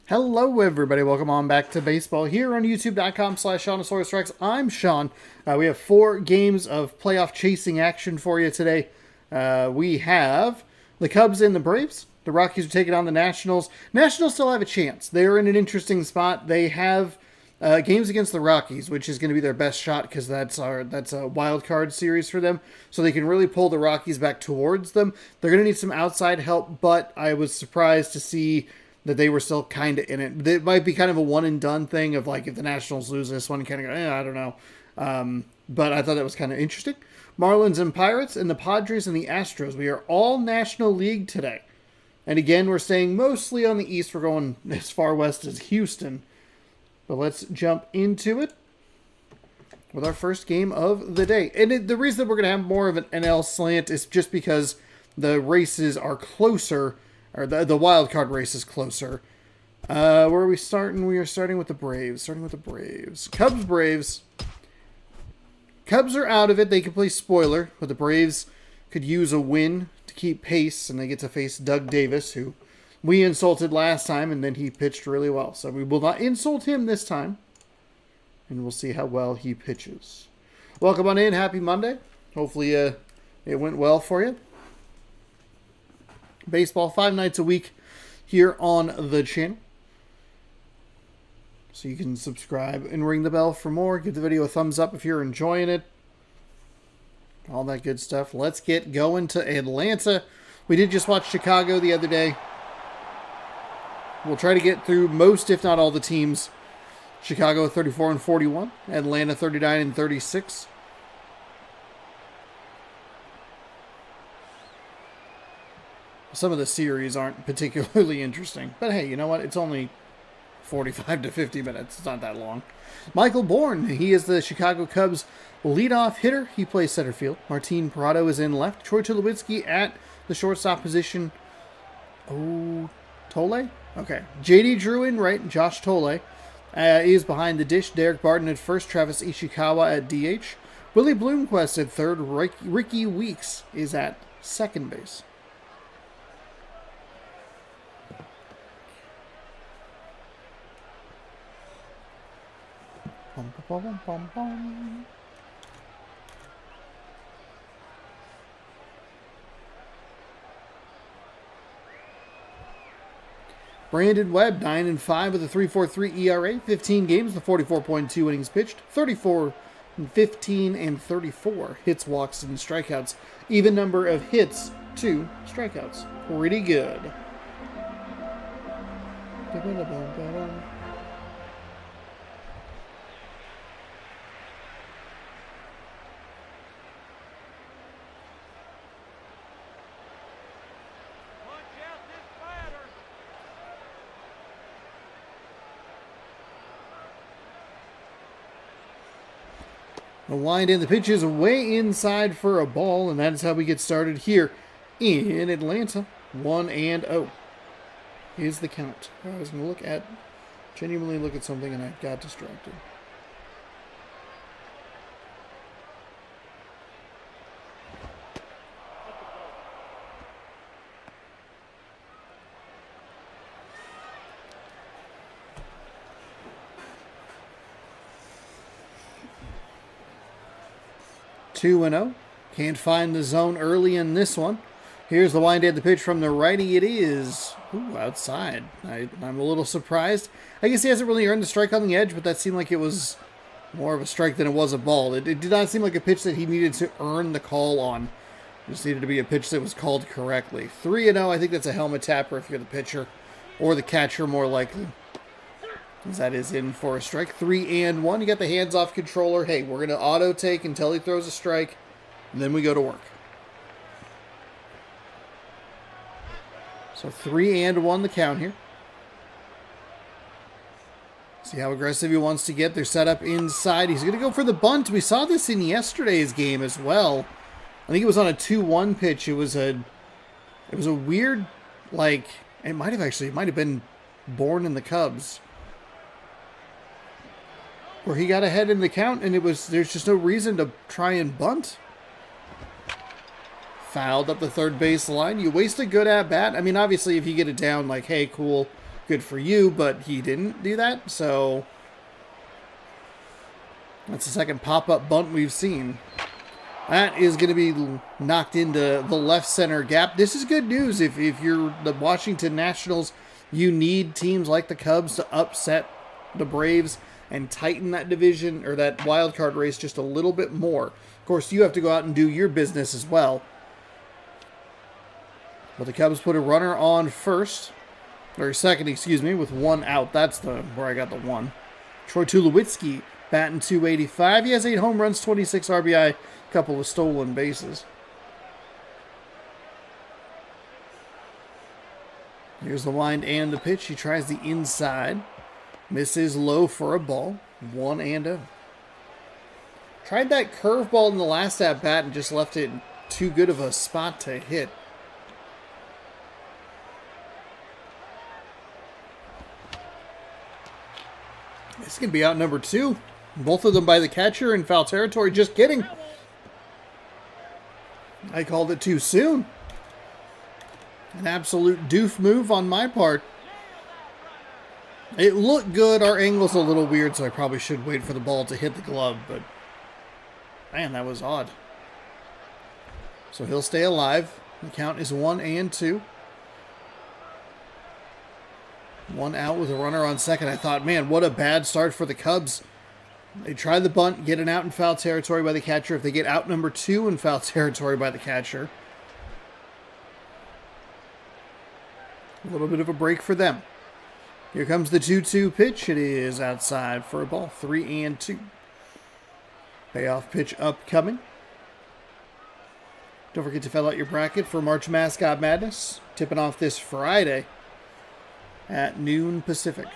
Hello, everybody. Welcome on back to baseball here on youtube.com/SeanSaurusRex. I'm Sean. We have 4 games of playoff chasing action for you today. We have the Cubs and the Braves. The Rockies are taking on the Nationals. Nationals still have a chance. They're in an interesting spot. They have games against the Rockies, which is going to be their best shot because that's a wild card series for them. So they can really pull the Rockies back towards them. They're going to need some outside help, but I was surprised to see that they were still kind of in it. It might be kind of a one and done thing of like if the Nationals lose this one, kind of go, I don't know. But I thought that was kind of interesting. Marlins and Pirates and the Padres and the Astros. We are all National League today. And again, we're staying mostly on the East. We're going as far west as Houston. But let's jump into it with our first game of the day. And the reason that we're going to have more of an NL slant is just because the races are closer, or the wild card race is closer. Where are we starting? We are starting with the Braves. Cubs, Braves. Cubs are out of it. They can play spoiler, but the Braves could use a win to keep pace, and they get to face Doug Davis, who we insulted last time, and then he pitched really well. So we will not insult him this time, and we'll see how well he pitches. Welcome on in. Happy Monday. Hopefully it went well for you. Baseball 5 nights a week here on the channel. So you can subscribe and ring the bell for more. Give the video a thumbs up if you're enjoying it. All that good stuff. Let's get going to Atlanta. We did just watch Chicago the other day. We'll try to get through most, if not all, the teams. Chicago 34-41. Atlanta 39-36. Some of the series aren't particularly interesting. But hey, you know what? It's only 45 to 50 minutes. It's not that long. Michael Bourne, he is the Chicago Cubs leadoff hitter. He plays center field. Martin Parado is in left. Troy Tulowitzki at the shortstop position. Oh, Tole? Okay. J.D. Drew in right. Josh Tole is behind the dish. Derek Barton at first. Travis Ishikawa at DH. Willie Bloomquist at third. Ricky Weeks is at second base. Bum, bum, bum, bum, bum. Brandon Webb, 9-5 with a 3.43 ERA, 15 games, the 44.2 innings pitched, 34, 15, and 34 hits, walks, and strikeouts. Even number of hits, 2 strikeouts. Pretty good. The wind in, the pitch is way inside for a ball, and that is how we get started here in Atlanta. 1-0 is the count. I was going to genuinely look at something, and I got distracted. Two and 0. Can't find the zone early in this one. Here's the wind at the pitch from the righty. It is outside. I'm a little surprised. I guess he hasn't really earned the strike on the edge, but that seemed like it was more of a strike than it was a ball. It did not seem like a pitch that he needed to earn the call on. It just needed to be a pitch that was called correctly. 3-0. I think that's a helmet tapper if you're the pitcher, or the catcher more likely. That is in for a strike. 3-1. You got the hands-off controller. Hey, we're going to auto-take until he throws a strike, and then we go to work. So 3-1 the count here. See how aggressive he wants to get. They're set up inside. He's going to go for the bunt. We saw this in yesterday's game as well. I think it was on a 2-1 pitch. It was a weird, it might have been Bourne in the Cubs, where he got ahead in the count, and there's just no reason to try and bunt. Fouled up the third base line. You waste a good at-bat. I mean, obviously, if you get it down, hey, cool, good for you, but he didn't do that. So that's the second pop-up bunt we've seen. That is going to be knocked into the left center gap. This is good news. If you're the Washington Nationals, you need teams like the Cubs to upset the Braves and tighten that division or that wild card race just a little bit more. Of course, you have to go out and do your business as well. But the Cubs put a runner on first, or second, excuse me, with one out. That's where I got the one. Troy Tulowitzki batting .285. He has 8 home runs, 26 RBI, a couple of stolen bases. Here's the wind and the pitch. He tries the inside. Misses low for a ball. 1-0. Tried that curveball in the last at bat and just left it too good of a spot to hit. This can be out number 2. Both of them by the catcher in foul territory. Just kidding. I called it too soon. An absolute doof move on my part. It looked good. Our angle's a little weird, so I probably should wait for the ball to hit the glove, but man, that was odd. So he'll stay alive. The count is 1-2. 1 out with a runner on second. I thought, man, what a bad start for the Cubs. They try the bunt, get an out in foul territory by the catcher. If they get out number 2 in foul territory by the catcher, a little bit of a break for them. Here comes the 2-2 pitch. It is outside for a ball. 3-2. Payoff pitch upcoming. Don't forget to fill out your bracket for March Mascot Madness. Tipping off this Friday at noon Pacific.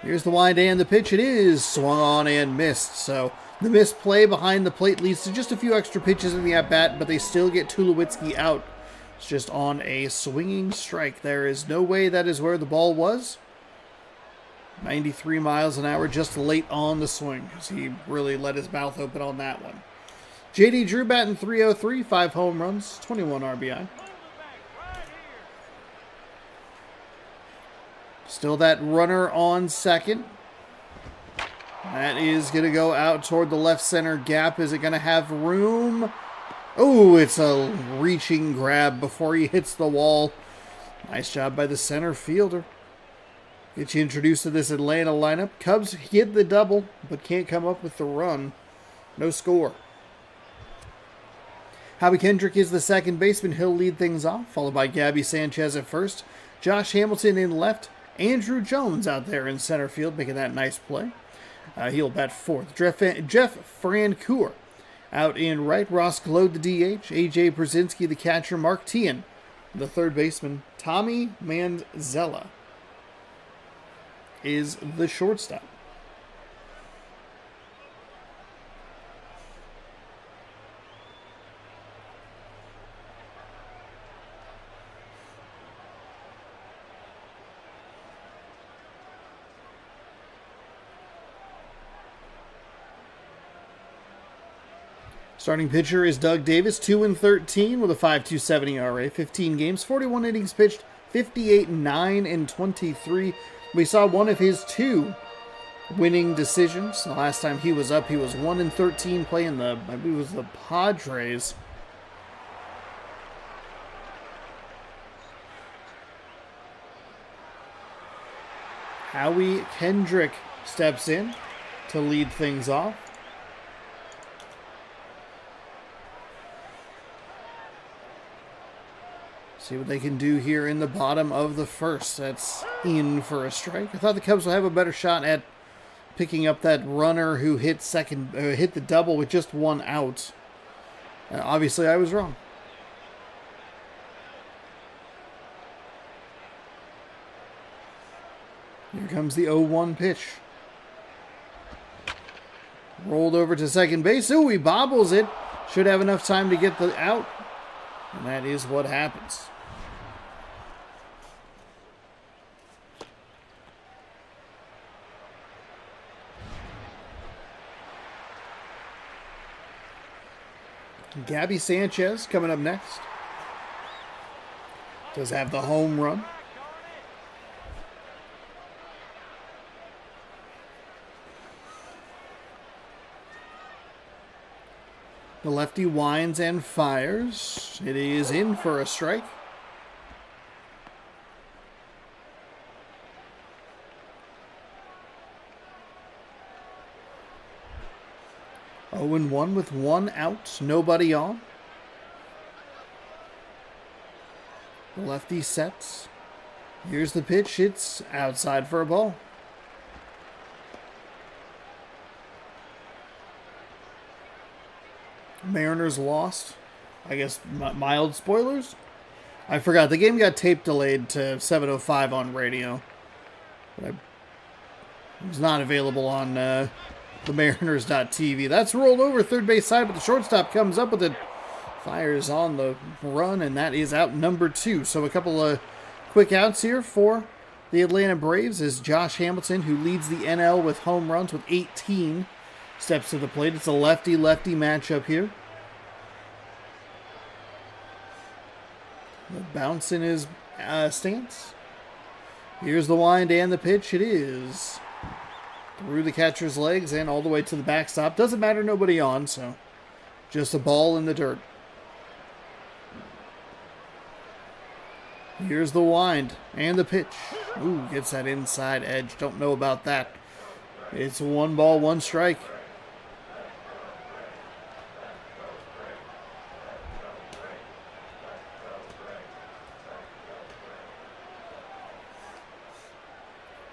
Here's the wind and the pitch. It is swung on and missed. So the missed play behind the plate leads to just a few extra pitches in the at-bat, but they still get Tulowitzki out. It's just on a swinging strike. There is no way that is where the ball was. 93 miles an hour, just late on the swing, because he really let his mouth open on that one. J.D. Drew batting .303, 5 home runs, 21 RBI. Still that runner on second. That is going to go out toward the left center gap. Is it going to have room? Oh, it's a reaching grab before he hits the wall. Nice job by the center fielder. Get you introduced to this Atlanta lineup. Cubs get the double, but can't come up with the run. No score. Howie Kendrick is the second baseman. He'll lead things off, followed by Gabby Sanchez at first. Josh Hamilton in left. Andrew Jones out there in center field, making that nice play. He'll bat fourth. Jeff Francoeur out in right. Ross Glode, the DH. A.J. Brzezinski, the catcher. Mark Tian, the third baseman. Tommy Manzella is the shortstop. Starting pitcher is Doug Davis, 2-13 with a 5.27 ERA, 15 games, 41 innings pitched, 58, 9, and 23. We saw one of his 2 winning decisions. The last time he was up, he was 1-13 playing I believe it was the Padres. Howie Kendrick steps in to lead things off. See what they can do here in the bottom of the first. That's in for a strike. I thought the Cubs would have a better shot at picking up that runner who hit the double with just 1 out. Obviously, I was wrong. Here comes the 0-1 pitch. Rolled over to second base. Ooh, he bobbles it. Should have enough time to get the out. And that is what happens. Gabby Sanchez coming up next. Does have the home run. The lefty winds and fires. It is in for a strike. Oh, 0-1 with one out, nobody on. The lefty sets. Here's the pitch. It's outside for a ball. Mariners lost. I guess mild spoilers. I forgot. The game got tape delayed to 7:05 on radio. But it was not available on the Mariners.tv. That's rolled over third base side, but the shortstop comes up with it. Fires on the run, and that is out number 2. So a couple of quick outs here for the Atlanta Braves as Josh Hamilton, who leads the NL with home runs with 18, steps to the plate. It's a lefty-lefty matchup here. The bounce in his stance. Here's the wind and the pitch. It is through the catcher's legs and all the way to the backstop. Doesn't matter, nobody on, so just a ball in the dirt. Here's the wind and the pitch. Ooh, gets that inside edge. Don't know about that. It's 1 ball, 1 strike.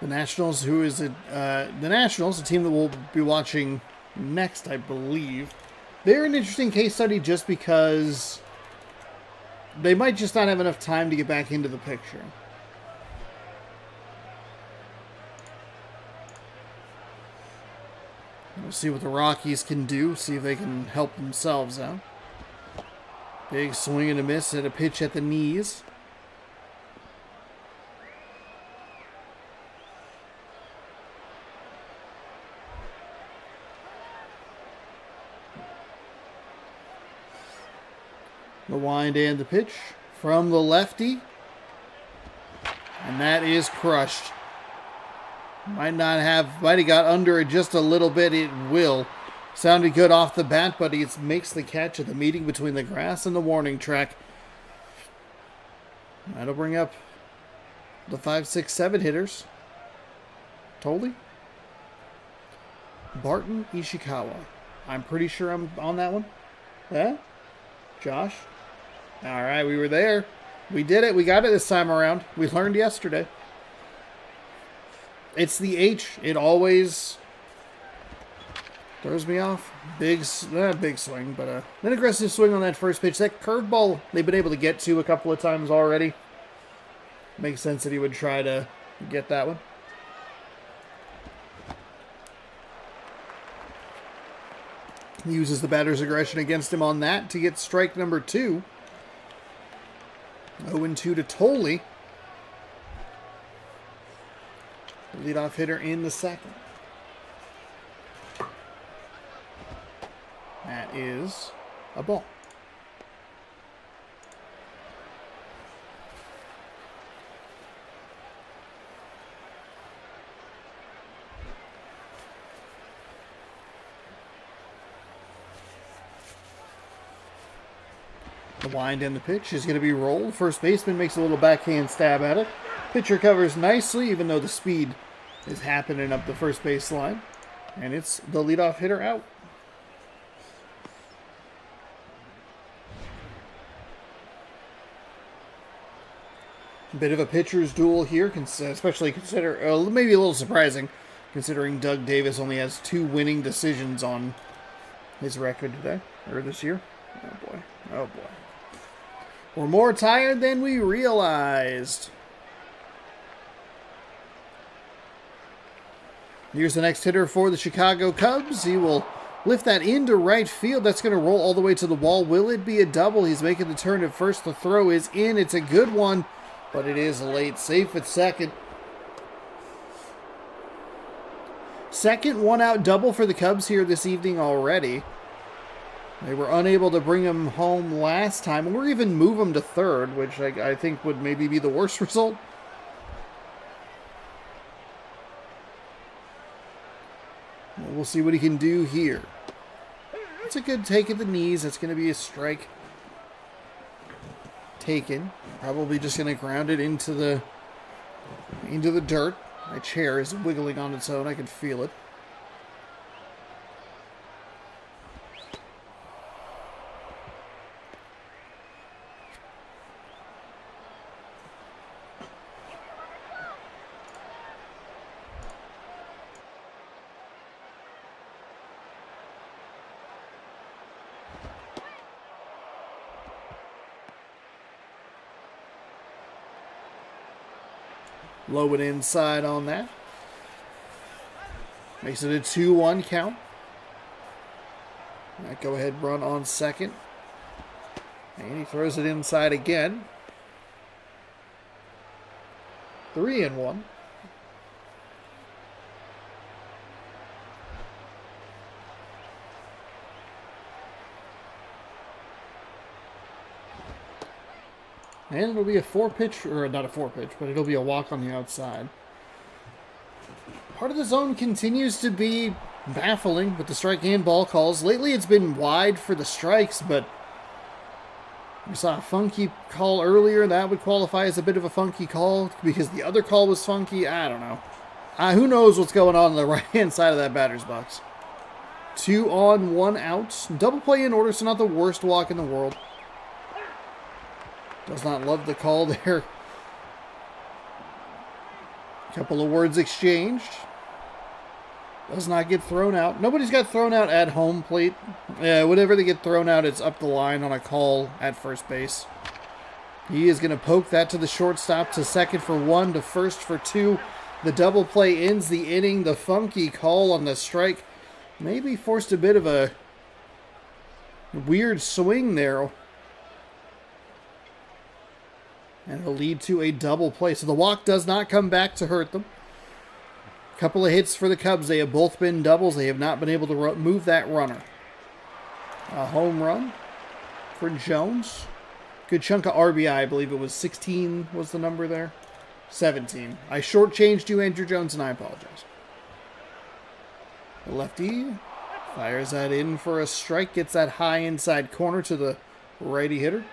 The Nationals, the Nationals, a team that we'll be watching next, I believe. They're an interesting case study just because they might just not have enough time to get back into the picture. We'll see what the Rockies can do, see if they can help themselves out. Big swing and a miss at a pitch at the knees. The wind and the pitch from the lefty. And that is crushed. Might have got under it just a little bit. It will. Sounded good off the bat, but he makes the catch at the meeting between the grass and the warning track. That'll bring up the 5, 6, 7 hitters. Totally. Barton Ishikawa. I'm pretty sure I'm on that one. Yeah? Josh? All right, we were there. We did it. We got it this time around. We learned yesterday. It's the H. It always throws me off. Big swing, but an aggressive swing on that first pitch. That curveball they've been able to get to a couple of times already. Makes sense that he would try to get that one. He uses the batter's aggression against him on that to get strike number 2. 0-2 to Tolley. Leadoff hitter in the second. That is a ball. The wind and the pitch is going to be rolled. First baseman makes a little backhand stab at it. Pitcher covers nicely, even though the speed is happening up the first base line. And it's the leadoff hitter out. A bit of a pitcher's duel here, especially maybe a little surprising, considering Doug Davis only has 2 winning decisions on his record today, or this year. Oh boy, oh boy. We're more tired than we realized. Here's the next hitter for the Chicago Cubs. He will lift that into right field. That's going to roll all the way to the wall. Will it be a double? He's making the turn at first. The throw is in. It's a good one, but it is late. Safe at second. Second 1-out double for the Cubs here this evening already. They were unable to bring him home last time, or even move him to third, which I think would maybe be the worst result. We'll see what he can do here. gets a good take at the knees. That's going to be a strike. Taken. Probably just going to ground it into the dirt. My chair is wiggling on its own. I can feel it. Low and inside on that. Makes it a 2-1 count. That go-ahead run on second. And he throws it inside again. 3-1. And it'll be a 4-pitch, or not a 4-pitch, but it'll be a walk on the outside. Part of the zone continues to be baffling with the strike and ball calls. Lately it's been wide for the strikes, but we saw a funky call earlier. That would qualify as a bit of a funky call because the other call was funky. I don't know. Who knows what's going on the right-hand side of that batter's box. 2 on, 1 out. Double play in order, so not the worst walk in the world. Does not love the call there. Couple of words exchanged. Does not get thrown out. Nobody's got thrown out at home plate. Yeah, whenever they get thrown out, it's up the line on a call at first base. He is going to poke that to the shortstop, to second for 1, to first for 2. The double play ends the inning. The funky call on the strike maybe forced a bit of a weird swing there. And it'll lead to a double play. So the walk does not come back to hurt them. A couple of hits for the Cubs. They have both been doubles. They have not been able to move that runner. A home run for Jones. Good chunk of RBI. I believe it was 16 was the number there. 17. I shortchanged you, Andrew Jones, and I apologize. The lefty fires that in for a strike. Gets that high inside corner to the righty hitter.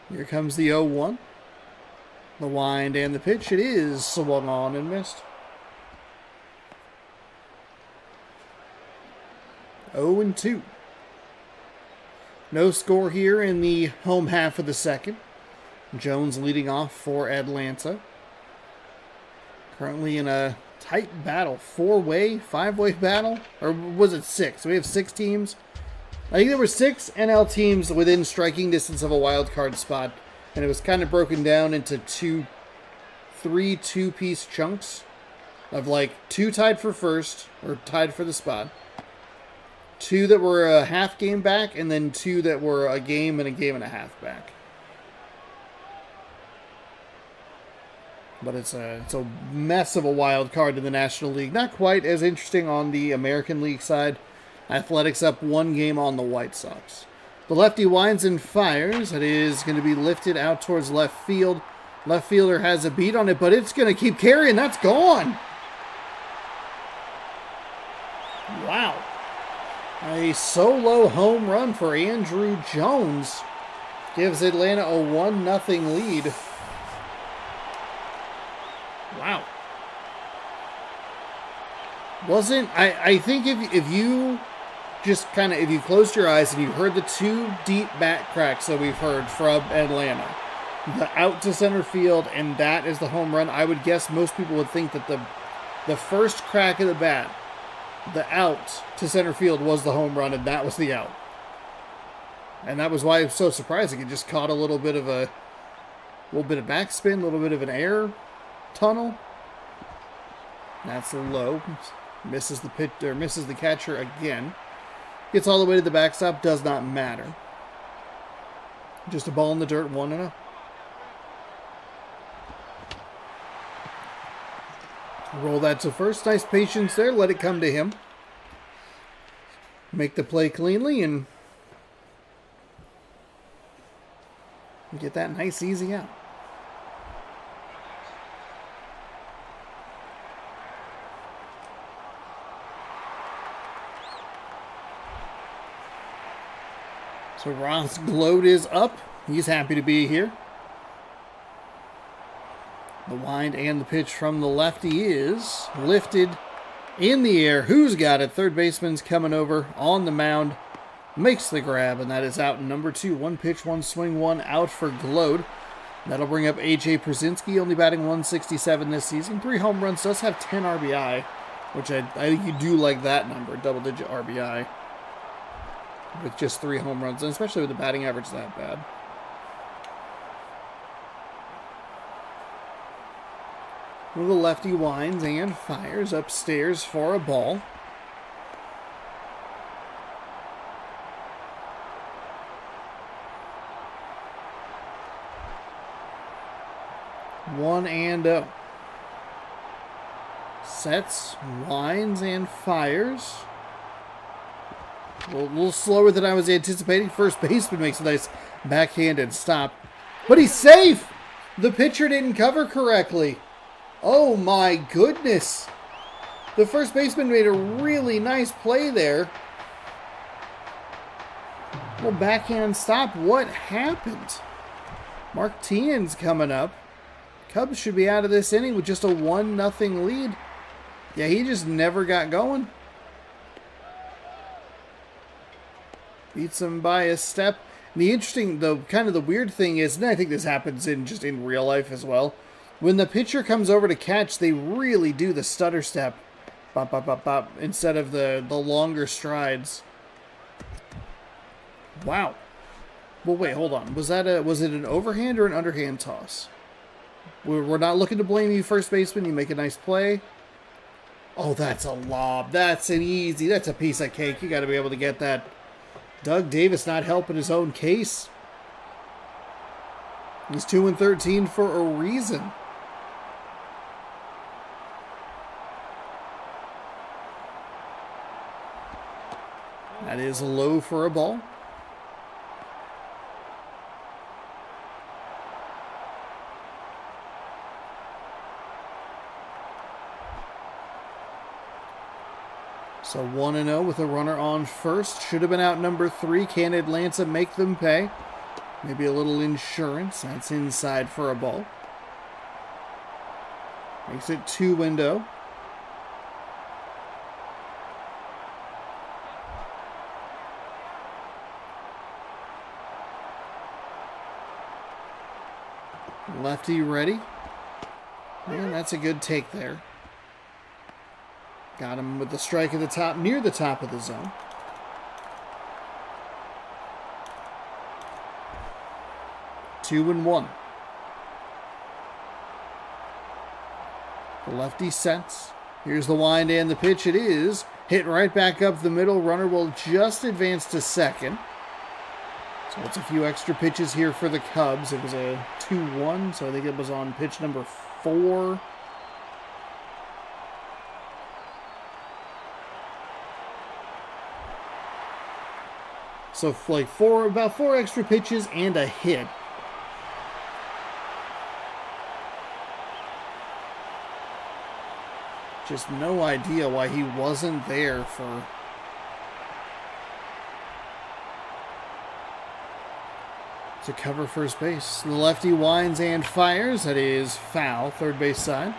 Here comes the 0-1. The wind and the pitch. It is swung on and missed. 0-2. No score here in the home half of the second. Jones leading off for Atlanta. Currently in a tight battle. 4-way, 5-way battle? Or was it 6? We have 6 teams. I think there were 6 NL teams within striking distance of a wild card spot, and it was kind of broken down into 3 two-piece chunks of like 2 tied for first, or tied for the spot, 2 that were a half game back, and then 2 that were a game and a half back. But it's a mess of a wild card in the National League. Not quite as interesting on the American League side. Athletics up 1 game on the White Sox. The lefty winds and fires. It is going to be lifted out towards left field. Left fielder has a beat on it, but it's going to keep carrying. That's gone. Wow. A solo home run for Andrew Jones gives Atlanta a 1-0 lead. Wow. I think if you just kind of, if you closed your eyes and you heard the 2 deep bat cracks that we've heard from Atlanta, the out to center field, and that is the home run, I would guess most people would think that the first crack of the bat, the out to center field, was the home run, and that was the out. And that was why it was so surprising. It just caught a little bit of backspin, a little bit of an air tunnel. That's low. Misses the pitch, or misses the catcher again. Gets all the way to the backstop. Does not matter. Just a ball in the dirt, 1-0. Roll that to first. Nice patience there. Let it come to him. Make the play cleanly and and get that nice, easy out. So Roth's gloat is up. He's happy to be here. The wind and the pitch from the lefty is lifted in the air. Who's got it? Third baseman's coming over on the mound. Makes the grab, and that is out number 2. 1 pitch, 1 swing, 1 out for Gloat. That'll bring up A.J. Przinsky, only batting 167 this season. 3 home runs, does have 10 RBI, which I think you do like that number, double-digit RBI, with just 3 home runs, and especially with the batting average that bad. Well, the lefty winds and fires upstairs for a ball. One and oh. Sets, winds, and fires. A little slower than I was anticipating. First baseman makes a nice backhanded stop. But he's safe! The pitcher didn't cover correctly. Oh my goodness. The first baseman made a really nice play there. Well, backhand stop. What happened? Mark Tien's coming up. Cubs should be out of this inning with just a 1-0 lead. Yeah, he just never got going. Beats him by a step. And the interesting, though, kind of the weird thing is, and I think this happens in real life as well, when the pitcher comes over to catch, they really do the stutter step. Bop, bop, bop, bop, instead of the longer strides. Wow. Well, wait, hold on. Was it an overhand or an underhand toss? We're not looking to blame you, first baseman. You make a nice play. Oh, that's a lob. That's a piece of cake. You got to be able to get that. Doug Davis not helping his own case. He's 2-13 for a reason. That is low for a ball. So 1-0 with a runner on first. Should have been out number 3. Can Atlanta make them pay? Maybe a little insurance. That's inside for a ball. Makes it 2-0. Lefty ready. And that's a good take there. Got him with the strike at the top, near the top of the zone. Two and one. The lefty sets. Here's the wind and the pitch. It is hit right back up the middle. Runner will just advance to second. So it's a few extra pitches here for the Cubs. It was a 2-1, so I think it was on pitch number 4. So like about four extra pitches and a hit. Just no idea why he wasn't there to cover first base. The lefty winds and fires. That is foul, third base side.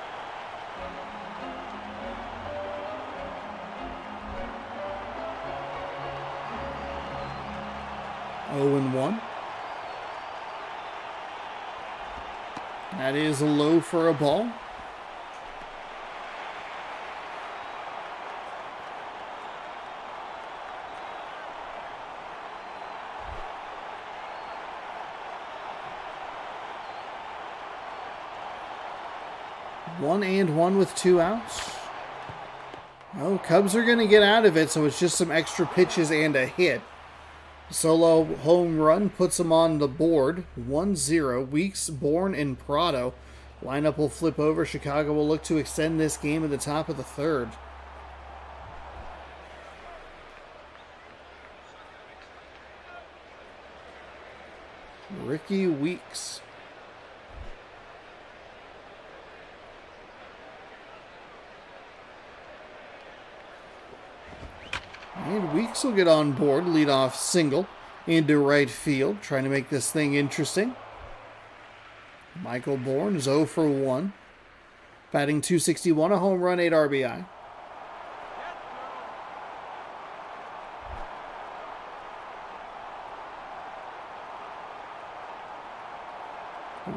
Oh and 1. That is low for a ball. One and one with 2 outs. Oh, Cubs are going to get out of it, so it's just some extra pitches and a hit. Solo home run puts them on the board. 1-0. Weeks, Bourne, and Prado. Lineup will flip over. Chicago will look to extend this game at the top of the third. Ricky Weeks. And Weeks will get on board, leadoff single into right field, trying to make this thing interesting. Michael Bourne is 0 for 1. Batting .261, a home run, 8 RBI.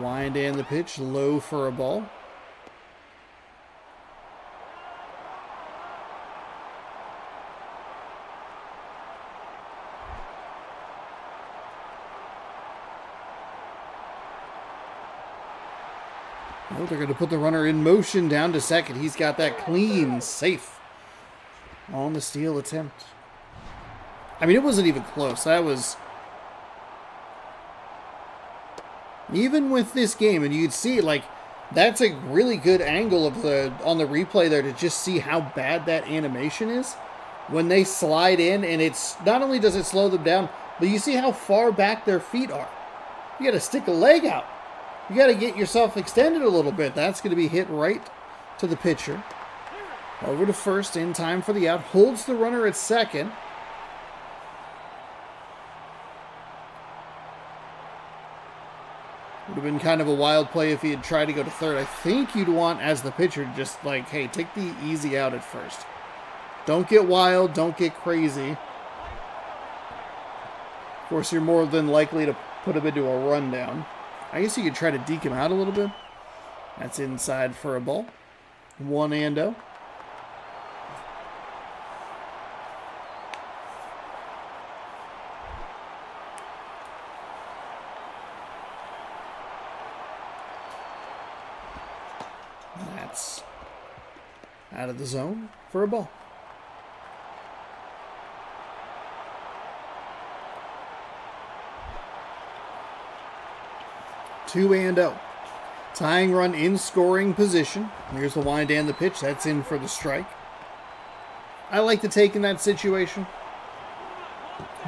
Wind and the pitch, low for a ball. Oh, they're going to put the runner in motion down to second. He's got that clean, safe on the steal attempt. I mean, it wasn't even close. That was... Even with this game, and you'd see, like, that's a really good angle of on the replay there to just see how bad that animation is. When they slide in, and it's... Not only does it slow them down, but you see how far back their feet are. You got to stick a leg out. You got to get yourself extended a little bit. That's going to be hit right to the pitcher. Over to first, in time for the out. Holds the runner at second. Would have been kind of a wild play if he had tried to go to third. I think you'd want, as the pitcher, just like, hey, take the easy out at first. Don't get wild. Don't get crazy. Of course, you're more than likely to put him into a rundown. I guess you could try to deke him out a little bit. That's inside for a ball. 1-0. That's out of the zone for a ball. 2-0. Tying run in scoring position. Here's the wind and the pitch. That's in for the strike. I like to take in that situation.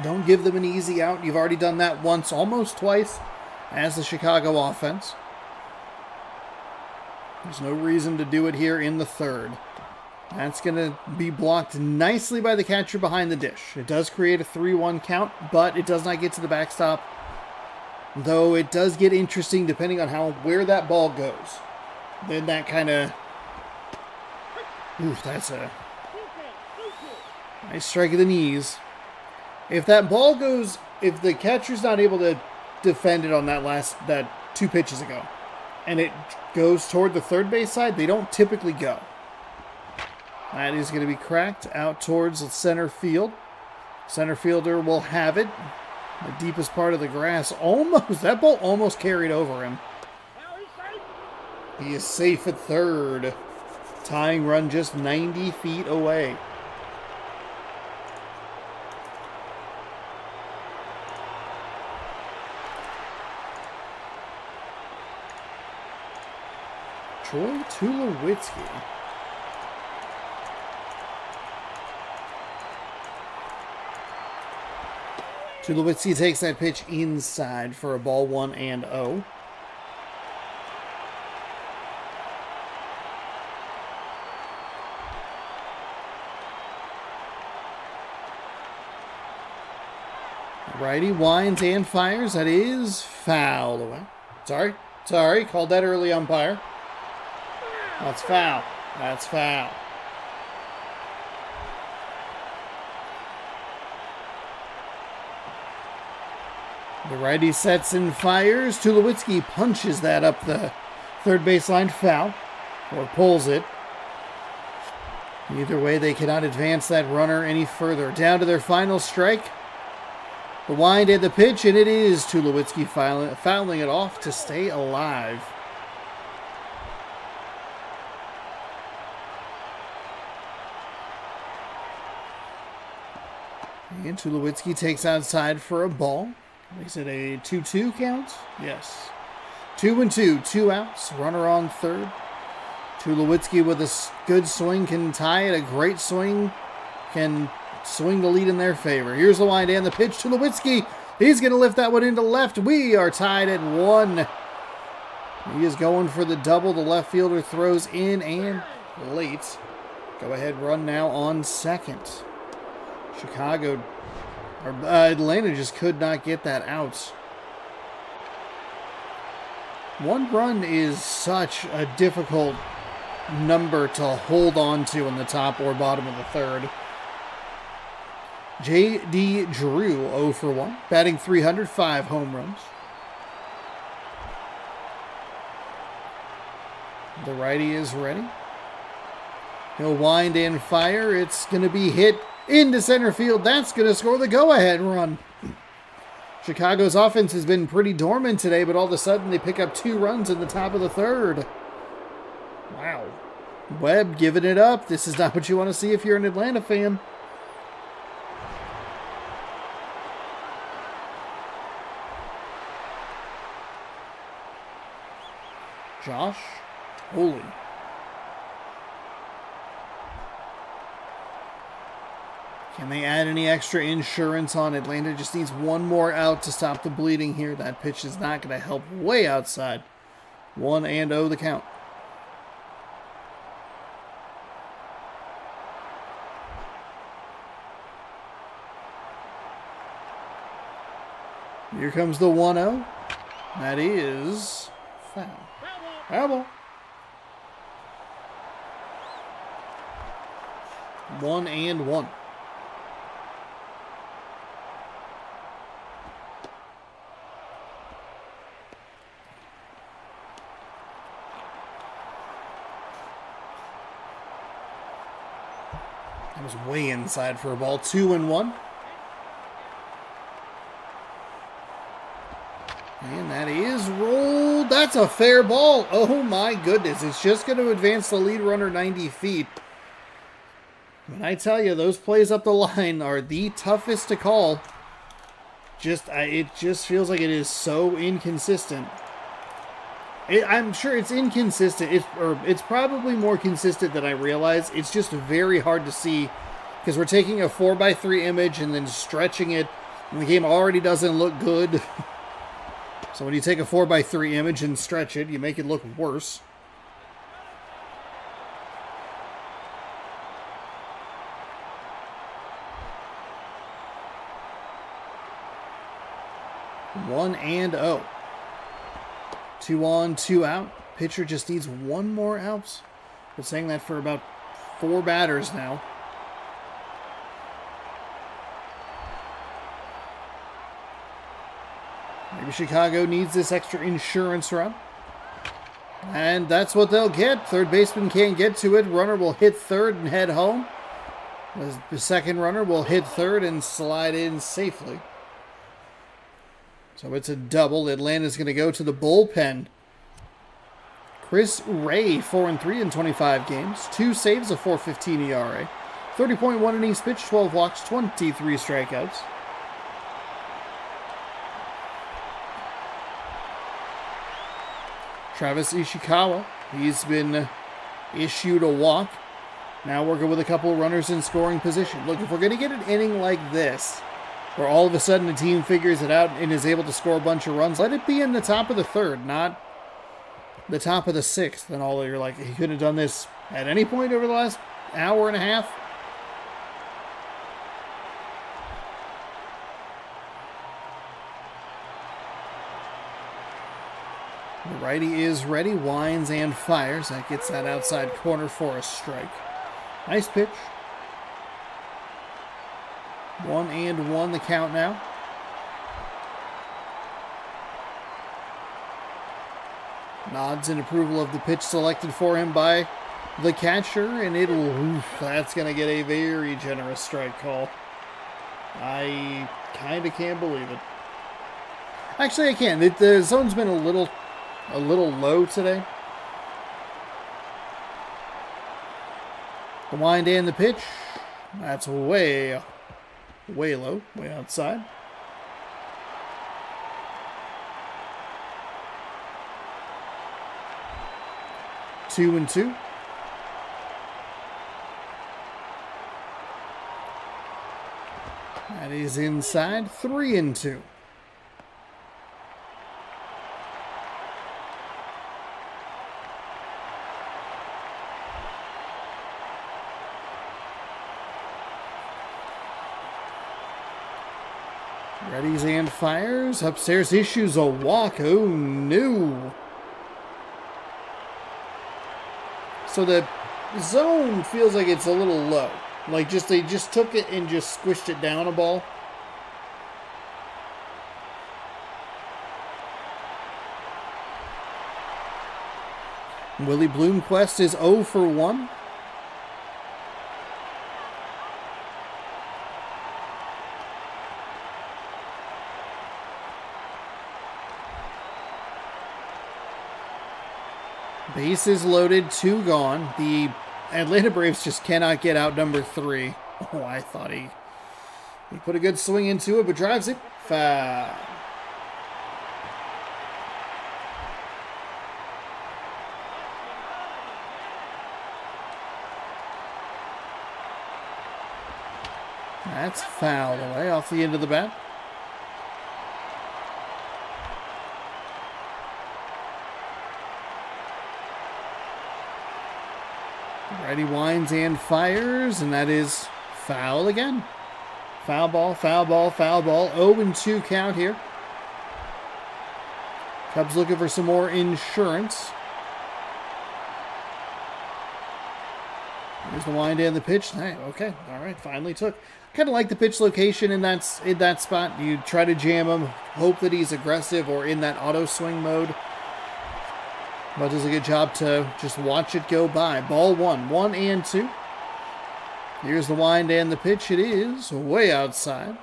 Don't give them an easy out. You've already done that once, almost twice, as the Chicago offense. There's no reason to do it here in the third. That's going to be blocked nicely by the catcher behind the dish. It does create a 3-1 count, but it does not get to the backstop. Though it does get interesting depending on where that ball goes. Then that kind of... Oof, that's a nice strike of the knees. If that ball goes... If the catcher's not able to defend it on that 2 pitches ago, and it goes toward the third base side, they don't typically go. That is going to be cracked out towards the center field. Center fielder will have it. The deepest part of the grass. Almost. That ball almost carried over him. He is safe at third. Tying run just 90 feet away. Troy Tulowitzki. Tulowitzki takes that pitch inside for a ball, 1-0. Righty winds and fires. That is foul away. Sorry. Called that early, umpire. That's foul. That's foul. The righty sets and fires. Tulowitzki punches that up the third baseline, foul, or pulls it. Either way, they cannot advance that runner any further. Down to their final strike. The wind and the pitch, and it is Tulowitzki fouling it off to stay alive. And Tulowitzki takes outside for a ball. Makes it a 2-2 count? Yes. 2-2, 2 outs. Runner on third. Tulowitzki with a good swing can tie it. A great swing can swing the lead in their favor. Here's the wind and the pitch. Tulowitzki He's going to lift that one into left. We are tied at 1. He is going for the double. The left fielder throws in and late. Go ahead run now on second. Atlanta just could not get that out. 1 run is such a difficult number to hold on to in the top or bottom of the third. J.D. Drew 0 for 1, batting .300, 5 home runs. The righty is ready. He'll wind and fire. It's going to be hit into center field. That's going to score the go-ahead run. Chicago's offense has been pretty dormant today, but all of a sudden they pick up 2 runs in the top of the third. Wow. Webb giving it up. This is not what you want to see if you're an Atlanta fan. Josh Holy. Can they add any extra insurance on Atlanta? Just needs 1 more out to stop the bleeding here. That pitch is not going to help way outside. 1-0 the count. Here comes the 1-0. That is foul. Foul ball. 1-1. That was way inside for a ball. 2-1. And that is rolled. That's a fair ball. Oh my goodness. It's just going to advance the lead runner 90 feet. When I tell you, those plays up the line are the toughest to call. It just feels like it is so inconsistent. I'm sure it's inconsistent. It's probably more consistent than I realize. It's just very hard to see because we're taking a 4x3 image and then stretching it, and the game already doesn't look good. So when you take a 4x3 image and stretch it, you make it look worse. One and 0. 2 on, 2 out. Pitcher just needs 1 more out. Been saying that for about 4 batters now. Maybe Chicago needs this extra insurance run. And that's what they'll get. Third baseman can't get to it. Runner will hit third and head home. The second runner will hit third and slide in safely. So it's a double. Atlanta's going to go to the bullpen. Chris Ray, 4-3 in 25 games. 2 saves, a 4.15 ERA. 30.1 innings pitched, 12 walks, 23 strikeouts. Travis Ishikawa, he's been issued a walk. Now working with a couple of runners in scoring position. Look, if we're going to get an inning like this, where all of a sudden the team figures it out and is able to score a bunch of runs, let it be in the top of the third, not the top of the sixth. And all you're like, he couldn't have done this at any point over the last hour and a half. The righty is ready, winds and fires. That gets that outside corner for a strike. Nice pitch. 1-1 the count now. Nods in approval of the pitch selected for him by the catcher, and that's going to get a very generous strike call. I kind of can't believe it. Actually, I can. The zone's been a little low today. The wind and the pitch. That's way low, way outside. Two and 2. That is inside. 3 and 2. Readies and fires. Upstairs issues a walk. Oh, no. So the zone feels like it's a little low. Like they just took it and just squished it down a ball. Willie Bloomquist is 0 for 1. Bases loaded, 2 gone. The Atlanta Braves just cannot get out number 3. Oh, I thought he put a good swing into it, but drives it foul. That's fouled away off the end of the bat. Righty winds and fires, and that is foul again. Foul ball, foul ball, foul ball. 0-2 count here. Cubs looking for some more insurance. There's the wind and the pitch. Hey, okay, all right, finally took. Kind of like the pitch location in that spot. You try to jam him, hope that he's aggressive or in that auto swing mode. But does a good job to just watch it go by. Ball 1, 1-2. Here's the wind and the pitch. It is way outside.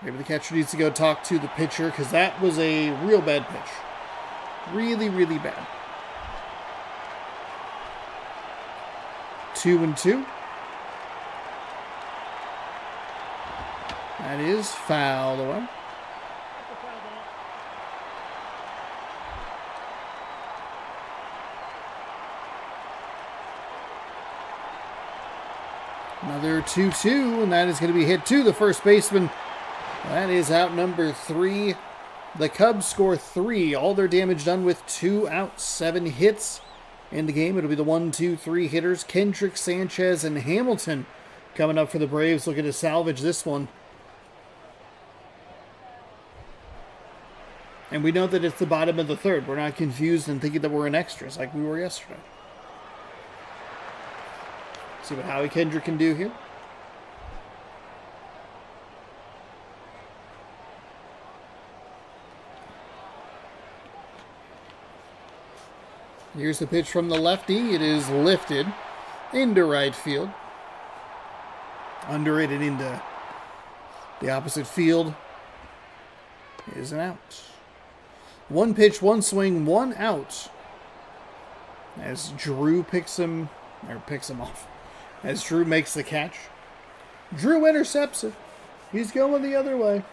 Maybe the catcher needs to go talk to the pitcher because that was a real bad pitch. Really, really bad. 2-2. That is fouled away. Another 2-2, and that is going to be hit to the first baseman. That is out number 3. The Cubs score 3. All their damage done with 2 outs, 7 hits in the game. It'll be the 1-2-3 hitters, Kendrick, Sanchez, and Hamilton coming up for the Braves, looking to salvage this one. And we know that it's the bottom of the third. We're not confused and thinking that we're in extras like we were yesterday. See what Howie Kendrick can do here. Here's the pitch from the lefty. It is lifted into right field. Under it and into the opposite field is an out. 1 pitch, 1 swing, 1 out. As Drew picks him off. As Drew makes the catch. Drew intercepts it. He's going the other way.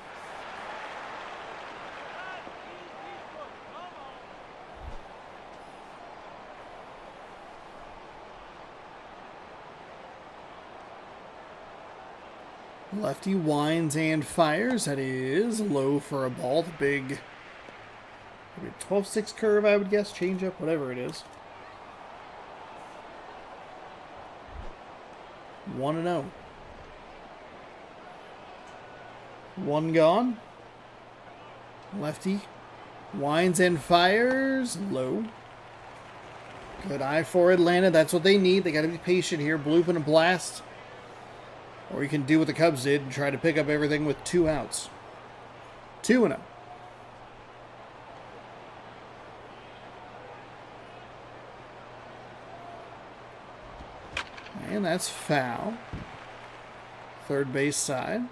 Lefty winds and fires. That is low for a ball. The big 12-6 curve, I would guess. Change up, whatever it is. 1-0. 1 gone. Lefty winds and fires. Low. Good eye for Atlanta. That's what they need. They got to be patient here. Bloop and a blast. Or you can do what the Cubs did and try to pick up everything with 2 outs. 2-0. And that's foul. Third base side.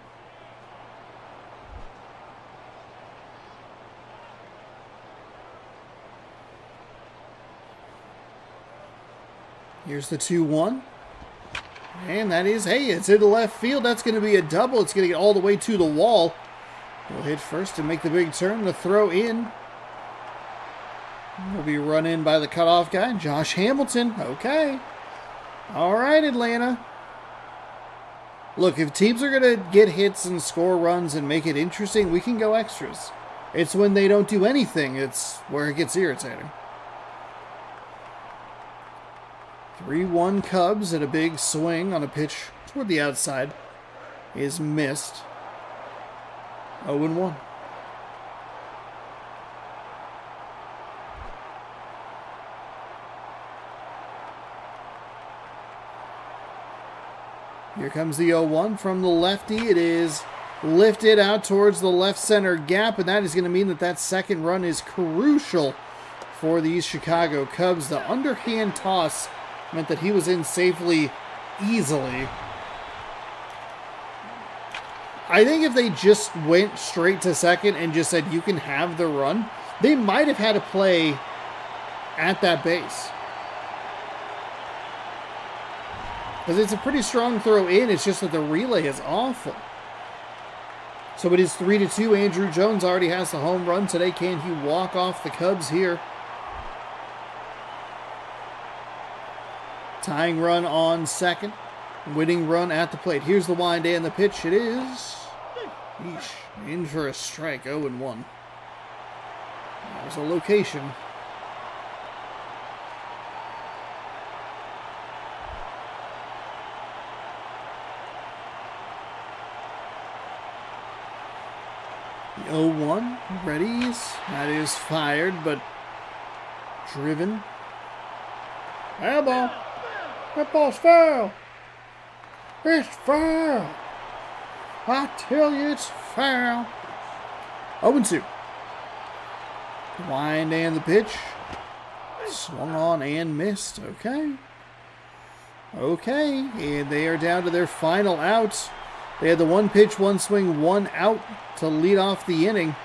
Here's the 2-1. And that is, hey, it's into left field. That's going to be a double. It's going to get all the way to the wall. We'll hit first and make the big turn. The throw in. Will be run in by the cutoff guy, Josh Hamilton. Okay. All right, Atlanta. Look, if teams are going to get hits and score runs and make it interesting, we can go extras. It's when they don't do anything, it's where it gets irritating. 3-1 Cubs, at a big swing on a pitch toward the outside is missed. 0-1. Here comes the 0-1 from the lefty. It is lifted out towards the left center gap, and that is going to mean that that second run is crucial for these Chicago Cubs. The underhand toss meant that he was in safely easily. I think if they just went straight to second and just said, you can have the run, they might have had a play at that base. Because it's a pretty strong throw in. It's just that the relay is awful. So it is 3-2. Andrew Jones already has the home run today. Can he walk off the Cubs here? Tying run on second. Winning run at the plate. Here's the wind and the pitch. It is in for a strike. 0-1. There's a location. The 0-1 readies. That is fired, but driven. Foul ball. That ball's foul. It's foul. I tell you, it's foul. 0-2. The wind and the pitch. Swung on and missed. Okay. Okay. And they are down to their final outs. They had the one pitch, one swing, one out to lead off the inning.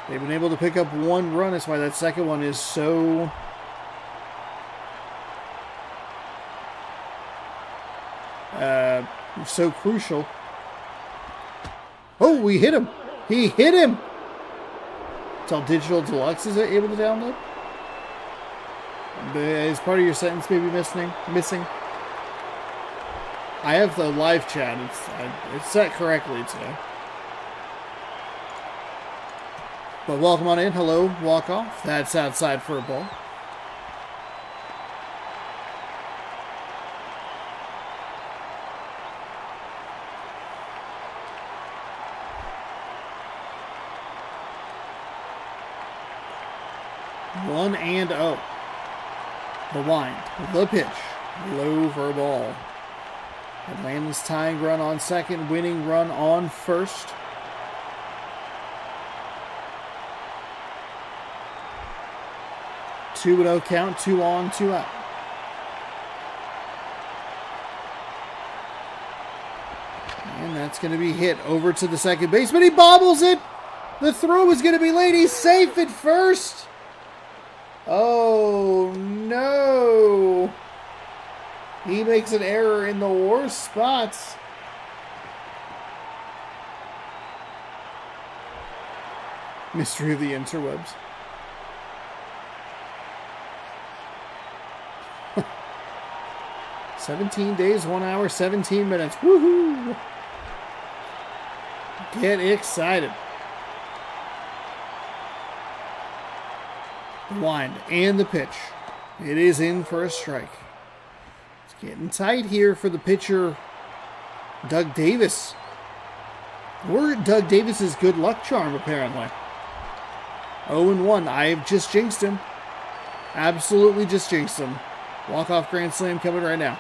They've been able to pick up one run. That's why that second one is so crucial. Oh, we hit him. He hit him. That's how Digital Deluxe is able to download. Is part of your sentence maybe missing? I have the live chat. It's set correctly today. But welcome on in. Hello, walk off. That's outside for a ball. One and oh. The wind. The pitch. Low for a ball. Atlanta's tying run on second. Winning run on first. 2-0 count. 2 on, 2 out. And that's going to be hit over to the second baseman. He bobbles it. The throw is going to be late. He's safe at first. Oh, no. He makes an error in the worst spots. Mystery of the interwebs. $17 days, 1 hour, 17 minutes. Woohoo! Get excited. The wind and the pitch. It is in for a strike. It's getting tight here for the pitcher, Doug Davis. Or Doug Davis's good luck charm, apparently. 0-1. I've just jinxed him. Absolutely just jinxed him. Walk-off grand slam coming right now.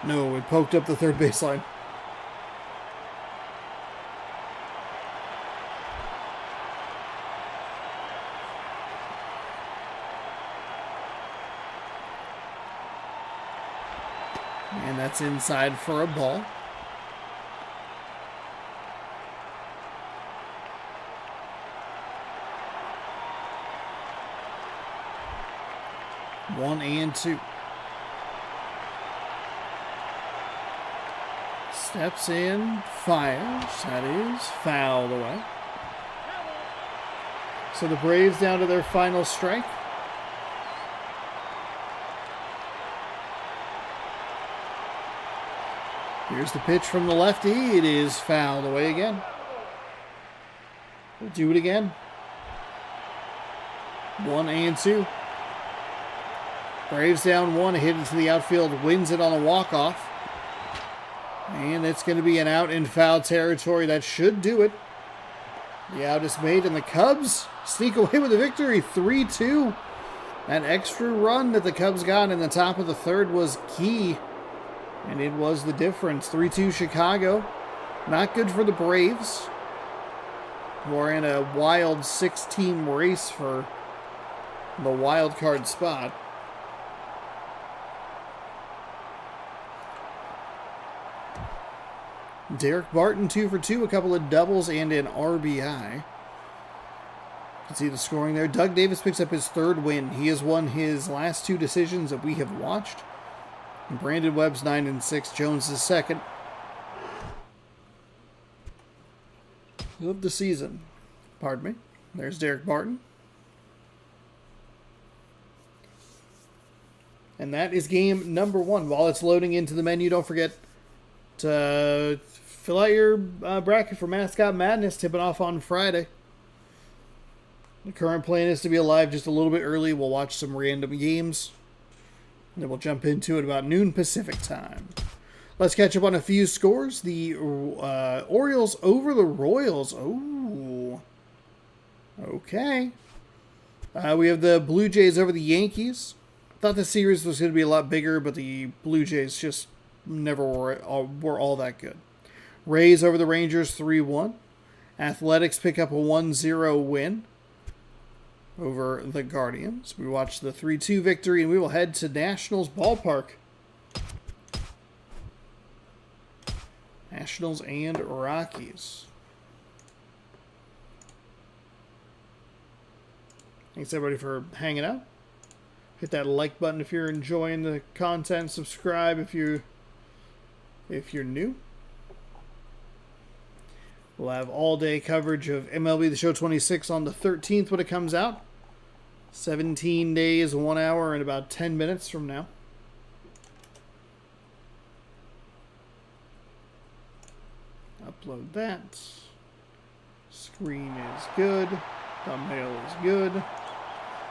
No, it poked up the third baseline. And that's inside for a ball. One and two. Steps in, fires. That is fouled away. So the Braves down to their final strike. Here's the pitch from the lefty. It is fouled away again. We'll do it again. 1 and 2. Braves down 1, hit into the outfield, wins it on a walk-off. And it's going to be an out in foul territory. That should do it. The out is made, and the Cubs sneak away with the victory, 3-2. That extra run that the Cubs got in the top of the third was key, and it was the difference. 3-2 Chicago. Not good for the Braves, who are in a wild 6-team race for the wild card spot. Derek Barton 2 for 2, a couple of doubles and an RBI. You can see the scoring there. Doug Davis picks up his third win. He has won his last two decisions that we have watched. And Brandon Webb's 9-6. Jones is second of the season. Pardon me. There's Derek Barton. And that is game number 1. While it's loading into the menu, don't forget to fill out your bracket for Mascot Madness, tipping off on Friday. The current plan is to be alive just a little bit early. We'll watch some random games, and then we'll jump into it about noon Pacific time. Let's catch up on a few scores. The Orioles over the Royals. Oh, okay. We have the Blue Jays over the Yankees. Thought the series was going to be a lot bigger, but the Blue Jays just never were all that good. Rays over the Rangers 3-1. Athletics pick up a 1-0 win over the Guardians. We watch the 3-2 victory, and we will head to Nationals Ballpark. Nationals and Rockies. Thanks everybody for hanging out. Hit that like button if you're enjoying the content. Subscribe if you're new. We'll have all-day coverage of MLB The Show 26 on the 13th when it comes out. 17 days, 1 hour, and about 10 minutes from now. Upload that. Screen is good. Thumbnail is good.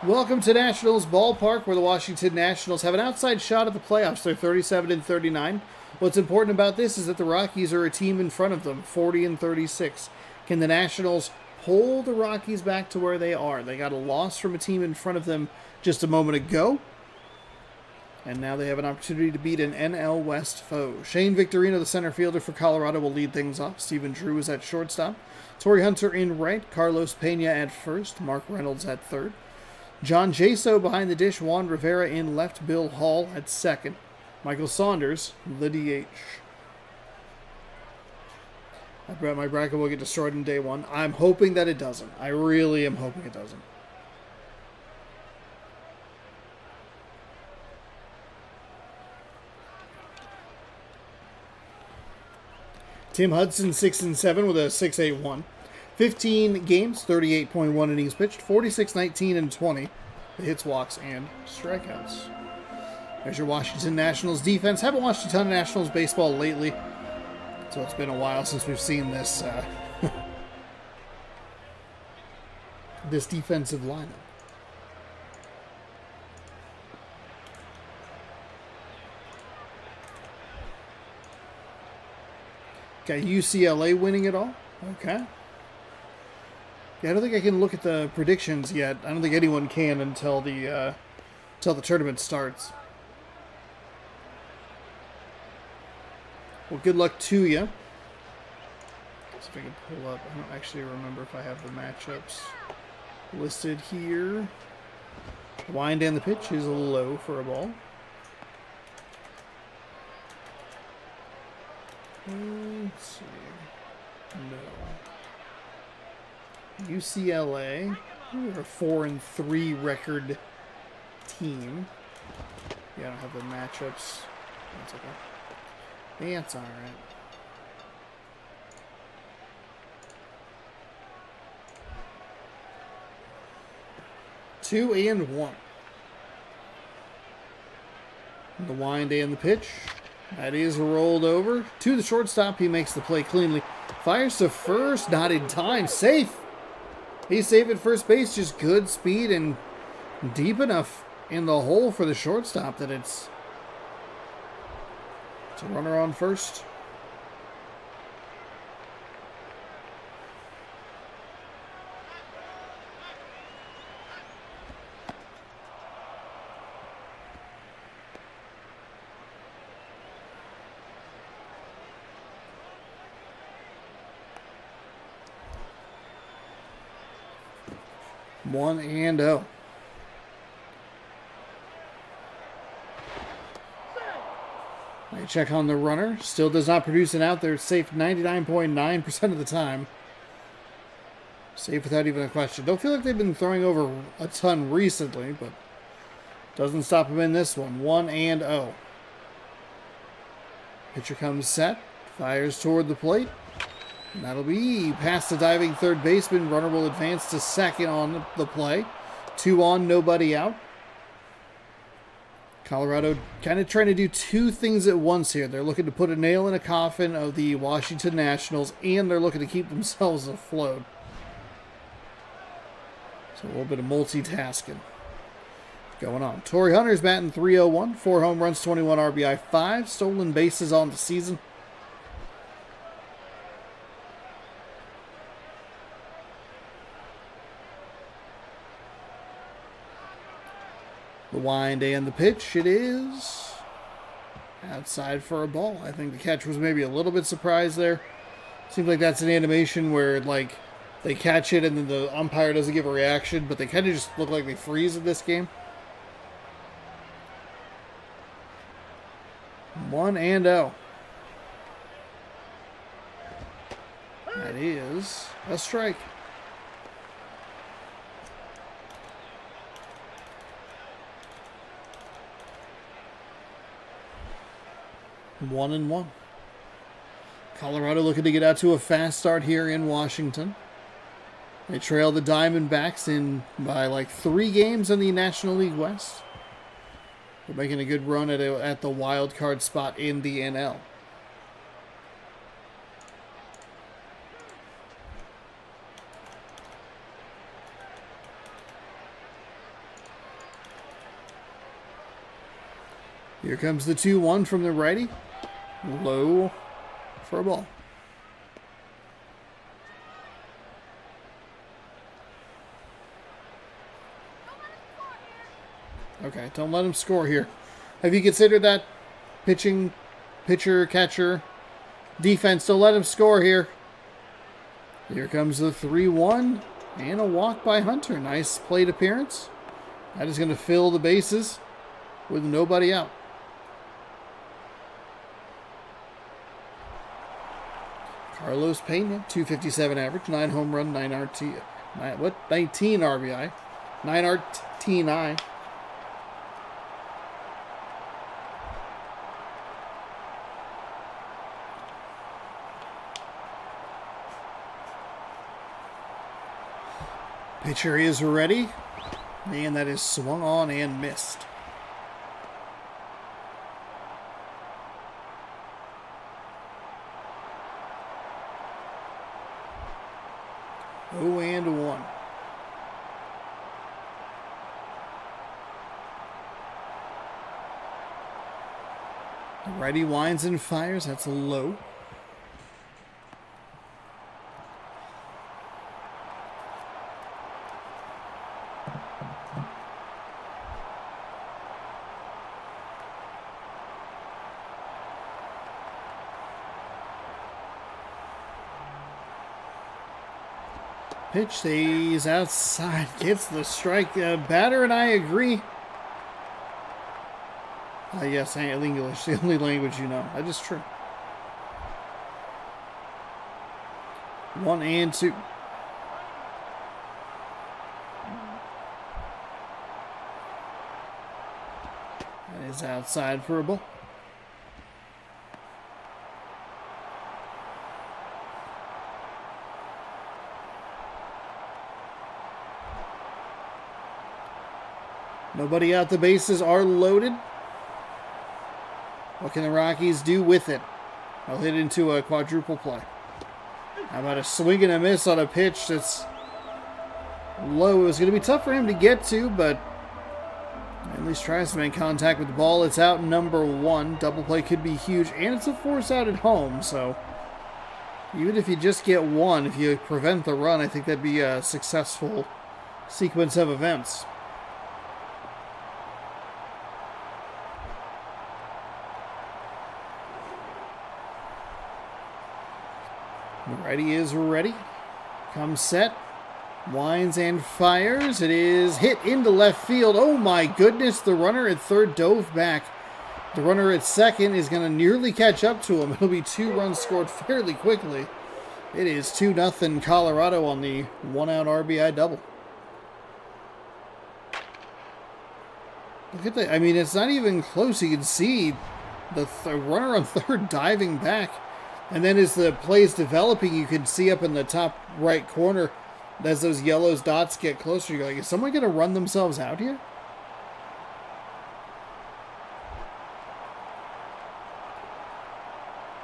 Welcome to Nationals Ballpark, where the Washington Nationals have an outside shot at the playoffs. They're 37-39. What's important about this is that the Rockies are a team in front of them, 40-36. Can the Nationals pull the Rockies back to where they are? They got a loss from a team in front of them just a moment ago, and now they have an opportunity to beat an NL West foe. Shane Victorino, the center fielder for Colorado, will lead things off. Stephen Drew is at shortstop. Torrey Hunter in right. Carlos Pena at first. Mark Reynolds at third. John Jaso behind the dish. Juan Rivera in left. Bill Hall at second. Michael Saunders, the DH. I bet my bracket will get destroyed in day 1. I'm hoping that it doesn't. I really am hoping it doesn't. Tim Hudson 6-7 with a 6.81. 15 games, 38.1 innings pitched, 46, 19, and 20. The hits, walks, and strikeouts. There's your Washington Nationals defense. Haven't watched a ton of Nationals baseball lately, so it's been a while since we've seen this this defensive lineup. Got UCLA winning it all. Okay. Yeah, I don't think I can look at the predictions yet. I don't think anyone can until the tournament starts. Well, good luck to you. See if I can pull up. I don't actually remember if I have the matchups listed here. The wind and the pitch is low for a ball. Let's see. No. UCLA. They're a 4-3 record team. Yeah, I don't have the matchups. That's okay. That's all right. Two and one. The wind and the pitch. That is rolled over. To the shortstop. He makes the play cleanly. Fires to first. Not in time. Safe. He's safe at first base. Just good speed and deep enough in the hole for the shortstop that it's a runner on first. 1-0. They check on the runner. Still does not produce an out. They're safe 99.9% of the time. Safe without even a question. Don't feel like they've been throwing over a ton recently, but doesn't stop them in this one. 1-0. Pitcher comes set. Fires toward the plate. And that'll be past the diving third baseman. Runner will advance to second on the play. 2 on, nobody out. Colorado kind of trying to do two things at once here. They're looking to put a nail in a coffin of the Washington Nationals, and they're looking to keep themselves afloat. So a little bit of multitasking going on. Torrey Hunter's batting .301, 4 home runs, 21 RBI, 5 stolen bases on the season. The wind and the pitch, it is outside for a ball. I think the catch was maybe a little bit surprised there. Seems like that's an animation where, like, they catch it and then the umpire doesn't give a reaction, but they kind of just look like they freeze in this game. 1-0. That is a strike. One and one. Colorado looking to get out to a fast start here in Washington. They trail the Diamondbacks in by like 3 games in the National League West. They're making a good run at the wild card spot in the NL. Here comes the 2-1 from the righty. Low for a ball. Okay, don't let him score here. Have you considered that? Pitching, pitcher, catcher, defense, don't let him score here. Here comes the 3-1 and a walk by Hunter. Nice plate appearance. That is going to fill the bases with nobody out. Carlos Pena, .257 average, 9 home run, 19 RBI, 9 RT9. Pitcher is ready, and that is swung on and missed. Oh, and 1. The righty winds and fires. That's a low. Pitch stays outside, gets the strike. Batter and I agree. Yes, English, the only language you know. That is true. 1-2. That is outside for a ball. Nobody out. The bases are loaded. What can the Rockies do with it? They'll hit into a quadruple play. How about a swing and a miss on a pitch that's low? It was going to be tough for him to get to, but at least tries to make contact with the ball. It's out number 1. Double play could be huge, and it's a force out at home, so even if you just get 1, if you prevent the run, I think that'd be a successful sequence of events. The righty is ready. Comes set. Winds and fires. It is hit into left field. Oh my goodness, the runner at third dove back. The runner at second is going to nearly catch up to him. It'll be 2 runs scored fairly quickly. It is 2-0 Colorado on the 1-out RBI double. Look at that. I mean, it's not even close. You can see the runner on third diving back. And then as the play is developing, you can see up in the top right corner, as those yellow dots get closer, you're like, is someone going to run themselves out here?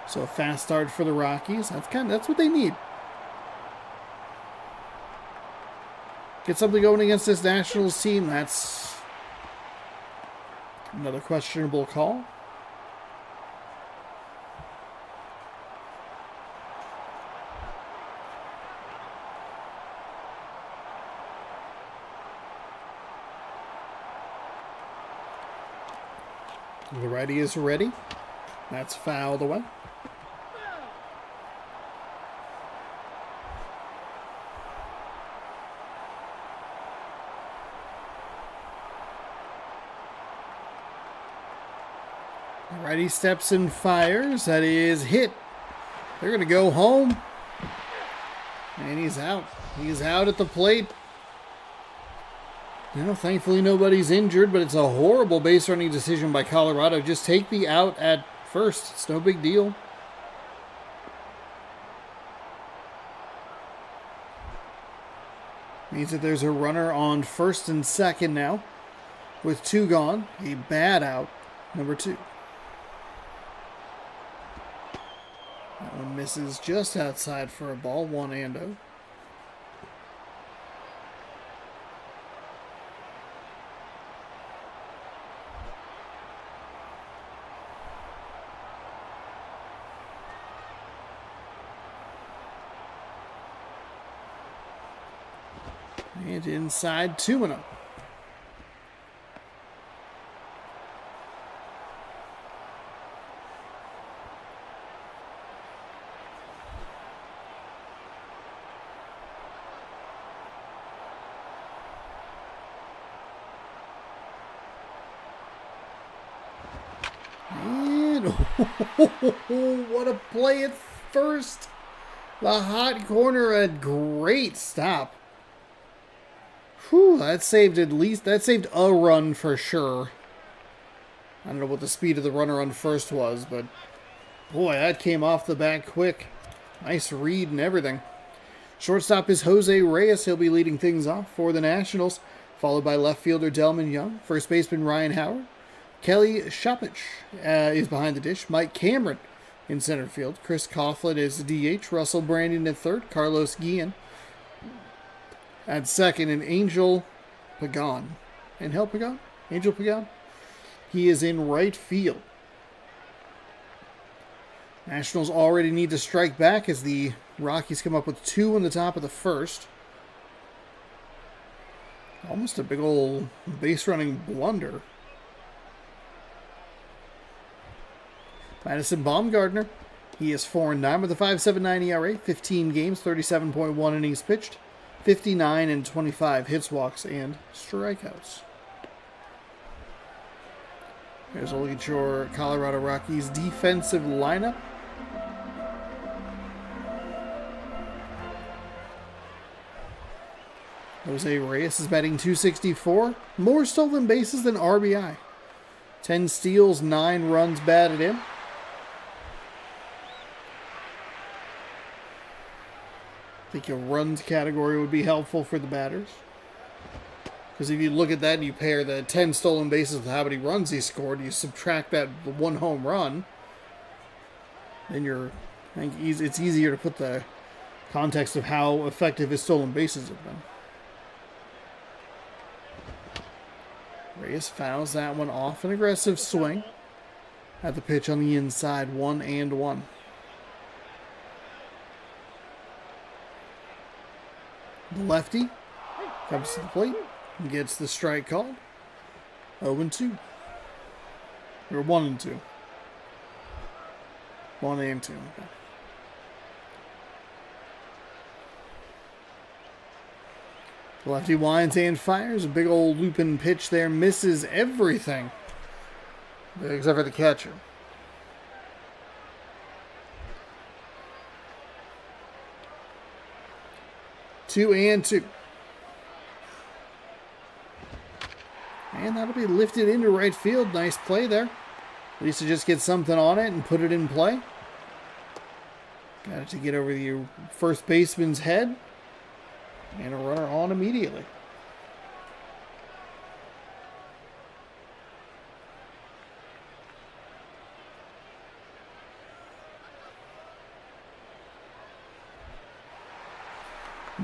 So a fast start for the Rockies. That's what they need. Get something going against this Nationals team. That's another questionable call. The righty is ready. That's fouled away. The righty steps and fires. That is hit. They're going to go home. And he's out. He's out at the plate. You know, thankfully nobody's injured, but it's a horrible base running decision by Colorado. Just take the out at first. It's no big deal. Means that there's a runner on first and second now with 2 gone. A bad out, number 2. That one misses just outside for a ball, 1-0. And inside 2-0. And what a play at first. The hot corner, a great stop. Whew, that saved a run for sure. I don't know what the speed of the runner on first was, but boy, that came off the bat quick. Nice read and everything. Shortstop is Jose Reyes. He'll be leading things off for the Nationals, followed by left fielder Delman Young. First baseman Ryan Howard. Kelly Shopich is behind the dish. Mike Cameron in center field. Chris Coughlin is DH. Russell Brandon at third. Carlos Guillen at second, and Angel Pagan. Angel Pagan? He is in right field. Nationals already need to strike back as the Rockies come up with 2 in the top of the first. Almost a big old base running blunder. Madison Baumgartner. He is 4-9 with a 5.79 ERA, 15 games, 37.1 innings pitched. 59 and 25 hits, walks, and strikeouts. Here's a look at your Colorado Rockies defensive lineup. Jose Reyes is batting .264. More stolen bases than RBI. 10 steals, 9 runs batted in. I think your runs category would be helpful for the batters. Because if you look at that and you pair the 10 stolen bases with how many runs he scored, you subtract that 1 home run, then I think it's easier to put the context of how effective his stolen bases have been. Reyes fouls that one off. An aggressive swing at the pitch on the inside, 1-1. The lefty comes to the plate and gets the strike called. 0-2. Or 1-2. 1-2. Okay. Lefty winds and fires. A big old looping pitch there. Misses everything. Except for the catcher. Two and two. And that'll be lifted into right field. Nice play there. At least to just get something on it and put it in play. Got it to get over the first baseman's head. And a runner on immediately.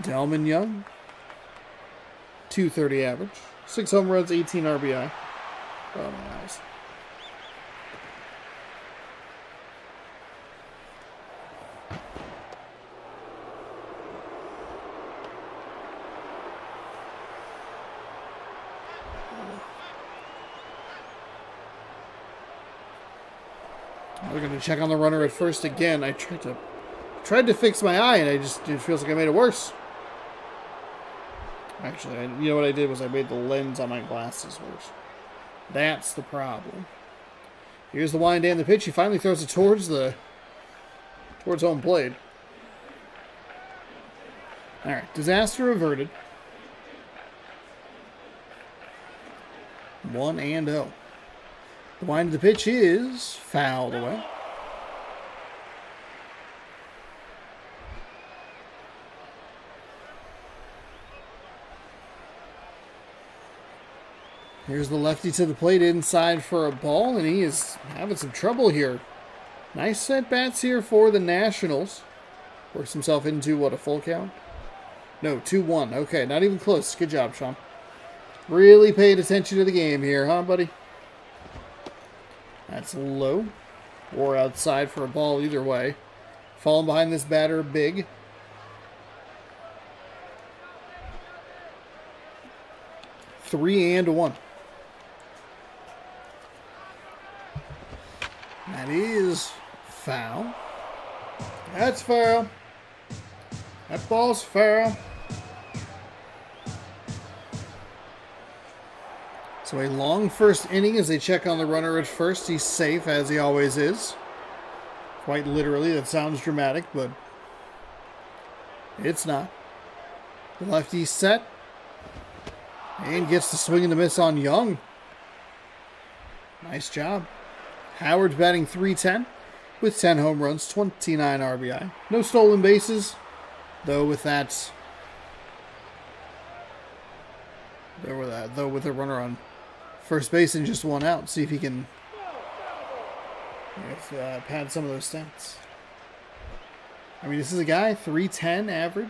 Delman Young, 230 average, 6 home runs, 18 RBI. Oh, nice. We're going to check on the runner at first again. I tried to fix my eye, and it feels like I made it worse. Actually, you know what I did was I made the lens on my glasses worse. That's the problem. Here's the wind and the pitch. He finally throws it towards home plate. All right, disaster averted. 1-0. The wind of the pitch is fouled away. Here's the lefty to the plate inside for a ball, and he is having some trouble here. Nice at-bats here for the Nationals. Works himself into, what, a full count? No, 2-1. Okay, not even close. Good job, Sean. Really paid attention to the game here, huh, buddy? That's low. Or outside for a ball either way. Falling behind this batter big. Three and one. That is foul. That's foul. That ball's foul. So a long first inning as they check on the runner at first. He's safe, as he always is. Quite literally, that sounds dramatic, but it's not. The lefty set. And gets the swing and the miss on Young. Nice job. Howard's batting .310 with 10 home runs, 29 RBI. No stolen bases, though with that... Though with a runner on first base and just one out. See if he can pad some of those stats. I mean, this is a guy, .310 average.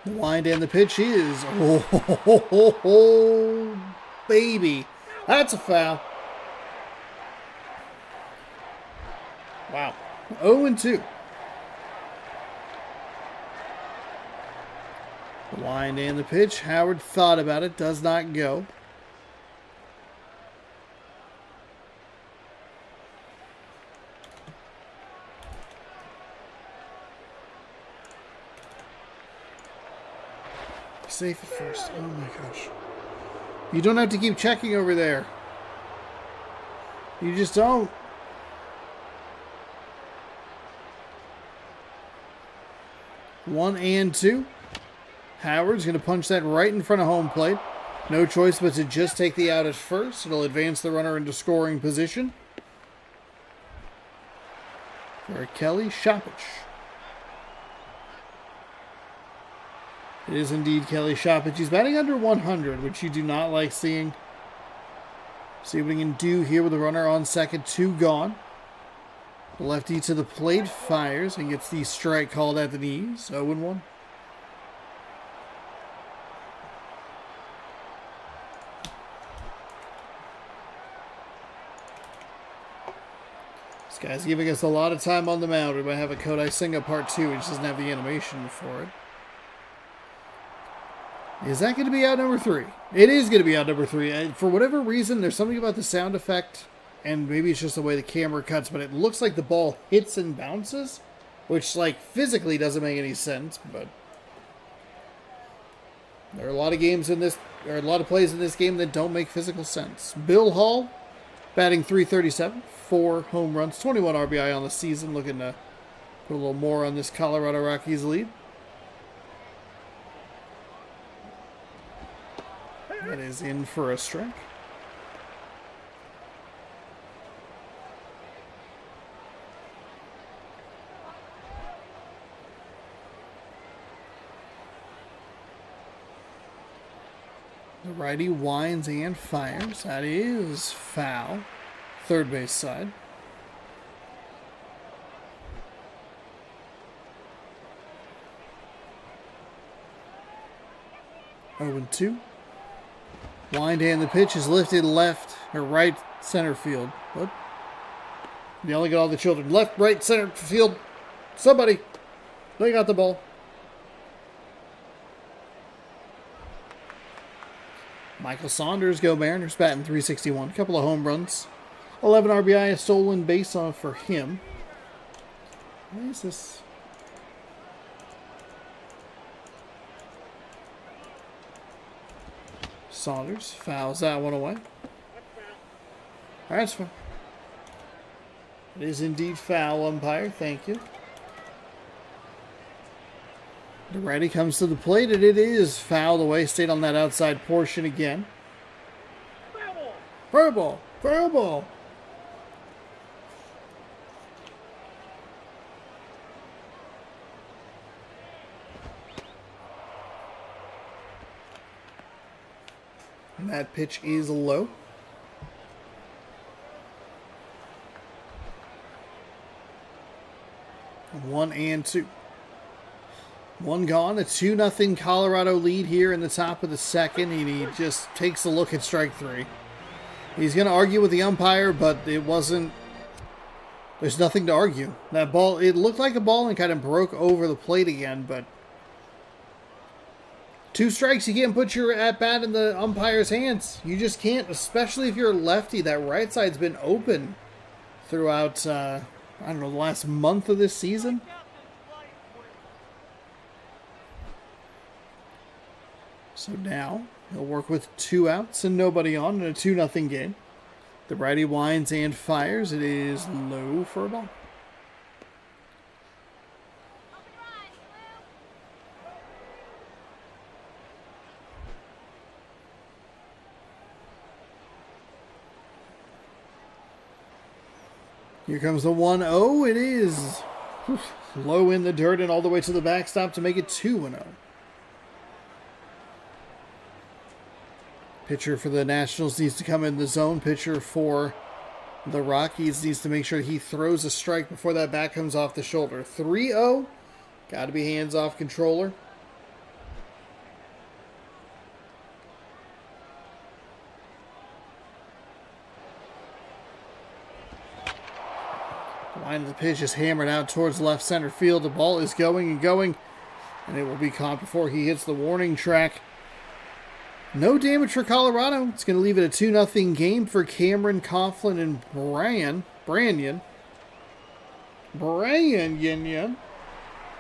The wind and the pitch is... Oh, baby. That's a foul. Wow. 0-2. The wind and the pitch. Howard thought about it. Does not go. Safe at first. Oh my gosh. You don't have to keep checking over there. You just don't. One and two. Howard's going to punch that right in front of home plate. No choice but to just take the out at first. It'll advance the runner into scoring position. For Kelly Shoppich. It is indeed Kelly Shoppich. He's batting under 100, which you do not like seeing. See what we can do here with the runner on second, 2 gone. The lefty to the plate fires and gets the strike called at the knees. 0-1. This guy's giving us a lot of time on the mound. We might have a Kodai Senga Part 2, which doesn't have the animation for it. Is that going to be out number 3? It is going to be out number 3. For whatever reason, there's something about the sound effect, and maybe it's just the way the camera cuts, but it looks like the ball hits and bounces. which, like, physically doesn't make any sense, but there are a lot of games in this, or a lot of plays in this game that don't make physical sense. Bill Hall, batting .337, 4 home runs, 21 RBI on the season, looking to put a little more on this Colorado Rockies lead. That is in for a strike. The righty winds and fires. That is foul. Third base side. Oh, 2. Wind and the pitch is lifted left or right center field. What? Yelling at all the children. Left, right, center field. Somebody. They got the ball. Michael Saunders, go Mariners, batting .361. A couple of home runs. 11 RBI, a stolen base on for him. What is this? Saunders fouls that one away. All right, that's fine. It is indeed foul, umpire. Thank you. The righty comes to the plate, and it is fouled away. Stayed on that outside portion again. Fair ball. Fair ball. And that pitch is low. One and two. One gone, a 2-0 Colorado lead here in the top of the second, and he just takes a look at strike three. He's going to argue with the umpire, but it wasn't, there's nothing to argue. That ball, it looked like a ball and kind of broke over the plate again, but 2 strikes, you can't put your at-bat in the umpire's hands. You just can't, especially if you're a lefty. That right side's been open throughout, I don't know, the last month of this season. So now he'll work with 2 outs and nobody on in a 2-0 game. The righty winds and fires. It is low for a ball. Here comes the 1-0. It is low in the dirt and all the way to the backstop to make it 2-0. Pitcher for the Nationals needs to come in the zone. Pitcher for the Rockies needs to make sure he throws a strike before that bat comes off the shoulder. 3-0. Got to be hands off controller. The line of the pitch is hammered out towards left center field. The ball is going and going, and it will be caught before he hits the warning track. No damage for Colorado. It's going to leave it a 2-0 game for Cameron, Coughlin, and Branyan.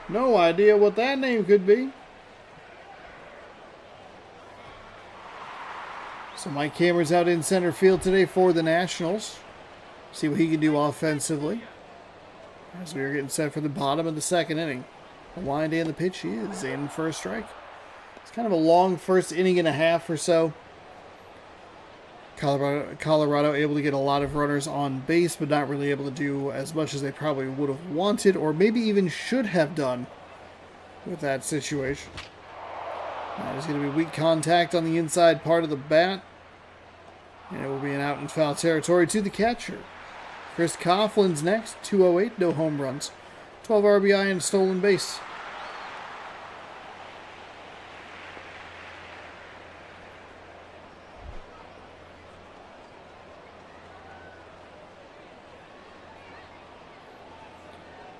No idea what that name could be. So Mike Cameron's out in center field today for the Nationals. See what he can do offensively. As we are getting set for the bottom of the second inning. The wind and the pitch is in for a strike. It's kind of a long first inning and a half or so. Colorado able to get a lot of runners on base, but not really able to do as much as they probably would have wanted, or maybe even should have done with that situation. There's going to be weak contact on the inside part of the bat. And it will be an out in foul territory to the catcher. Chris Coughlin's next, 208, no home runs. 12 RBI and a stolen base.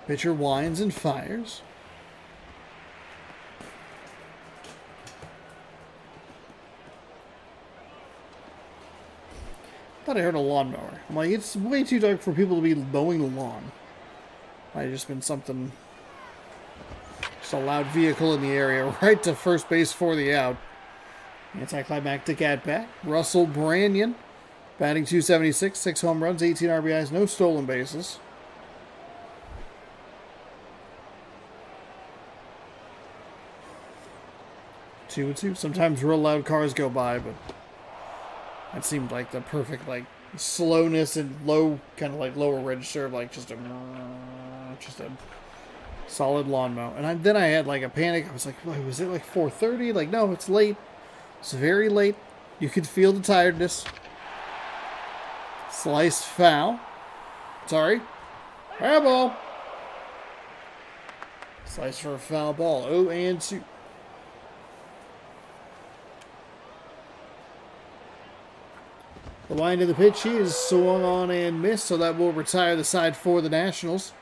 Pitcher winds and fires. Thought I heard a lawnmower. I'm like, it's way too dark for people to be mowing the lawn. Might have just been something Just a loud vehicle in the area, right to first base for the out. Anticlimactic at bat. Russell Branyan, batting .276, 6 home runs, 18 RBIs, no stolen bases. Two and two. Sometimes real loud cars go by, but that seemed like the perfect slowness and low, kind of lower register of just a solid lawn mow. And then I had a panic. I was like, was it 4:30? No, it's late. It's very late. You could feel the tiredness. Slice foul. Sorry. Foul ball. Slice for a foul ball. 0-2. The wind of the pitch is swung on and missed, so that will retire the side for the Nationals.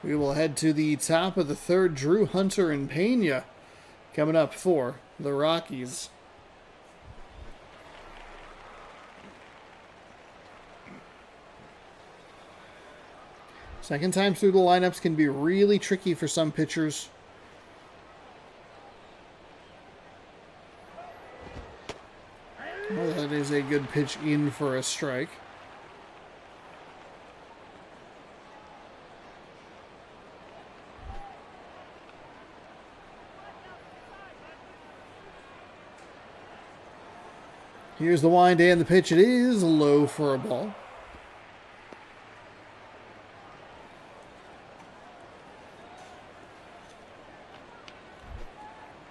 We will head to the top of the third. Drew Hunter and Pena coming up for the Rockies. Second time through the lineups can be really tricky for some pitchers. Well, that is a good pitch in for a strike. Here's the wind and the pitch. It is low for a ball.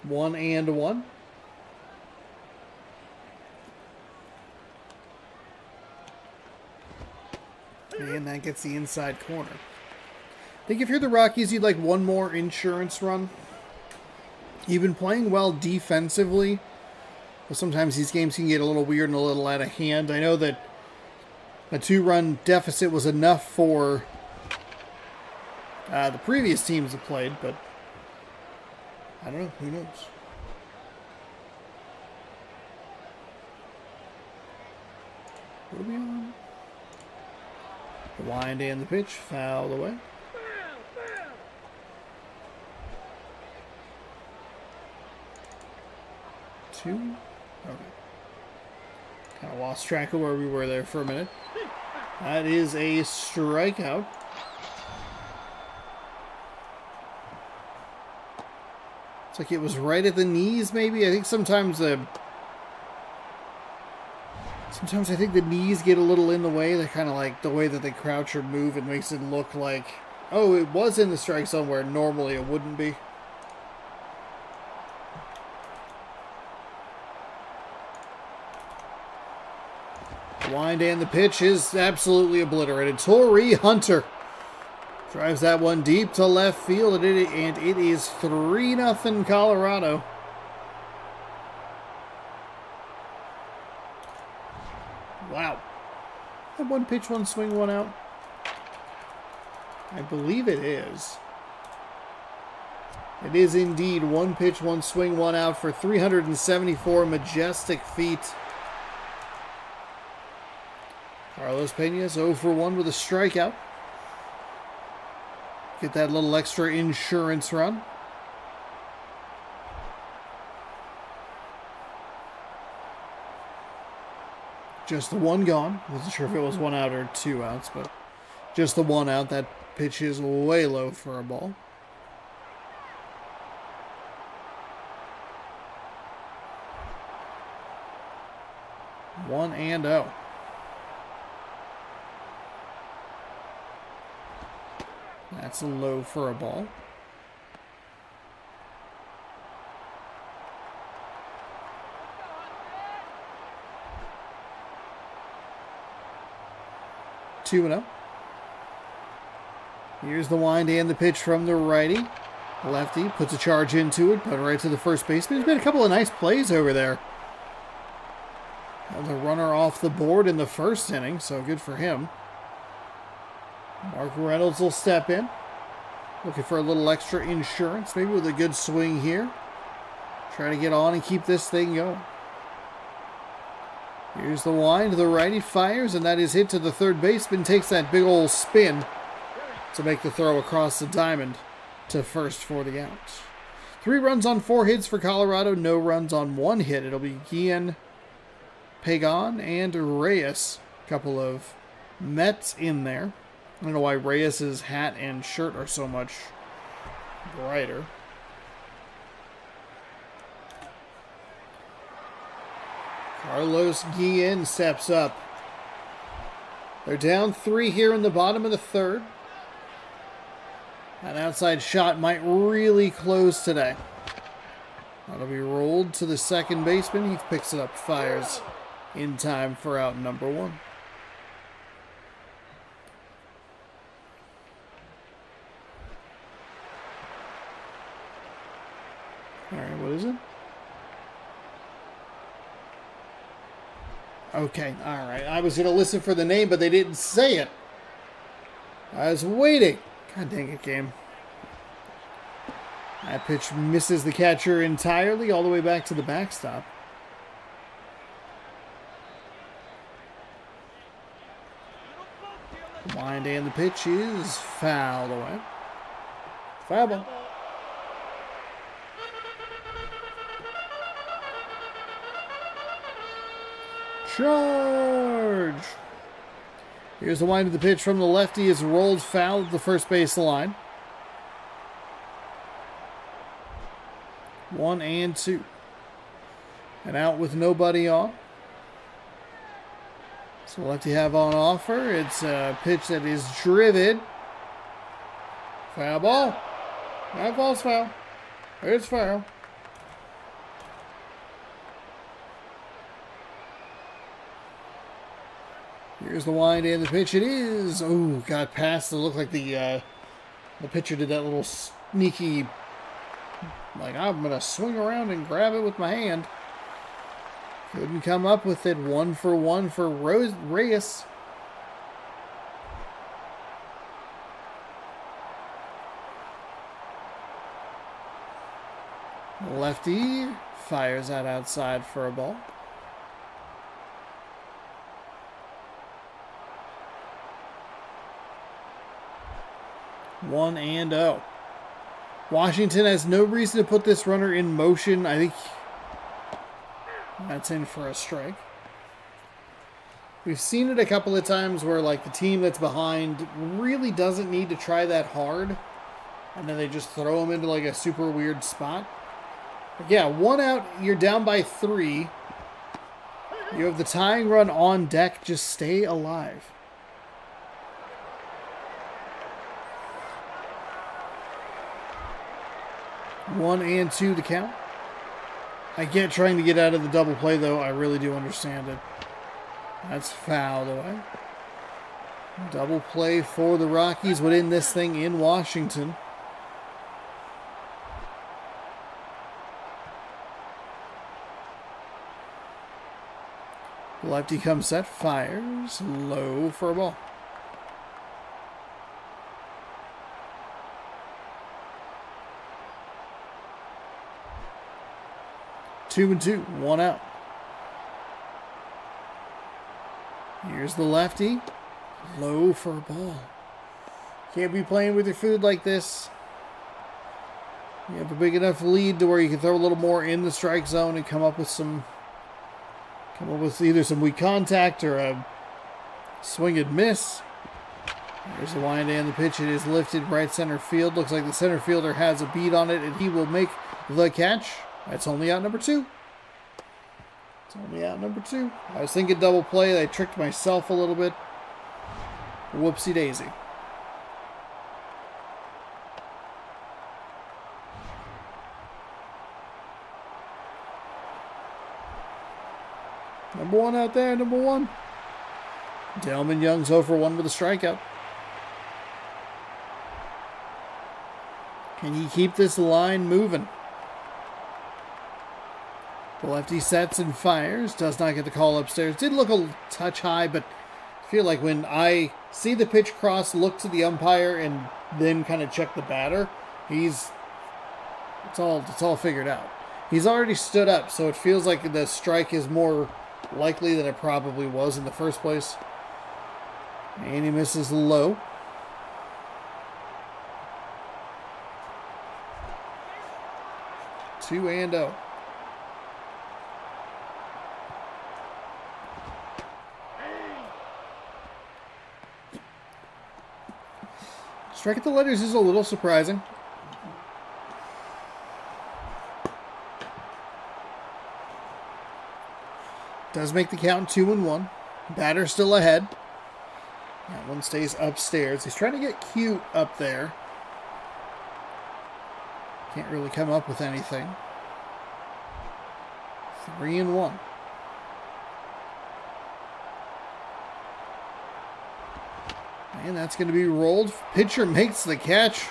One and one. And that gets the inside corner. I think if you're the Rockies, you'd like one more insurance run. You've been playing well defensively, but sometimes these games can get a little weird and a little out of hand. I know that a 2-run deficit was enough for the previous teams that played, but I don't know. Who knows? What are we on? The wind and the pitch, fouled away. Two. Okay. Kind of lost track of where we were there for a minute. That is a strikeout. It's like it was right at the knees, maybe. I think sometimes I think the knees get a little in the way. They're kind of the way that they crouch or move. It makes it look like, oh, it was in the strike zone where normally it wouldn't be. The wind and the pitch is absolutely obliterated. Torrey Hunter drives that one deep to left field, and it is 3-0 Colorado. Wow. That one pitch, one swing, one out. I believe it is. It is indeed one pitch, one swing, one out for 374 majestic feet. Carlos Pena's 0 for 1 with a strikeout. Get that little extra insurance run. Just the one gone. Wasn't sure if it was 1 out or 2 outs, but just the 1 out. That pitch is way low for a ball. One and 0. That's a low for a ball. Two and 0. Here's the wind and the pitch from the righty. Lefty puts a charge into it, but right to the first baseman. There's been a couple of nice plays over there. The runner off the board in the first inning, so good for him. Mark Reynolds will step in. Looking for a little extra insurance, maybe with a good swing here. Try to get on and keep this thing going. Here's the wind. The righty fires, and that is hit to the third baseman. Takes that big old spin to make the throw across the diamond to first for the out. 3 runs on 4 hits for Colorado, no runs on 1 hit. It'll be Guillen, Pagan, and Reyes. A couple of Mets in there. I don't know why Reyes' hat and shirt are so much brighter. Carlos Guillen steps up. They're down 3 here in the bottom of the 3rd. An outside shot might really close today. That'll be rolled to the second baseman. He picks it up, fires in time for out number 1. All right, what is it? Okay, all right. I was going to listen for the name, but they didn't say it. I was waiting. God dang it, game. That pitch misses the catcher entirely, all the way back to the backstop. Wind and the pitch is fouled away. Foul ball. Charge! Here's the wind of the pitch from the lefty. Is rolled foul at the first base line. 1-2. And out with nobody on. So lefty have on offer. It's a pitch that is driven. Foul ball. That ball's foul. It's foul. Here's the wind and the pitch. It is. Oh, got past. It looked like the pitcher did that little sneaky, like, I'm going to swing around and grab it with my hand. Couldn't come up with it. 1 for 1 for Reyes. Lefty fires that outside for a ball. One and 0. Washington has no reason to put this runner in motion. I think that's in for a strike. We've seen it a couple of times where, like, the team that's behind really doesn't need to try that hard, and then they just throw them into, like, a super weird spot. But yeah, 1 out, you're down by 3. You have the tying run on deck. Just stay alive. One and 2 to count. I get trying to get out of the double play, though. I really do understand it. That's fouled away. Double play for the Rockies would end this thing in Washington. Lefty comes set, fires low for a ball. Two and 2, 1 out. Here's the lefty. Low for a ball. Can't be playing with your food like this. You have a big enough lead to where you can throw a little more in the strike zone and come up with either some weak contact or a swing and miss. There's the wind and the pitch. It is lifted right center field. Looks like the center fielder has a beat on it, and he will make the catch. That's only out number 2. It's only out number 2. I was thinking double play. I tricked myself a little bit. Whoopsie daisy. Number 1 out there, number 1. Delman Young's 0 for 1 with a strikeout. Can he keep this line moving? The lefty sets and fires. Does not get the call upstairs. Did look a touch high, but I feel like when I see the pitch cross, look to the umpire, and then kind of check the batter, it's all figured out. He's already stood up, so it feels like the strike is more likely than it probably was in the first place. And he misses low. 2-0. Strike at the letters is a little surprising. Does make the count 2-1. Batter still ahead. That one stays upstairs. He's trying to get cute up there. Can't really come up with anything. 3-1. And that's going to be rolled. Pitcher makes the catch.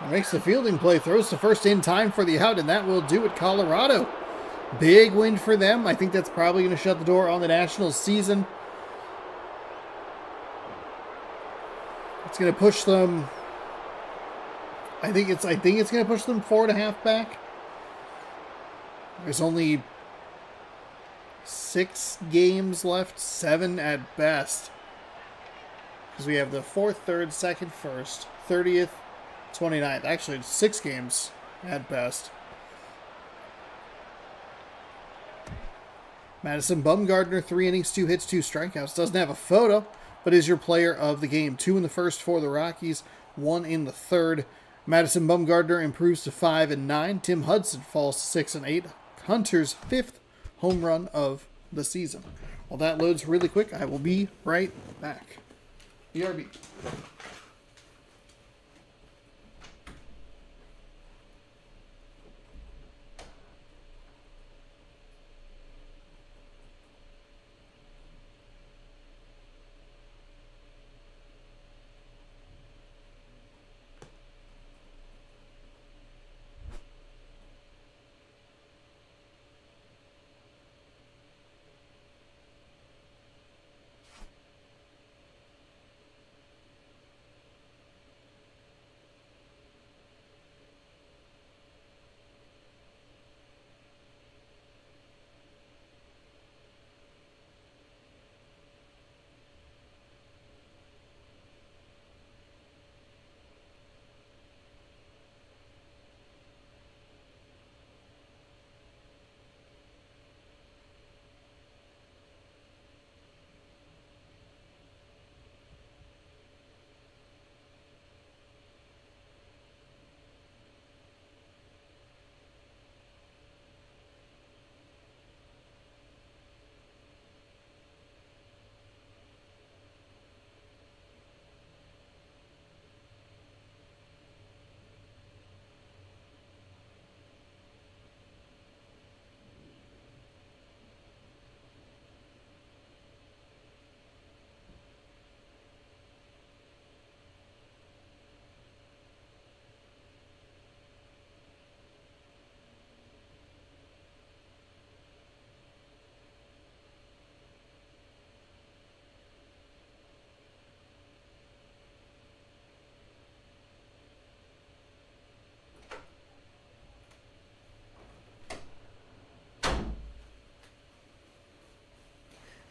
Makes the fielding play. Throws to first in time for the out, and that will do it, Colorado. Big win for them. I think that's probably going to shut the door on the Nationals season. It's going to push them. I think it's going to push them 4.5 back. There's only 6 games left, 7 at best. Because we have the 4th, 3rd, 2nd, 1st, 30th, 29th. Actually, it's 6 games at best. Madison Bumgarner, 3 innings, 2 hits, 2 strikeouts. Doesn't have a photo, but is your player of the game. 2 in the first for the Rockies, 1 in the third. Madison Bumgarner improves to 5-9. Tim Hudson falls to 6-8. Hunter's 5th home run of the season. While that loads really quick, I will be right back. BRB.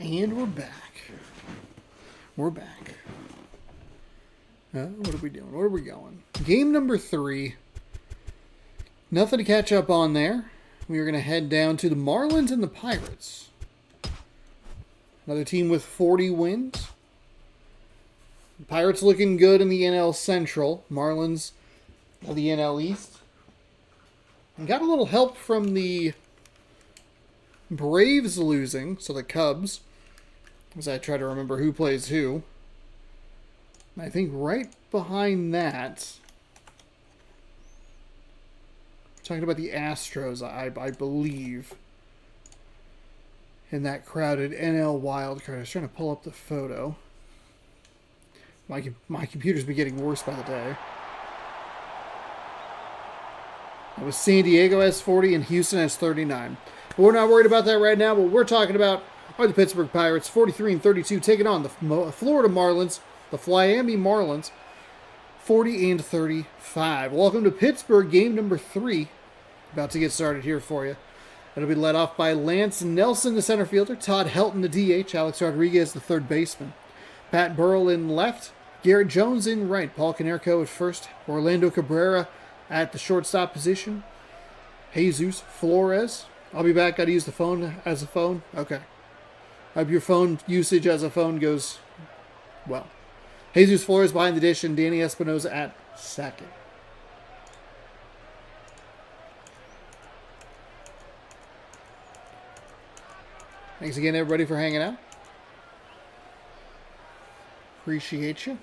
And we're back. We're back. What are we doing? Where are we going? Game number 3. Nothing to catch up on there. We are going to head down to the Marlins and the Pirates. Another team with 40 wins. The Pirates looking good in the NL Central. Marlins of the NL East. And got a little help from the Braves losing, so the Cubs. As I try to remember who plays who. I think right behind that, talking about the Astros, I believe, in that crowded NL wildcard. I was trying to pull up the photo. My computer's been getting worse by the day. It was San Diego has 40 and Houston has 39. But we're not worried about that right now. What we're talking about are the Pittsburgh Pirates, 43-32, taking on the Florida Marlins, the Miami Marlins, 40-35. Welcome to Pittsburgh, game number 3. About to get started here for you. It'll be led off by Lance Nelson, the center fielder, Todd Helton, the DH, Alex Rodriguez, the third baseman, Pat Burrell in left, Garrett Jones in right, Paul Konerko at first, Orlando Cabrera at the shortstop position, Jesus Flores. I'll be back. Got to use the phone as a phone. Okay. Hope your phone usage as a phone goes well. Jesus Flores behind the dish and Danny Espinosa at second. Thanks again, everybody, for hanging out. Appreciate you.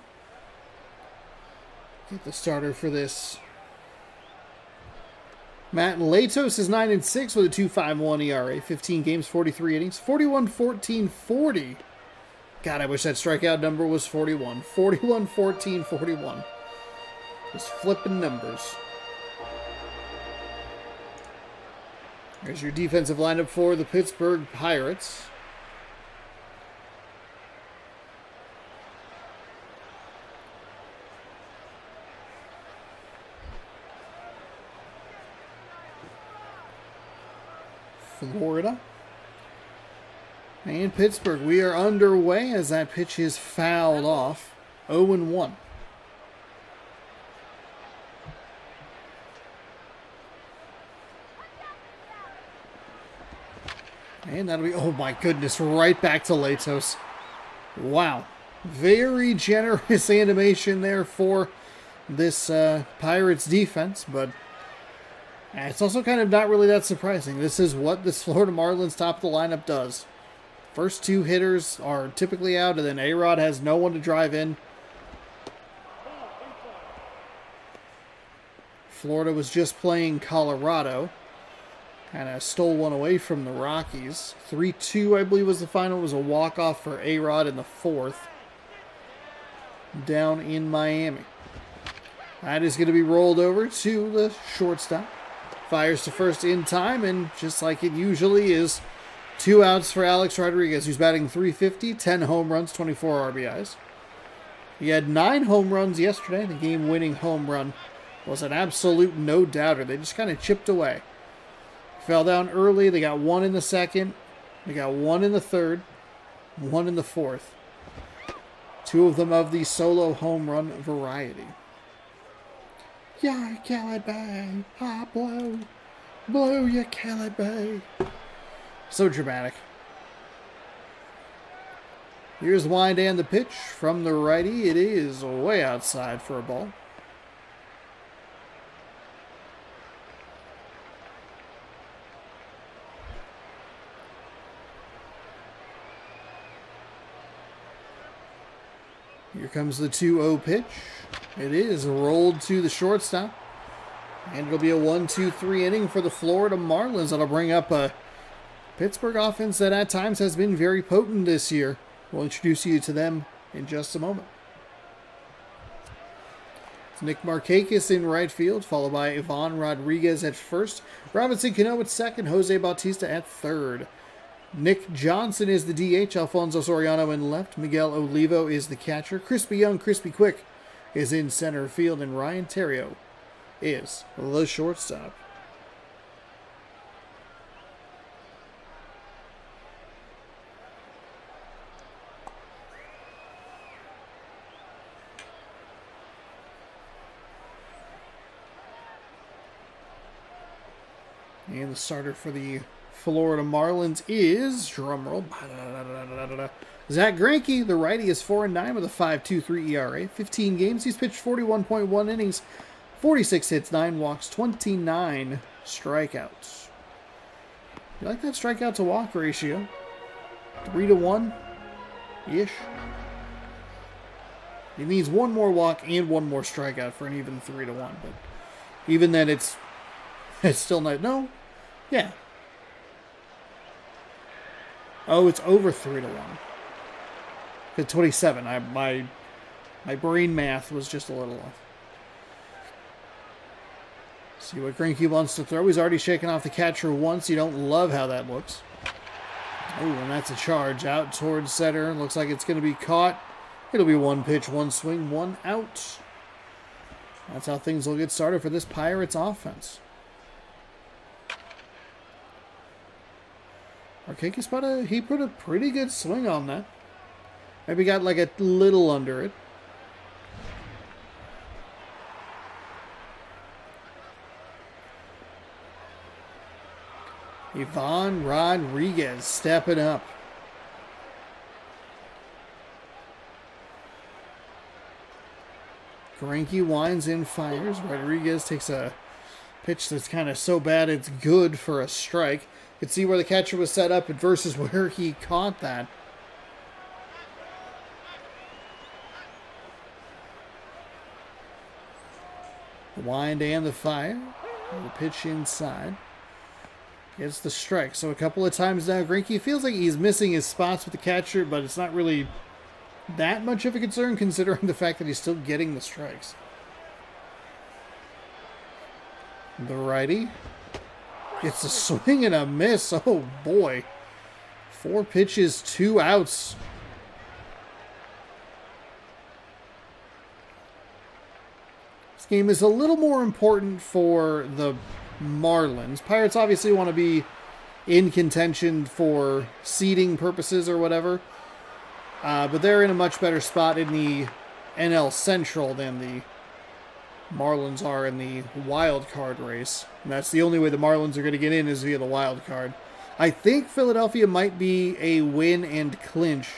Get the starter for this. Matt Latos is 9-6 with a 2.51 ERA. 15 games, 43 innings. 41-14-40. God, I wish that strikeout number was 41. 41-14-41. Just flipping numbers. There's your defensive lineup for the Pittsburgh Pirates. Florida. And Pittsburgh, we are underway as that pitch is fouled off. 0-1. And that'll be, oh my goodness, right back to Latos. Wow. Very generous animation there for this Pirates defense, but it's also kind of not really that surprising. This is what this Florida Marlins top of the lineup does. First two hitters are typically out, and then A-Rod has no one to drive in. Florida was just playing Colorado. Kind of stole one away from the Rockies. 3-2, I believe, was the final. It was a walk-off for A-Rod in the fourth. Down in Miami. That is going to be rolled over to the shortstop. Fires to first in time, and just like it usually is, 2 outs for Alex Rodriguez, who's batting .350, 10 home runs, 24 RBIs. He had 9 home runs yesterday. The game-winning home run was an absolute no-doubter. They just kind of chipped away. Fell down early. They got 1 in the second. They got 1 in the third. 1 in the fourth. 2 of them of the solo home run variety. Yeah, Caliban. Ah, blow. Blow, you Caliban. So dramatic. Here's the wind and the pitch from the righty. It is way outside for a ball. Here comes the 2-0 pitch. It is rolled to the shortstop. And it'll be a 1-2-3 inning for the Florida Marlins. That'll bring up a Pittsburgh offense that at times has been very potent this year. We'll introduce you to them in just a moment. It's Nick Markakis in right field, followed by Ivan Rodriguez at first. Robinson Cano at second. Jose Bautista at third. Nick Johnson is the DH. Alfonso Soriano in left. Miguel Olivo is the catcher. Crispy Young, Crispy Quick is in center field. And Ryan Theriot is the shortstop. And the starter for the Florida Marlins is, drumroll, Zach Greinke. The righty is 4-9 with a 5.23 ERA. 15 games. He's pitched 41.1 innings, 46 hits, 9 walks, 29 strikeouts. You like that strikeout to walk ratio? 3-1-ish. He needs one more walk and one more strikeout for an even 3-1. But even then, it's still not. No, yeah. Oh, it's over 3-1. At 27. My brain math was just a little off. See what Greinke wants to throw. He's already shaken off the catcher once. You don't love how that looks. Oh, and that's a charge out towards center. Looks like it's going to be caught. It'll be 1 pitch, 1 swing, 1 out. That's how things will get started for this Pirates offense. Markakis he put a pretty good swing on that. Maybe got like a little under it. Ivan Rodriguez stepping up. Greinke winds in, fires. Rodriguez takes a pitch that's kind of so bad it's good for a strike. You can see where the catcher was set up versus where he caught that. The wind and the fire. The pitch inside. Gets the strike. So a couple of times now, Greinke feels like he's missing his spots with the catcher, but it's not really that much of a concern considering the fact that he's still getting the strikes. The righty gets a swing and a miss. Oh boy. 4 pitches, 2 outs. This game is a little more important for the Marlins. Pirates obviously want to be in contention for seeding purposes or whatever. But they're in a much better spot in the NL Central than the Marlins are in the wild card race. And that's the only way the Marlins are going to get in is via the wild card. I think Philadelphia might be a win and clinch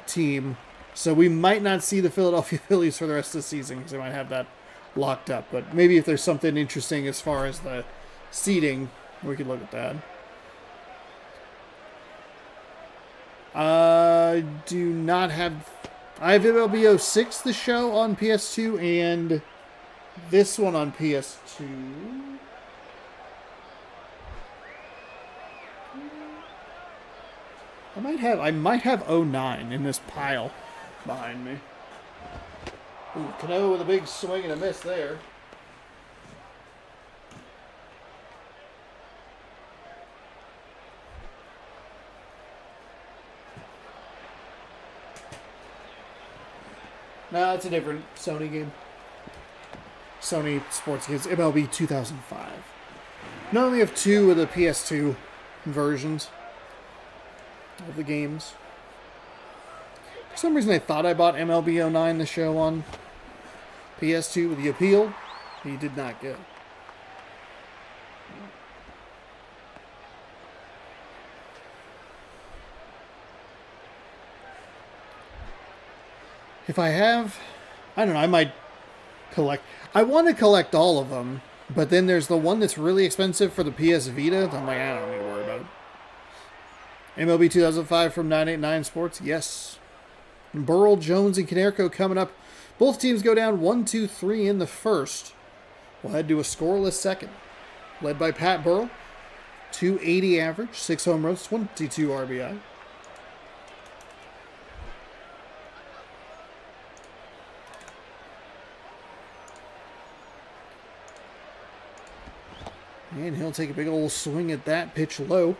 team. So we might not see the Philadelphia Phillies for the rest of the season because they might have that locked up. But maybe if there's something interesting as far as the seeding, we could look at that. Do not have... I have MLB 06, the show, on PS2, and this one on PS2. I might have 09 in this pile behind me. Ooh, Cano with a big swing and a miss there. No, it's a different Sony game. Sony sports games, MLB 2005. No, only have 2 of the PS2 versions of the games. For some reason I thought I bought MLB 09, the show, on PS2 with the appeal. He did not get. If I have, I don't know, I might collect. I want to collect all of them, but then there's the one that's really expensive for the PS Vita. I'm like, I don't need to worry about it. MLB 2005 from 989 Sports, yes. Burrell, Jones, and Konerko coming up. Both teams go down 1-2-3 in the first. We'll head to a scoreless second. Led by Pat Burrell, 280 average, 6 home runs, 22 RBI. And he'll take a big old swing at that pitch low.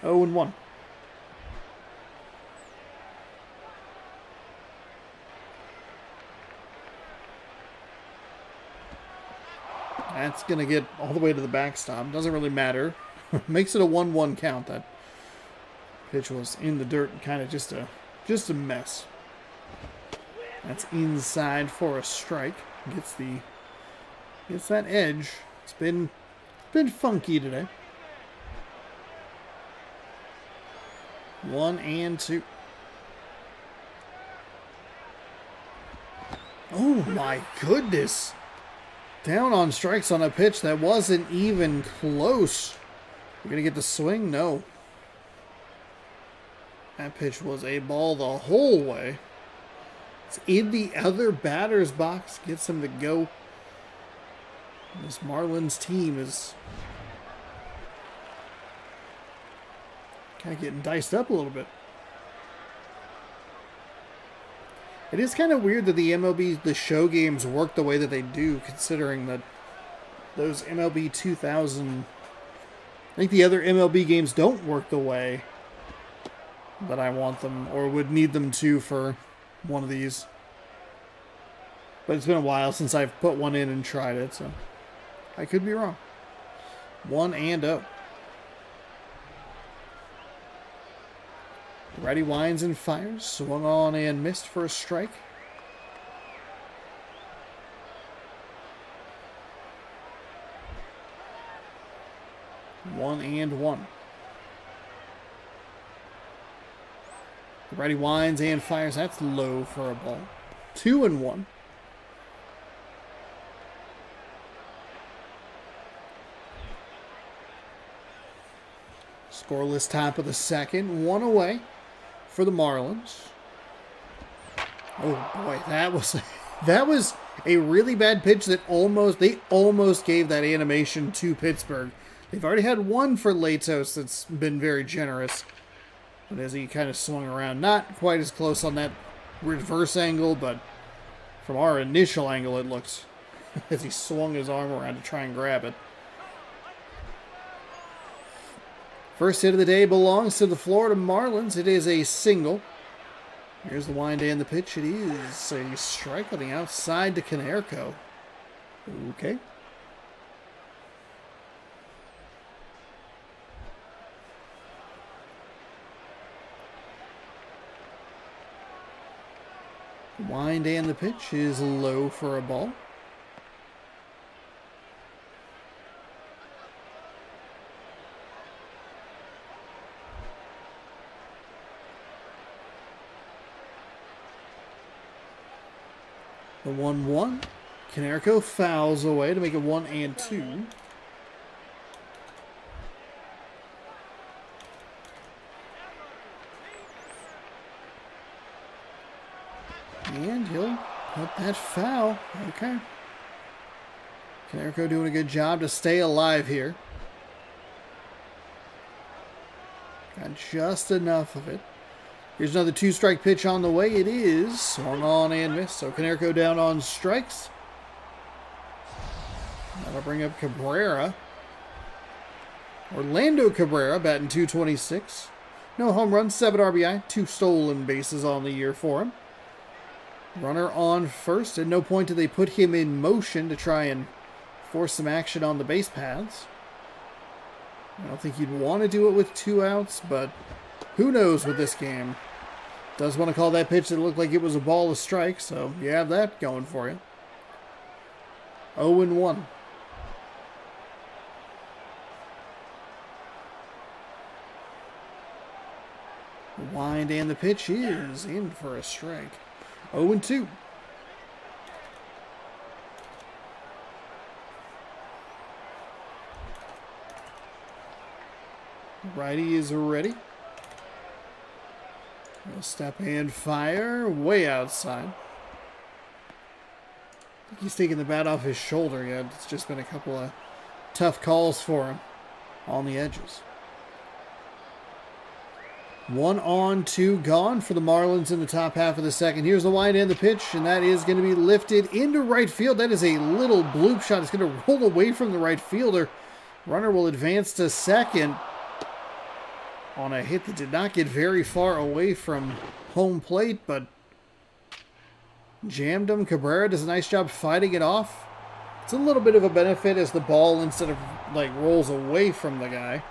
0-1. That's going to get all the way to the backstop. Doesn't really matter. Makes it a 1-1 count. That pitch was in the dirt, kind of just a mess. That's inside for a strike. Gets that edge. It's been funky today. 1-2. Oh my goodness. Down on strikes on a pitch that wasn't even close. We're going to get the swing? No. That pitch was a ball the whole way. It's in the other batter's box. Gets him to go. This Marlins team is kind of getting diced up a little bit. It is kind of weird that the MLB, the show games work the way that they do, considering that those MLB 2000, I think the other MLB games don't work the way that I want them or would need them to for one of these. But it's been a while since I've put one in and tried it, so I could be wrong. 1-0. Righty winds and fires. Swung on and missed for a strike. 1-1. The righty winds and fires. That's low for a ball. 2-1. Scoreless top of the second. One away for the Marlins. Oh boy, that was a really bad pitch that they almost gave that animation to Pittsburgh. They've already had one for Latos that's been very generous. But as he kind of swung around, not quite as close on that reverse angle, but from our initial angle it looks as he swung his arm around to try and grab it. First hit of the day belongs to the Florida Marlins. It is a single. Here's the wind and the pitch. It is a strike on the outside to Konerko. Okay. The wind and the pitch is low for a ball. The 1-1. Konerko fouls away to make it 1-2. And he'll put that foul. Okay. Konerko doing a good job to stay alive here. Got just enough of it. Here's another two-strike pitch on the way. It is swung on and missed. So Konerko down on strikes. That'll bring up Cabrera. Orlando Cabrera batting .226. No home runs, 7 RBI, 2 stolen bases on the year for him. Runner on first. At no point did they put him in motion to try and force some action on the base paths. I don't think you'd want to do it with 2 outs, but who knows with this game. Does want to call that pitch that looked like it was a ball a strike, so you have that going for you. 0-1. The wind and the pitch is in for a strike. 0-2. Righty is ready. He'll step and fire way outside. I think he's taking the bat off his shoulder yet. It's just been a couple of tough calls for him on the edges. 1 on, 2 gone for the Marlins in the top half of the second. Here's the wind and the pitch, and that is going to be lifted into right field. That is a little bloop shot. It's going to roll away from the right fielder. Runner will advance to second on a hit that did not get very far away from home plate, but jammed him. Cabrera does a nice job fighting it off. It's a little bit of a benefit as the ball, instead of like rolls away from the guy.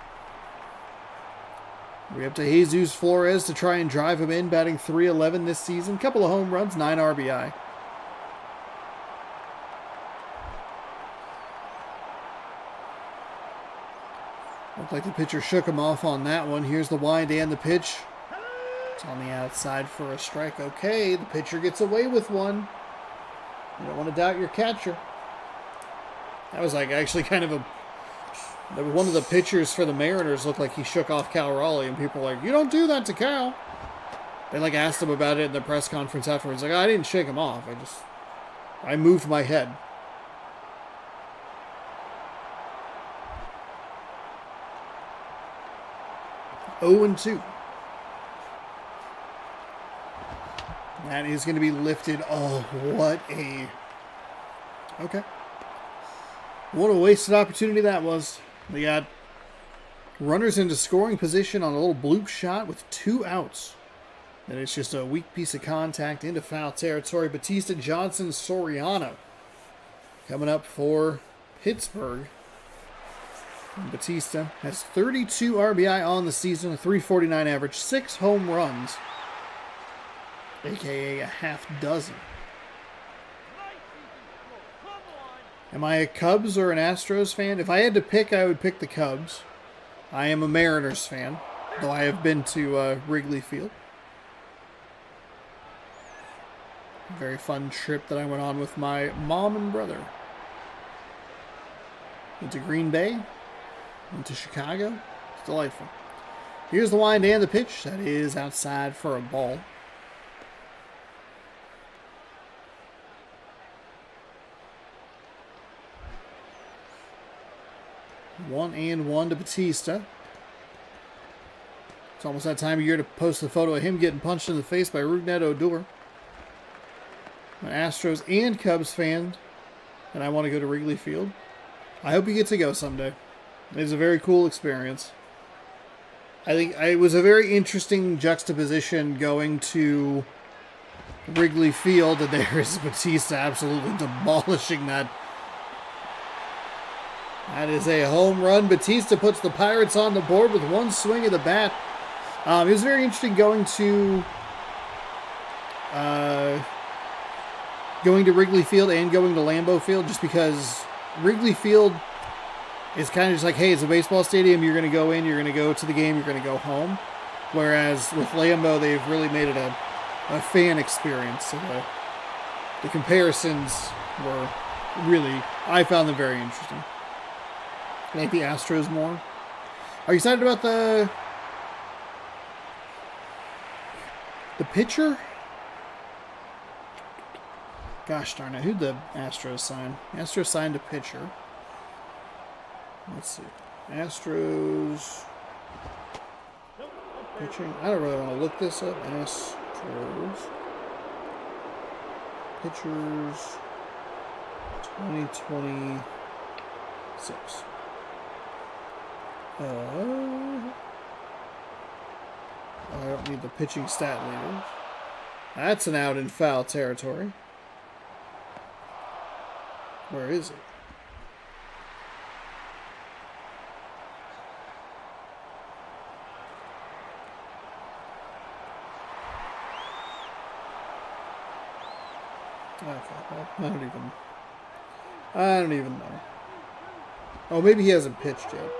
We're up to Jesus Flores to try and drive him in, batting .311 this season. Couple of home runs, 9 RBI. Looked like the pitcher shook him off on that one. Here's the wind and the pitch. It's on the outside for a strike. Okay, the pitcher gets away with one. You don't want to doubt your catcher. That was like actually kind of one of the pitchers for the Mariners looked like he shook off Cal Raleigh, and people were like, you don't do that to Cal. They like asked him about it in the press conference afterwards. Like, I didn't shake him off. I moved my head. Oh, 2. That is going to be lifted. Oh, what a... Okay. What a wasted opportunity that was. They got runners into scoring position on a little bloop shot with 2 outs. And it's just a weak piece of contact into foul territory. Batista, Johnson, Soriano coming up for Pittsburgh. And Batista has 32 RBI on the season, a .349 average, 6 home runs, a.k.a. a half dozen. Am I a Cubs or an Astros fan? If I had to pick, I would pick the Cubs. I am a Mariners fan, though I have been to Wrigley Field. A very fun trip that I went on with my mom and brother. Went to Green Bay, went to Chicago. It's delightful. Here's the wind and the pitch. That is outside for a ball. One and one to Batista. It's almost that time of year to post the photo of him getting punched in the face by Rougned Odor. I'm an Astros and Cubs fan, and I want to go to Wrigley Field. I hope he gets to go someday. It's a very cool experience. I think it was a very interesting juxtaposition going to Wrigley Field, and there is Batista absolutely demolishing that. That is a home run. Batista puts the Pirates on the board with one swing of the bat. It was very interesting going to Wrigley Field and going to Lambeau Field, just because Wrigley Field is kind of just like, hey, it's a baseball stadium. You're going to go in, you're going to go to the game, you're going to go home. Whereas with Lambeau, they've really made it a fan experience. So the comparisons were really, I found them very interesting. I like the Astros more. Are you excited about the pitcher? Gosh darn it. Who'd the Astros sign? The Astros signed a pitcher. Let's see. Astros pitching. I don't really want to look this up. Astros pitchers 2026. I don't need the pitching stat leaders. That's an out in foul territory. Where is it? Okay, well, I don't even know. Oh, maybe he hasn't pitched yet.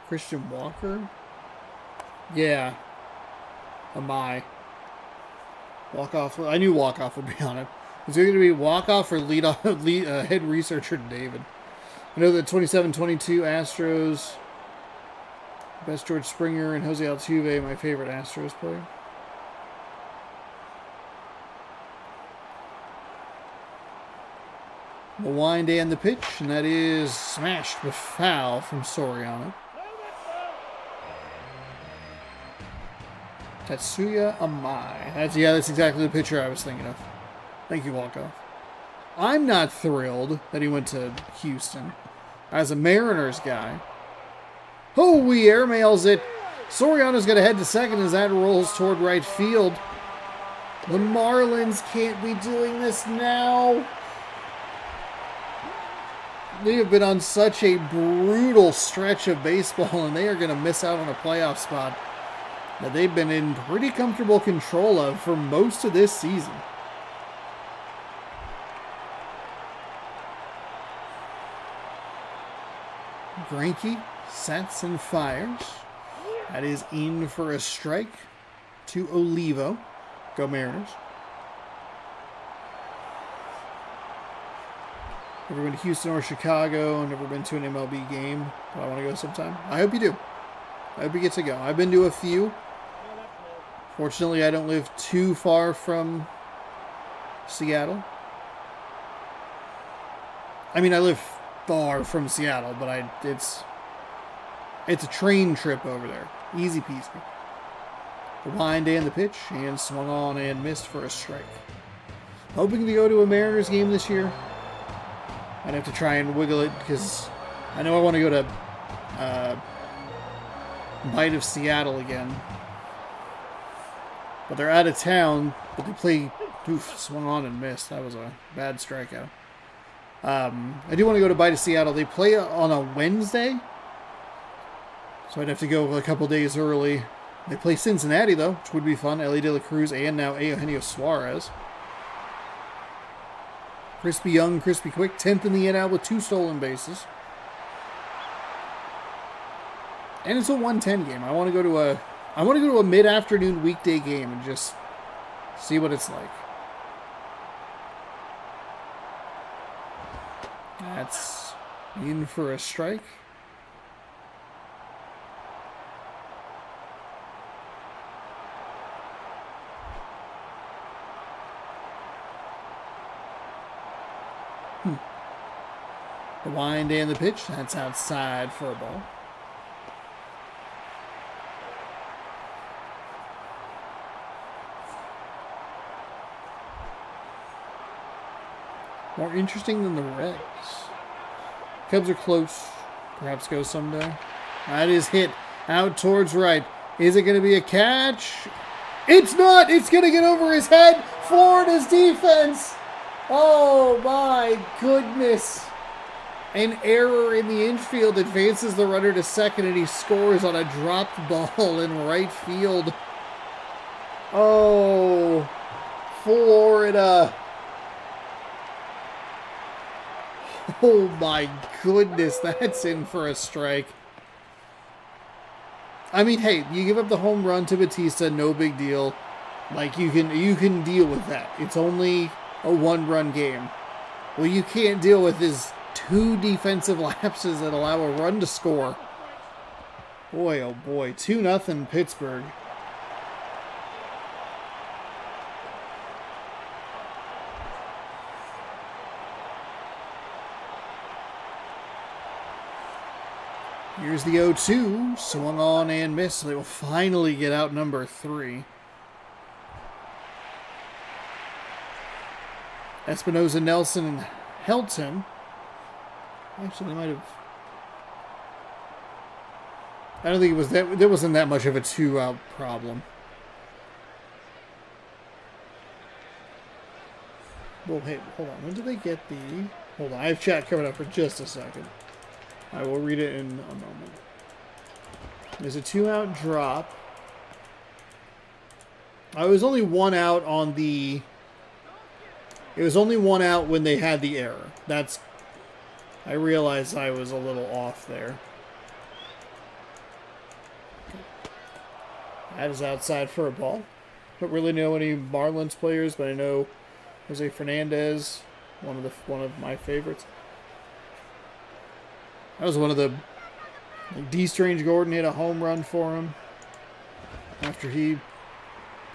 Christian Walker? Yeah. Amai. Walk-off. I knew walk-off would be on it. Is it going to be walk-off or head researcher David? I know that 27-22 Astros. Best George Springer and Jose Altuve, my favorite Astros player. The wind and the pitch, and that is smashed with foul from Soriano. Tatsuya Amai. That's exactly the pitcher I was thinking of. Thank you, Walkoff. I'm not thrilled that he went to Houston. As a Mariners guy. Oh, he airmails it. Soriano's going to head to second as that rolls toward right field. The Marlins can't be doing this now. They have been on such a brutal stretch of baseball, and they are going to miss out on a playoff spot that they've been in pretty comfortable control of for most of this season. Greinke sets and fires. That is in for a strike to Olivo. Go Mariners. Never been to Houston or Chicago. Never been to an MLB game, but I want to go sometime. I hope you do. I hope you get to go. I've been to a few. Fortunately, I don't live too far from Seattle. I mean, I live far from Seattle, but it's a train trip over there. Easy peasy. The wind and the pitch, and swung on and missed for a strike. Hoping to go to a Mariners game this year. I'd have to try and wiggle it because I know I want to go to Bite of Seattle again. But they're out of town, but they play... Oof, swung on and missed. That was a bad strikeout. I do want to go to Bite of Seattle. They play on a Wednesday, so I'd have to go a couple days early. They play Cincinnati, though, which would be fun. Ellie De La Cruz and now Eugenio Suarez. Crispy Young, Crispy Quick, 10th in the NL with 2 stolen bases. And it's a 110 game. I want to go to a mid-afternoon weekday game and just see what it's like. That's in for a strike. The wind and the pitch. That's outside for a ball. More interesting than the Reds. Cubs are close. Perhaps go someday. That is hit out towards right. Is it going to be a catch? It's not. It's going to get over his head. Florida's defense. Oh my goodness. An error in the infield advances the runner to second, and he scores on a dropped ball in right field. Oh, Florida. Oh my goodness, that's in for a strike. I mean, hey, you give up the home run to Batista, no big deal. Like, you can deal with that. It's only a 1-run game. What you can't deal with is 2 defensive lapses that allow a run to score. Boy, oh boy. 2-0 Pittsburgh. Here's the 0-2. Swung on and missed. They will finally get out number 3. Espinosa, Nelson, and Helton. Actually, they might have... I don't think it was that... There wasn't that much of a 2-out problem. Well, hey, hold on. When did they get the... Hold on. I have chat coming up for just a second. I will read it in a moment. There's a 2-out drop. I was only 1 out on the... It was only 1 out when they had the error. That's... I realized I was a little off there. That is outside for a ball. Don't really know any Marlins players, but I know Jose Fernandez, one of my favorites. That was one of the... Like D. Strange Gordon hit a home run for him after he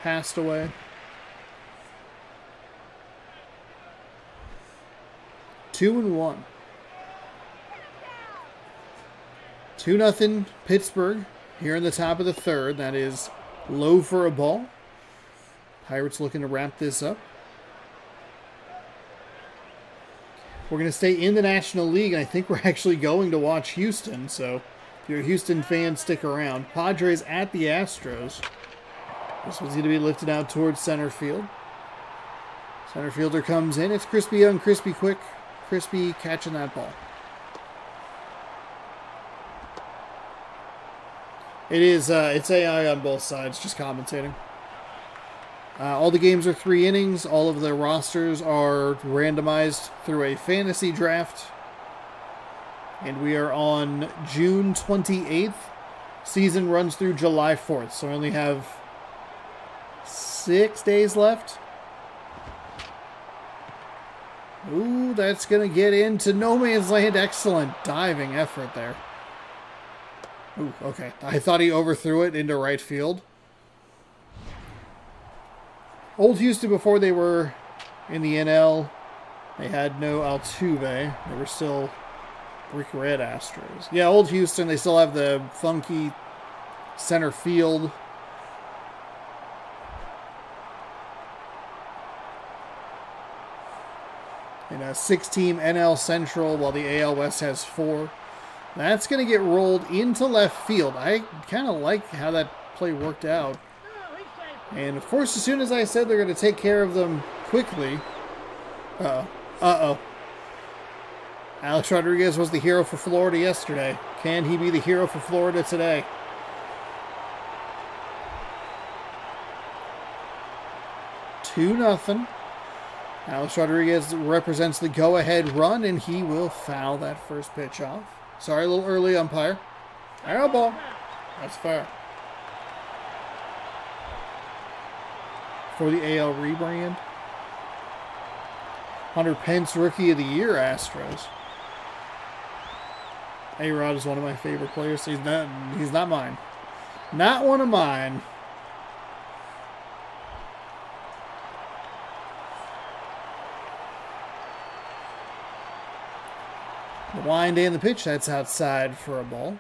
passed away. 2-1. 2-0 Pittsburgh here in the top of the 3rd. That is low for a ball. Pirates looking to wrap this up. We're going to stay in the National League, and I think we're actually going to watch Houston, so if you're a Houston fan, stick around. Padres at the Astros. This one's going to be lifted out towards center field. Center fielder comes in. It's Crispy Young, Crispy Quick. Crispy catching that ball. It is, it's AI on both sides, just commentating. All the games are 3 innings. All of the rosters are randomized through a fantasy draft. And we are on June 28th. Season runs through July 4th, so I only have 6 days left. Ooh, that's going to get into no man's land. Excellent diving effort there. Ooh, okay. I thought he overthrew it into right field. Old Houston, before they were in the NL, they had no Altuve. They were still brick red Astros. Yeah, Old Houston, they still have the funky center field. In a 6-team NL Central, while the AL West has 4. That's going to get rolled into left field. I kind of like how that play worked out. And, of course, as soon as I said they're going to take care of them quickly... Uh-oh. Alex Rodriguez was the hero for Florida yesterday. Can he be the hero for Florida today? Two-0. Alex Rodriguez represents the go-ahead run, and he will foul that first pitch off. Sorry, a little early, umpire. Arrow ball. That's fair. For the AL rebrand. Hunter Pence, Rookie of the Year, Astros. A-Rod is one of my favorite players. He's not mine. Not one of mine. The wind and the pitch, that's outside for a ball.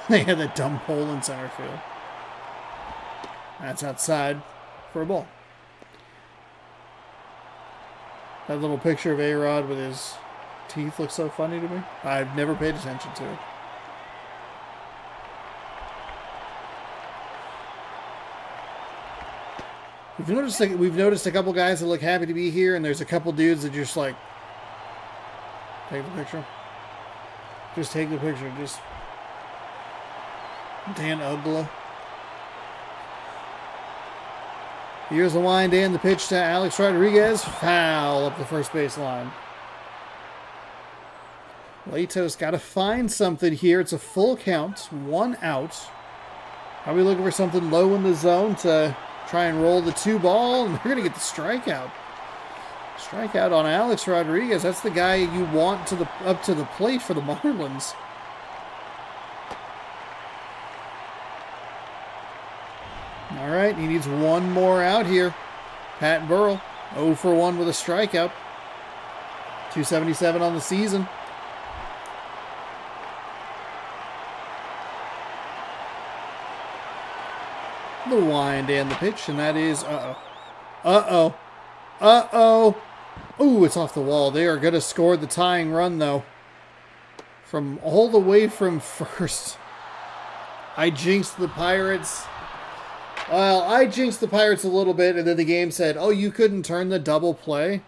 They had that dumb pole in center field. That's outside for a ball. That little picture of A-Rod with his teeth looks so funny to me. I've never paid attention to it. We've noticed a couple guys that look happy to be here, and there's a couple dudes that just like take the picture. Just take the picture. Just Dan Ugla. Here's the wind and the pitch to Alex Rodriguez. Foul up the first base line. Latos got to find something here. It's a full count, 1 out. Are we looking for something low in the zone to try and roll the 2 ball? And we're going to get the strikeout. Strikeout on Alex Rodriguez. That's the guy you want up to the plate for the Marlins. All right, he needs 1 more out here. Pat Burrell, 0 for 1 with a strikeout. 277 on the season. The wind and the pitch, and that is Ooh, it's off the wall. They are going to score the tying run, though. From all the way from first. I jinxed the Pirates. Well, I jinxed the Pirates a little bit, and then the game said, oh, you couldn't turn the double play?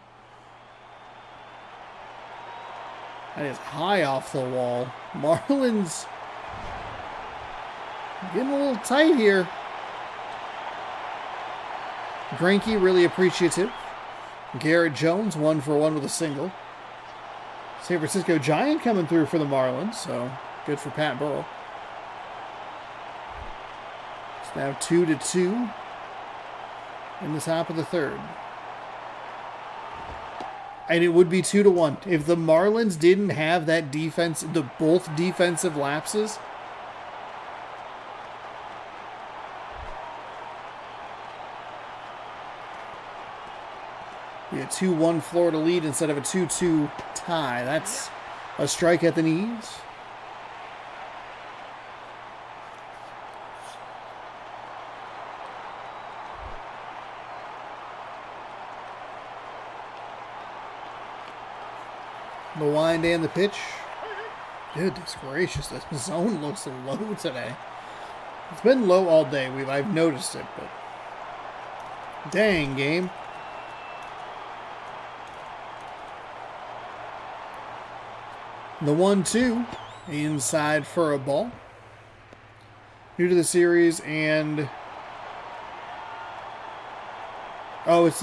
That is high off the wall. Marlins getting a little tight here. Greinke, really appreciative. Garrett Jones, 1 for 1 with a single. San Francisco Giant coming through for the Marlins, so good for Pat Burrell. It's now 2-2 in the top of the third. And it would be 2-1 if the Marlins didn't have that defense, both defensive lapses. We had 2-1 Florida lead instead of a 2-2 tie. That's a strike at the knees. The wind and the pitch. Goodness gracious, this zone looks low today. It's been low all day. I've noticed it, but dang, game. The 1-2 inside for a ball. New to the series, and it's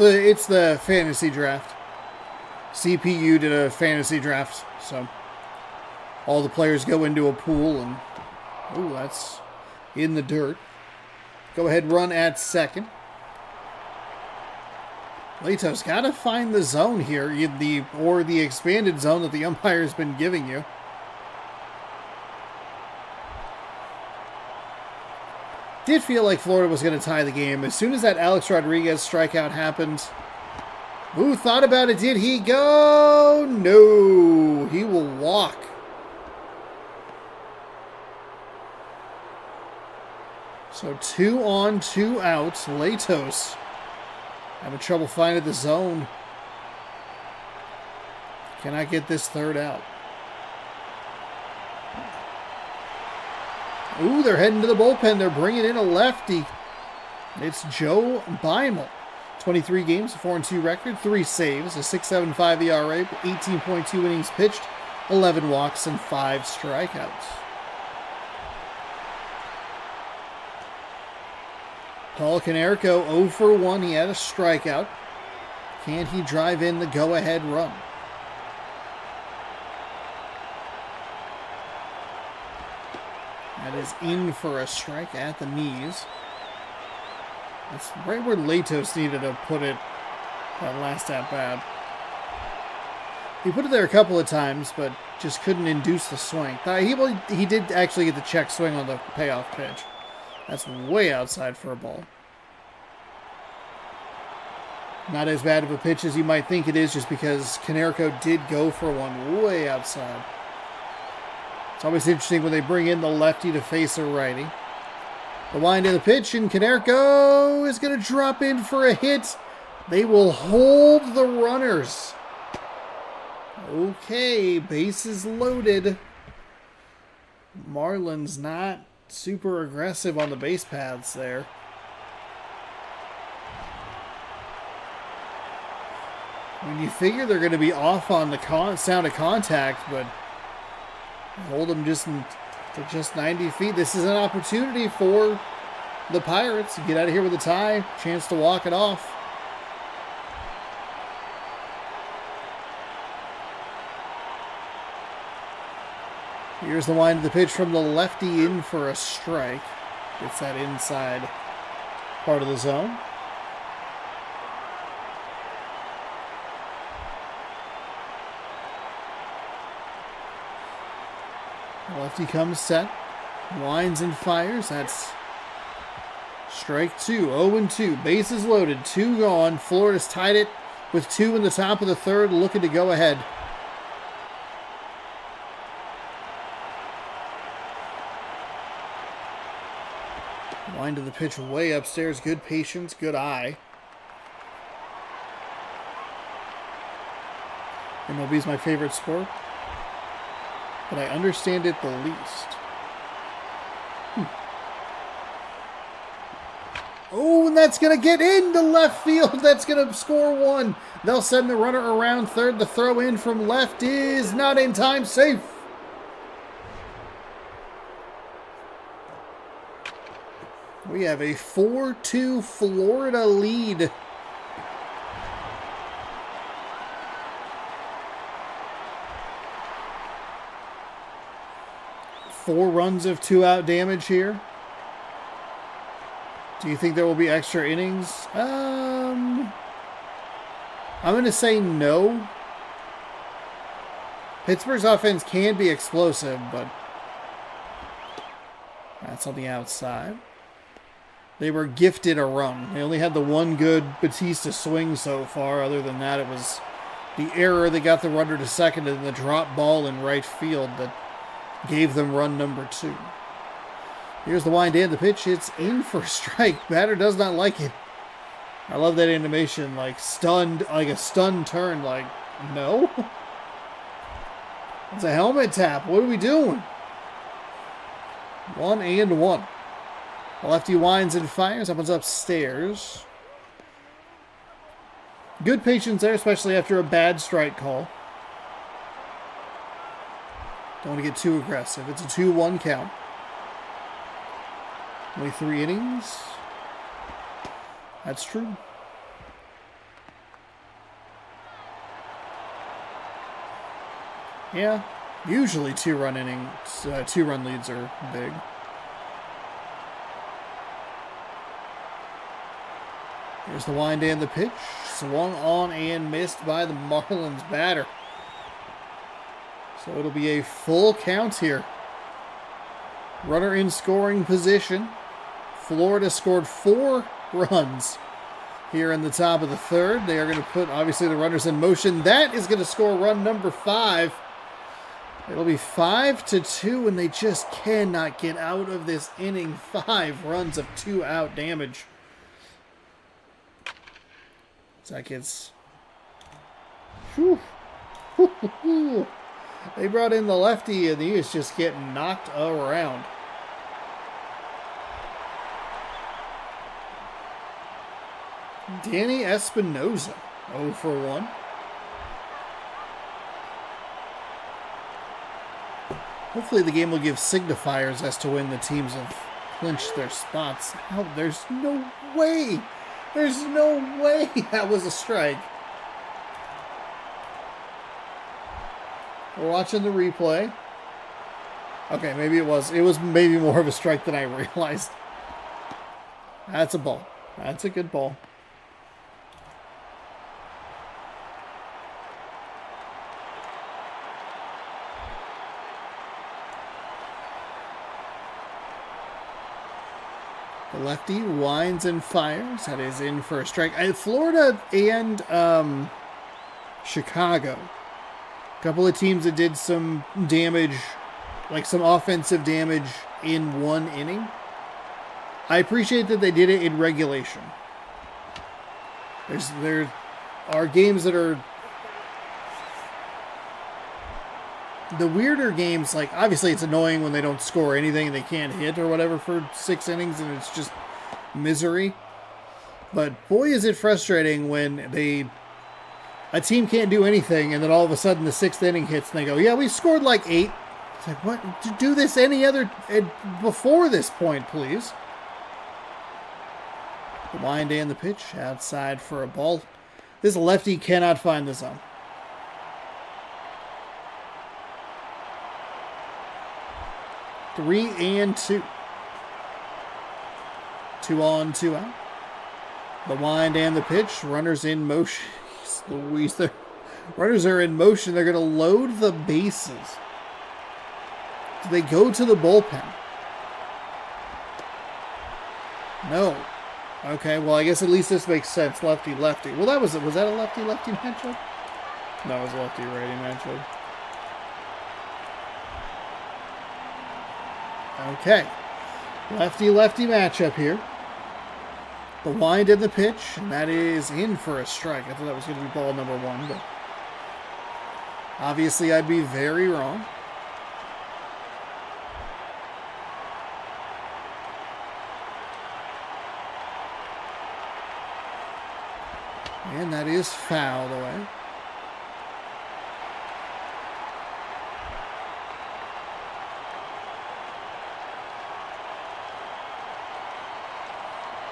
the fantasy draft. CPU did a fantasy draft, so all the players go into a pool, and that's in the dirt. Go ahead, run at second. Latos got to find the zone here, or the expanded zone that the umpire's been giving you. Did feel like Florida was going to tie the game. As soon as that Alex Rodriguez strikeout happened, who thought about it? Did he go? No, he will walk. So 2 on, 2 outs. Latos having trouble finding the zone. Cannot get this third out. Ooh, they're heading to the bullpen. They're bringing in a lefty. It's Joe Beimel. 23 games, 4-2 record, 3 saves, a 6.75 ERA, 18.2 innings pitched, 11 walks, and 5 strikeouts. Paul Konerko 0 for 1. He had a strikeout. Can he drive in the go-ahead run? That is in for a strike at the knees. That's right where Latos needed to put it that last at-bat. He put it there a couple of times, but just couldn't induce the swing. He did actually get the check swing on the payoff pitch. That's way outside for a ball. Not as bad of a pitch as you might think it is, just because Konerko did go for one way outside. It's always interesting when they bring in the lefty to face a righty. The wind of the pitch, and Konerko is going to drop in for a hit. They will hold the runners. Okay, bases loaded. Marlins not super aggressive on the base paths there. When you figure they're going to be off on the sound of contact, but hold them to just 90 feet. This is an opportunity for the Pirates to get out of here with a tie. Chance to walk it off. Here's the wind of the pitch from the lefty in for a strike. Gets that inside part of the zone. Lefty comes set, winds and fires. That's strike 2, 0-2. Bases loaded, 2 gone. Florida's tied it with 2 in the top of the third, looking to go ahead. Wind of the pitch way upstairs. Good patience, good eye. MLB is my favorite sport, but I understand it the least. Oh, and that's going to get into left field. That's going to score 1. They'll send the runner around third. The throw in from left is not in time. Safe. We have a 4-2 Florida lead. Four runs of 2-out damage here. Do you think there will be extra innings? I'm going to say no. Pittsburgh's offense can be explosive, but that's on the outside. They were gifted a run. They only had the one good Batista swing so far. Other than that, it was the error that got the runner to second and the drop ball in right field that gave them run number 2. Here's the wind and the pitch. It's in for a strike. Batter does not like it. I love that animation, like stunned, like a stunned turn. Like, no. It's a helmet tap. What are we doing? 1-1. Lefty winds and fires. That one's upstairs. Good patience there, especially after a bad strike call. Don't want to get too aggressive. It's a 2-1 count. Only 3 innings. That's true. Yeah, usually 2-run innings, 2-run leads are big. Here's the wind and the pitch. Swung on and missed by the Marlins batter. So it'll be a full count here. Runner in scoring position. Florida scored 4 runs here in the top of the third. They are going to put, obviously, the runners in motion. That is going to score run number 5. It'll be 5-2, and they just cannot get out of this inning. 5 runs of 2-out damage. Seconds. Whew. They brought in the lefty, and he is just getting knocked around. Danny Espinosa, 0 for 1. Hopefully the game will give signifiers as to when the teams have clinched their spots. How? There's no way. There's no way that was a strike. We're watching the replay. Okay, maybe it was. It was maybe more of a strike than I realized. That's a ball. That's a good ball. The lefty winds and fires. That is in for a strike. Florida and Chicago. A couple of teams that did some damage, like some offensive damage in one inning. I appreciate that they did it in regulation. There are games that are the weirder games. Like, obviously it's annoying when they don't score anything and they can't hit or whatever for 6 innings and it's just misery. But boy, is it frustrating when a team can't do anything and then all of a sudden the 6th inning hits and they go, yeah, we scored like 8. It's like, what? To do this any other before this point, please. The wind and the pitch outside for a ball. This lefty cannot find the zone. Three and two. 2 on, 2 out. The wind and the pitch. Runners in motion. Louise, the runners are in motion. They're going to load the bases. Do they go to the bullpen? No. Okay, well, I guess at least this makes sense. Lefty-lefty. Well, was that a lefty-lefty matchup? No, it was a lefty-righty matchup. Okay. Lefty-lefty matchup here. The wind and the pitch, and that is in for a strike. I thought that was going to be ball number 1, but obviously I'd be very wrong. And that is fouled away.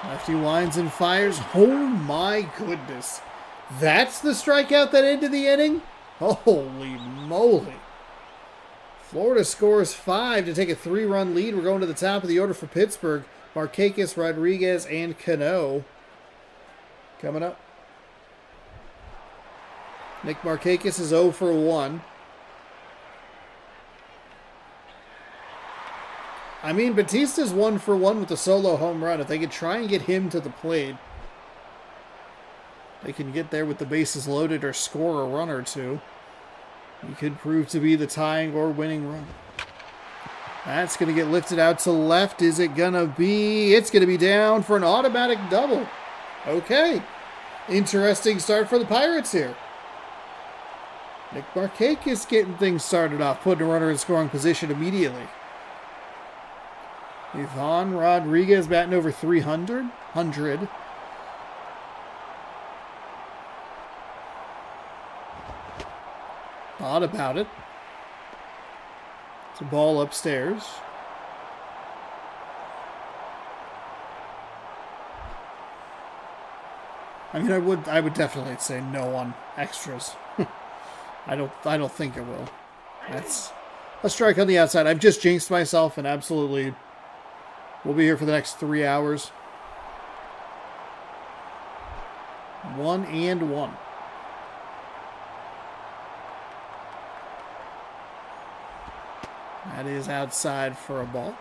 Lefty winds and fires. Oh my goodness. That's the strikeout that ended the inning? Holy moly. Florida scores 5 to take a 3-run lead. We're going to the top of the order for Pittsburgh. Markakis, Rodriguez, and Cano coming up. Nick Markakis is 0 for 1. I mean, Batista's 1 for 1 with a solo home run. If they could try and get him to the plate, they can get there with the bases loaded or score a run or two. He could prove to be the tying or winning run. That's going to get lifted out to left. Is it going to be? It's going to be down for an automatic double. Okay. Interesting start for the Pirates here. Nick Markakis getting things started off, putting a runner in scoring position immediately. Ivan Rodriguez batting over 300. Thought about it. It's a ball upstairs. I mean, I would definitely say no on extras. I don't think it will. That's a strike on the outside. I've just jinxed myself and absolutely we'll be here for the next 3 hours. 1 and 1. That is outside for a ball.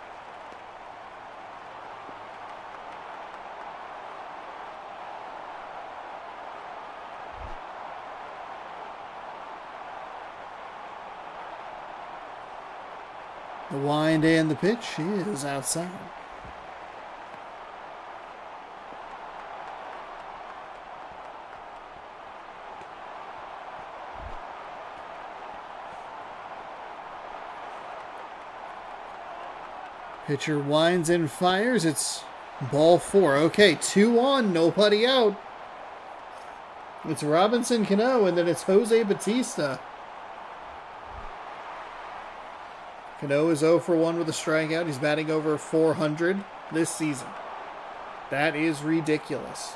The wind and the pitch is outside. Pitcher winds and fires. It's ball 4. Okay, 2 on, nobody out. It's Robinson Cano, and then it's Jose Batista. Cano is 0 for 1 with a strikeout. He's batting over 400 this season. That is ridiculous.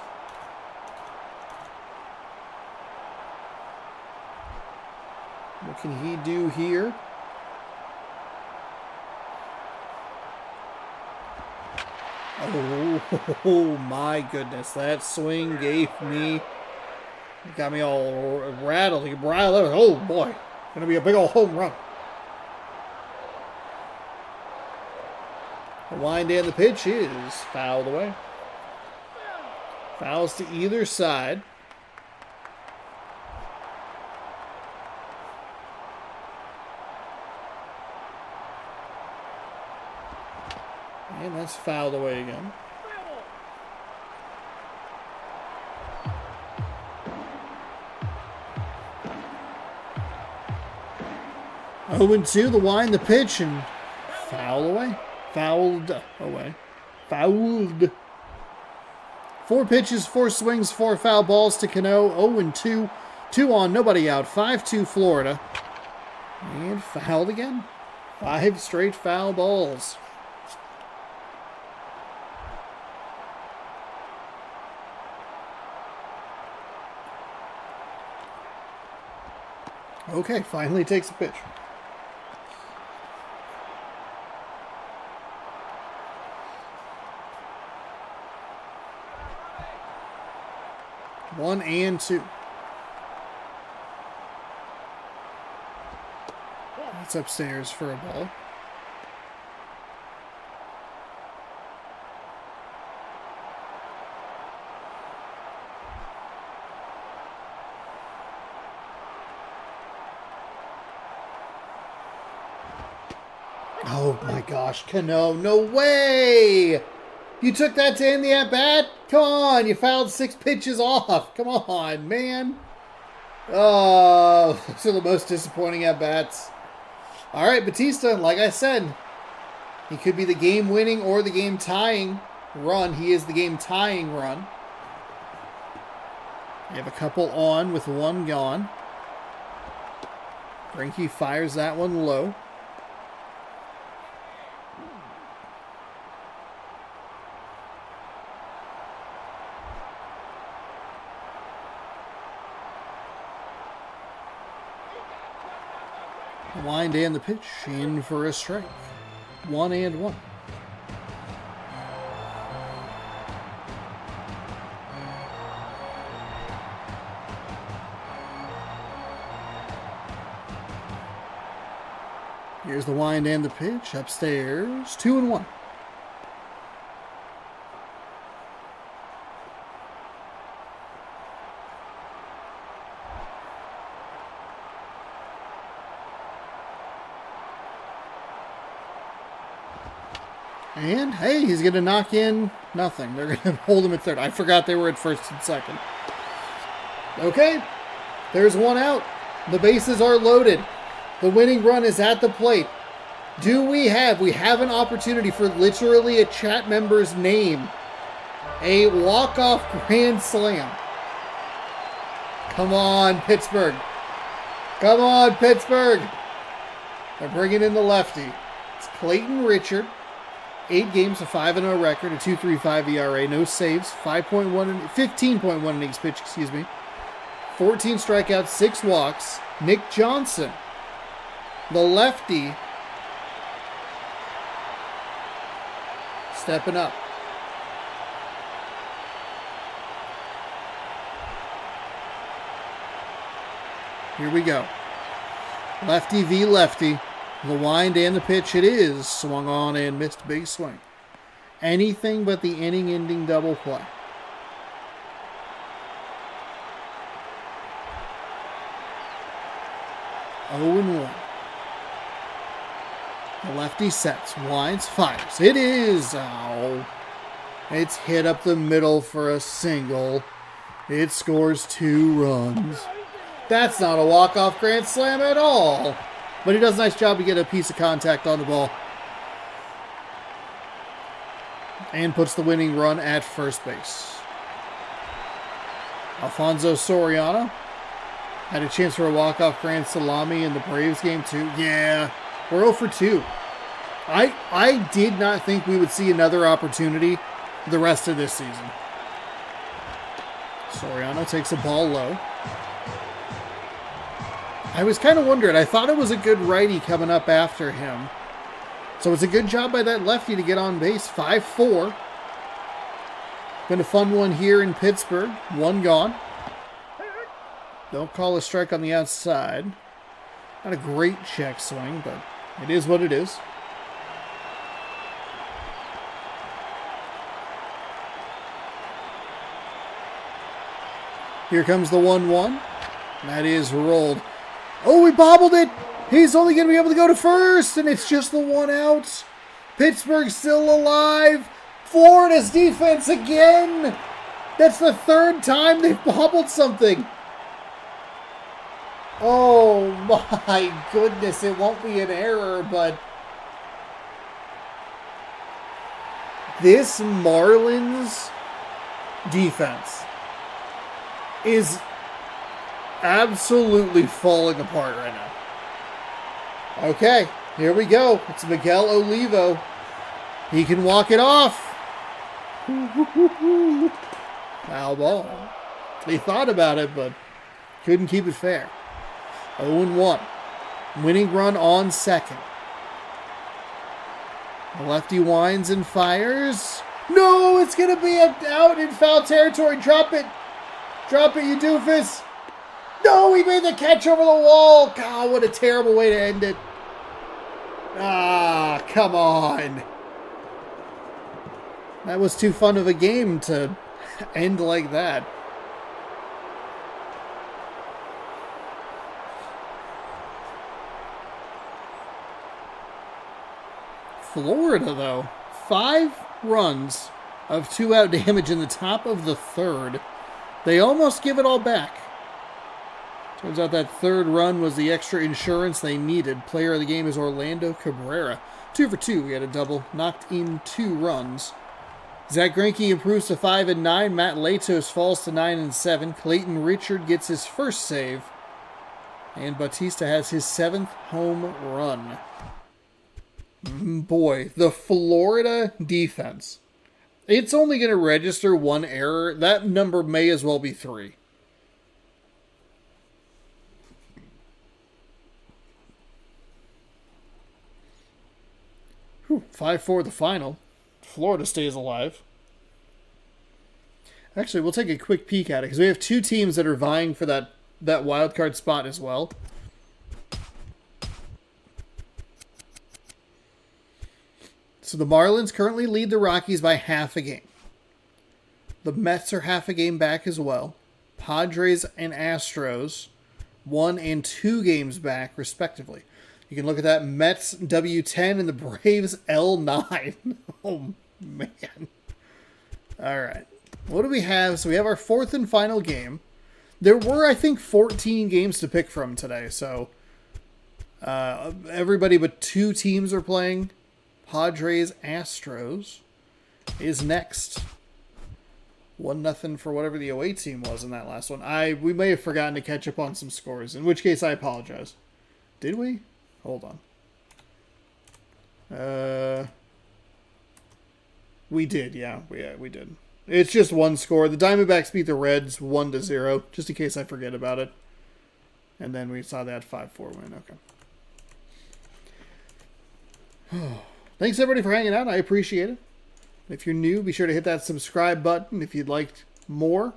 What can he do here? Oh my goodness. That swing got me all rattled. Oh boy. Gonna be a big old home run. The wind and the pitch is fouled away. Fouls to either side. And that's fouled away again. Oh, and 2, the wind, the pitch, and foul away. Fouled away. Fouled. 4 pitches, 4 swings, 4 foul balls to Cano. 0-2. 2 on, nobody out. 5-2 Florida. And fouled again. 5 straight foul balls. Okay, finally takes a pitch. One and 2. That's upstairs for a ball. Oh my gosh, Cano, no way! You took that to end the at-bat? Come on, you fouled 6 pitches off. Come on, man. Oh, those are the most disappointing at-bats. All right, Batista, like I said, he could be the game-winning or the game-tying run. He is the game-tying run. We have a couple on with 1 gone. Greinke fires that one low. The wind and the pitch in for a strike. 1-1. Here's the wind and the pitch upstairs. 2-1. And, hey, he's going to knock in nothing. They're going to hold him at third. I forgot they were at first and second. Okay, there's 1 out. The bases are loaded. The winning run is at the plate. We have an opportunity for literally a chat member's name. A walk-off grand slam. Come on, Pittsburgh. Come on, Pittsburgh. They're bringing in the lefty. It's Clayton Richard. 8 games, a 5-0 record, a 2.35 ERA, no saves, 15.1 innings pitched, 14 strikeouts, 6 walks. Nick Johnson, the lefty, stepping up. Here we go. Lefty v. lefty. The wind and the pitch, it is. Swung on and missed. Big swing. Anything but the inning-ending double play. Oh and 1. The lefty sets, winds, fires. It is. Ow. It's hit up the middle for a single. It scores 2 runs. That's not a walk-off grand slam at all. But he does a nice job to get a piece of contact on the ball. And puts the winning run at first base. Alfonso Soriano had a chance for a walk-off grand salami in the Braves game too. Yeah, We're 0 for 2. I did not think we would see another opportunity the rest of this season. Soriano takes a ball low. I was kind of wondering. I thought it was a good righty coming up after him. So it's a good job by that lefty to get on base. 5-4. Been a fun one here in Pittsburgh. One gone. Don't call a strike on the outside. Not a great check swing, but it is what it is. Here comes the 1-1. That is rolled. Oh, we bobbled it. He's only going to be able to go to first, and it's just the 1 out. Pittsburgh still alive. Florida's defense again. That's the 3rd time they've bobbled something. Oh, my goodness. It won't be an error, but this Marlins defense is absolutely falling apart right now. Okay, here we go. It's Miguel Olivo. He can walk it off. Foul ball. He thought about it, but couldn't keep it fair. 0-1. Winning run on second. The lefty winds and fires. No, it's going to be out in foul territory. Drop it. Drop it, you doofus. No, he made the catch over the wall. God, what a terrible way to end it. Ah, come on. That was too fun of a game to end like that. Florida, though, 5 runs of 2-out damage in the top of the 3rd. They almost give it all back. Turns out that 3rd run was the extra insurance they needed. Player of the game is Orlando Cabrera. 2 for 2. We had a double. Knocked in 2 runs. Zach Greinke improves to 5-9. Matt Latos falls to 9-7. Clayton Richard gets his first save. And Bautista has his 7th home run. Boy, the Florida defense. It's only going to register 1 error. That number may as well be 3. Whew, 5-4 the final. Florida stays alive. Actually, we'll take a quick peek at it because we have 2 teams that are vying for that wild card spot as well. So the Marlins currently lead the Rockies by half a game. The Mets are half a game back as well. Padres and Astros 1 and 2 games back, respectively. You can look at that. Mets W10 and the Braves L9. Oh, man. All right. What do we have? So we have our 4th and final game. There were, I think, 14 games to pick from today. So everybody but 2 teams are playing. Padres Astros is next. 1-0 for whatever the away team was in that last one. We may have forgotten to catch up on some scores, in which case I apologize. Did we? Hold on. We did, yeah. We did. It's just 1 score. The Diamondbacks beat the Reds 1-0, just in case I forget about it. And then we saw that 5-4 win. Okay. Thanks, everybody, for hanging out. I appreciate it. If you're new, be sure to hit that subscribe button. If you'd like more,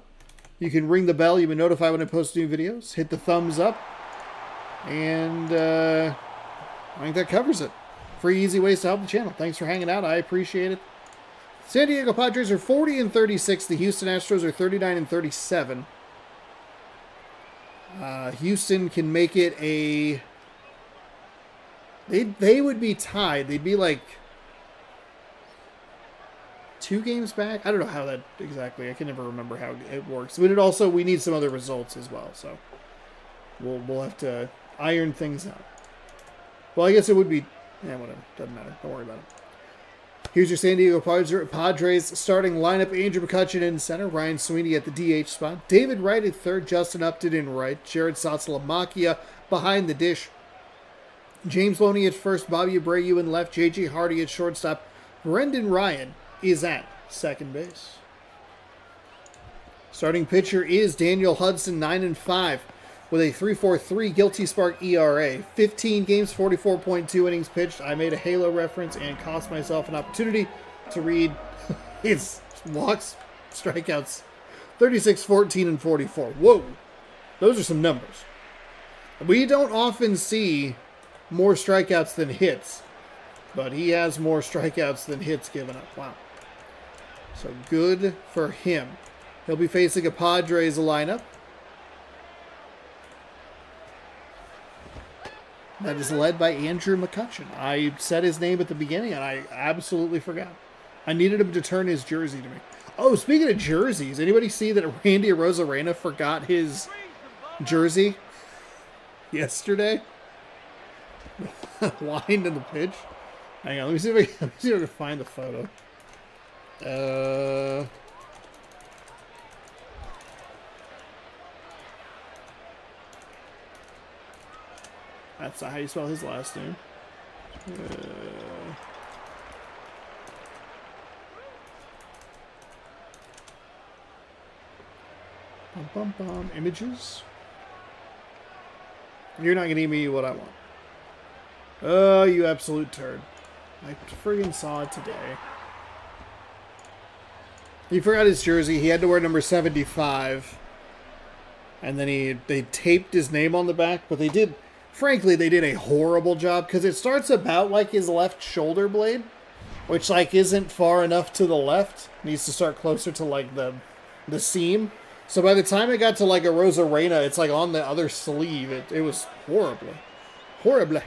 you can ring the bell. You'll be notified when I post new videos. Hit the thumbs up. And I think that covers it. Free, easy ways to help the channel. Thanks for hanging out. I appreciate it. San Diego Padres are 40-36. The Houston Astros are 39-37. Houston can make it a... They would be tied. They'd be like 2 games back. I don't know how that exactly. I can never remember how it works. But we need some other results as well. So we'll have to iron things out. Well, I guess it would be. Yeah, whatever. Doesn't matter. Don't worry about it. Here's your San Diego Padres starting lineup. Andrew McCutchen in center. Ryan Sweeney at the DH spot. David Wright at third. Justin Upton in right. Jared Satsalamacchia behind the dish. James Loney at first, Bobby Abreu in left, J.J. Hardy at shortstop. Brendan Ryan is at second base. Starting pitcher is Daniel Hudson, 9-5, with a 3.43 Guilty Spark ERA. 15 games, 44.2 innings pitched. I made a Halo reference and cost myself an opportunity to read his walks, strikeouts, 36, 14, and 44. Whoa, those are some numbers. We don't often see more strikeouts than hits, but he has more strikeouts than hits given up. Wow. So good for him. He'll be facing a Padres lineup that is led by Andrew McCutchen. I said his name at the beginning, and I absolutely forgot. I needed him to turn his jersey to me. Oh, speaking of jerseys, anybody see that Randy Arozarena forgot his jersey yesterday? Lined in the pitch. Hang on, let me see if I can find the photo. That's not how you spell his last name. Images. You're not going to give me what I want. Oh, you absolute turd. I friggin' saw it today. He forgot his jersey. He had to wear number 75. And then they taped his name on the back. But they did, frankly, they did a horrible job. Because it starts about like his left shoulder blade. Which like isn't far enough to the left. Needs to start closer to like the seam. So by the time it got to like a Rosarena, it's like on the other sleeve. It was horrible. Horrible.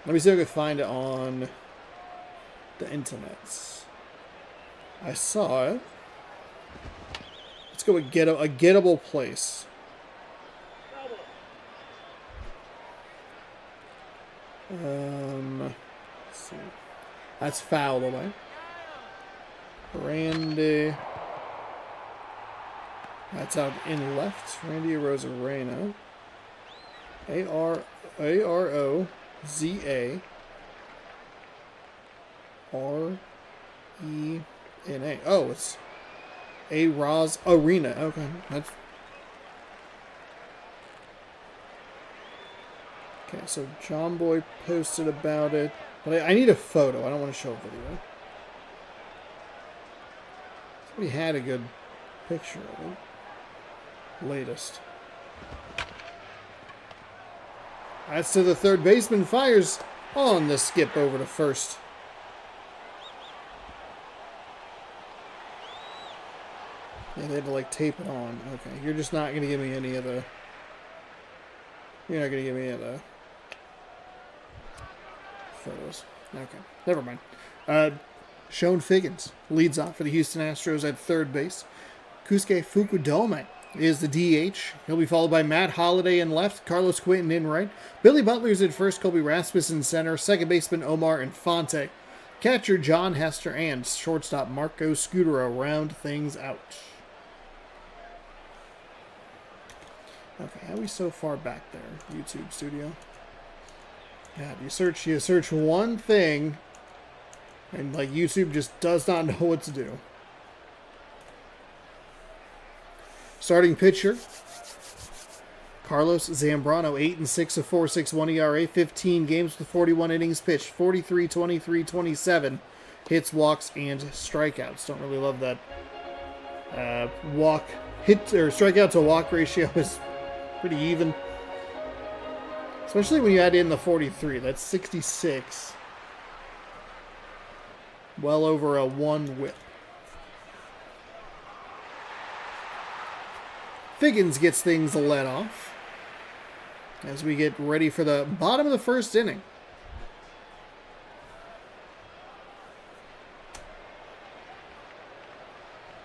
Let me see if I can find it on the internets. I saw it. Let's go with a gettable place. Let's see. That's foul away. Randy. That's out in left. Randy Arozarena. Arozarena. Oh, it's A-Roz Arena. Okay. Okay, so John Boy posted about it. But I need a photo. I don't want to show a video. Somebody had a good picture of it. Latest. That's to the third baseman. Fires on the skip over to first. Yeah, they had to like tape it on. Okay, you're just not going to give me any of the... You're not going to give me any of the photos. Okay, never mind. Sean Figgins leads off for the Houston Astros at third base. Kusuke Fukudome is the DH. He'll be followed by Matt Holliday in left, Carlos Quinton in right, Billy Butler's in first, Colby Rasmussen in center, second baseman Omar Infante, catcher John Hester, and shortstop Marco Scutero round things out. Okay, how are we so far back there, YouTube studio? God, you search one thing, and like YouTube just does not know what to do. Starting pitcher, Carlos Zambrano, 8-6, a 4.61 ERA, 15 games with 41 innings pitched, 43, 23, 27 hits, walks, and strikeouts. Don't really love that strikeout to walk ratio is pretty even. Especially when you add in the 43. That's 66. Well over a 1 whip. Figgins gets things let off as we get ready for the bottom of the first inning.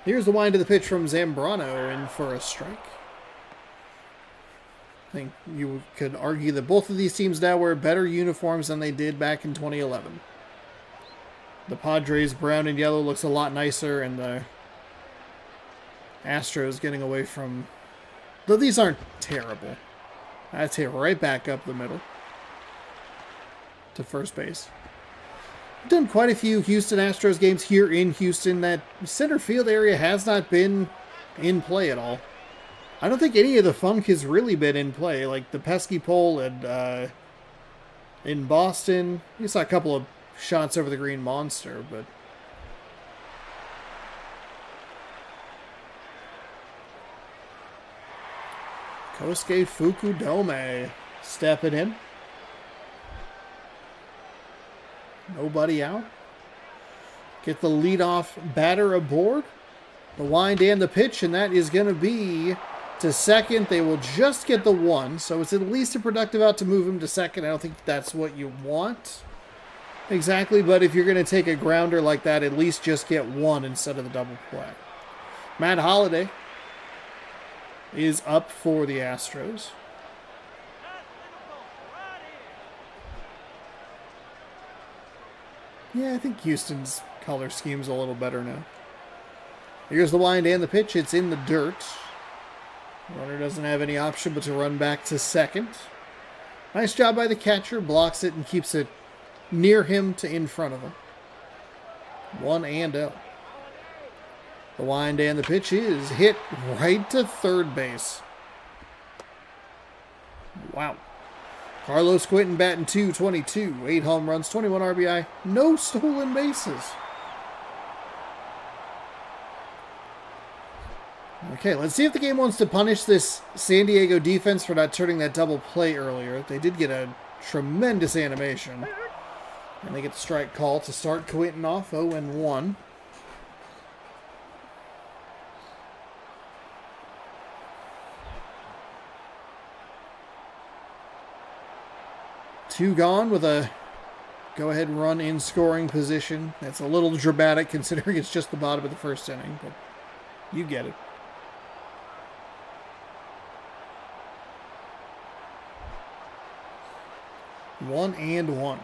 Here's the wind of the pitch from Zambrano in for a strike. I think you could argue that both of these teams now wear better uniforms than they did back in 2011. The Padres brown and yellow looks a lot nicer, and the Astros getting away from... Though these aren't terrible. That's hit right back up the middle. to first base. I've done quite a few Houston Astros games here in Houston. That center field area has not been in play at all. I don't think any of the funk has really been in play. Like the pesky pole and in Boston, you saw a couple of shots over the Green Monster, but Kosuke Fukudome stepping in. Nobody out. Get the leadoff batter aboard. The wind and the pitch, and that is going to be to second. They will just get the one, so it's at least a productive out to move him to second. I don't think that's what you want exactly, but if you're going to take a grounder like that, at least just get one instead of the double play. Matt Holliday is up for the Astros. Yeah, I think Houston's color scheme's a little better now. Here's the wind and the pitch. It's in the dirt. Runner doesn't have any option but to run back to second. Nice job by the catcher. Blocks it and keeps it near him to in front of him. 1-0. The wind and the pitch is hit right to third base. Wow. Carlos Quentin batting .222. 8 home runs, 21 RBI, no stolen bases. Okay, let's see if the game wants to punish this San Diego defense for not turning that double play earlier. They did get a tremendous animation. And they get the strike call to start Quentin off 0-1. Two gone with a go-ahead run in scoring position. That's a little dramatic considering it's just the bottom of the first inning, but you get it. One and one.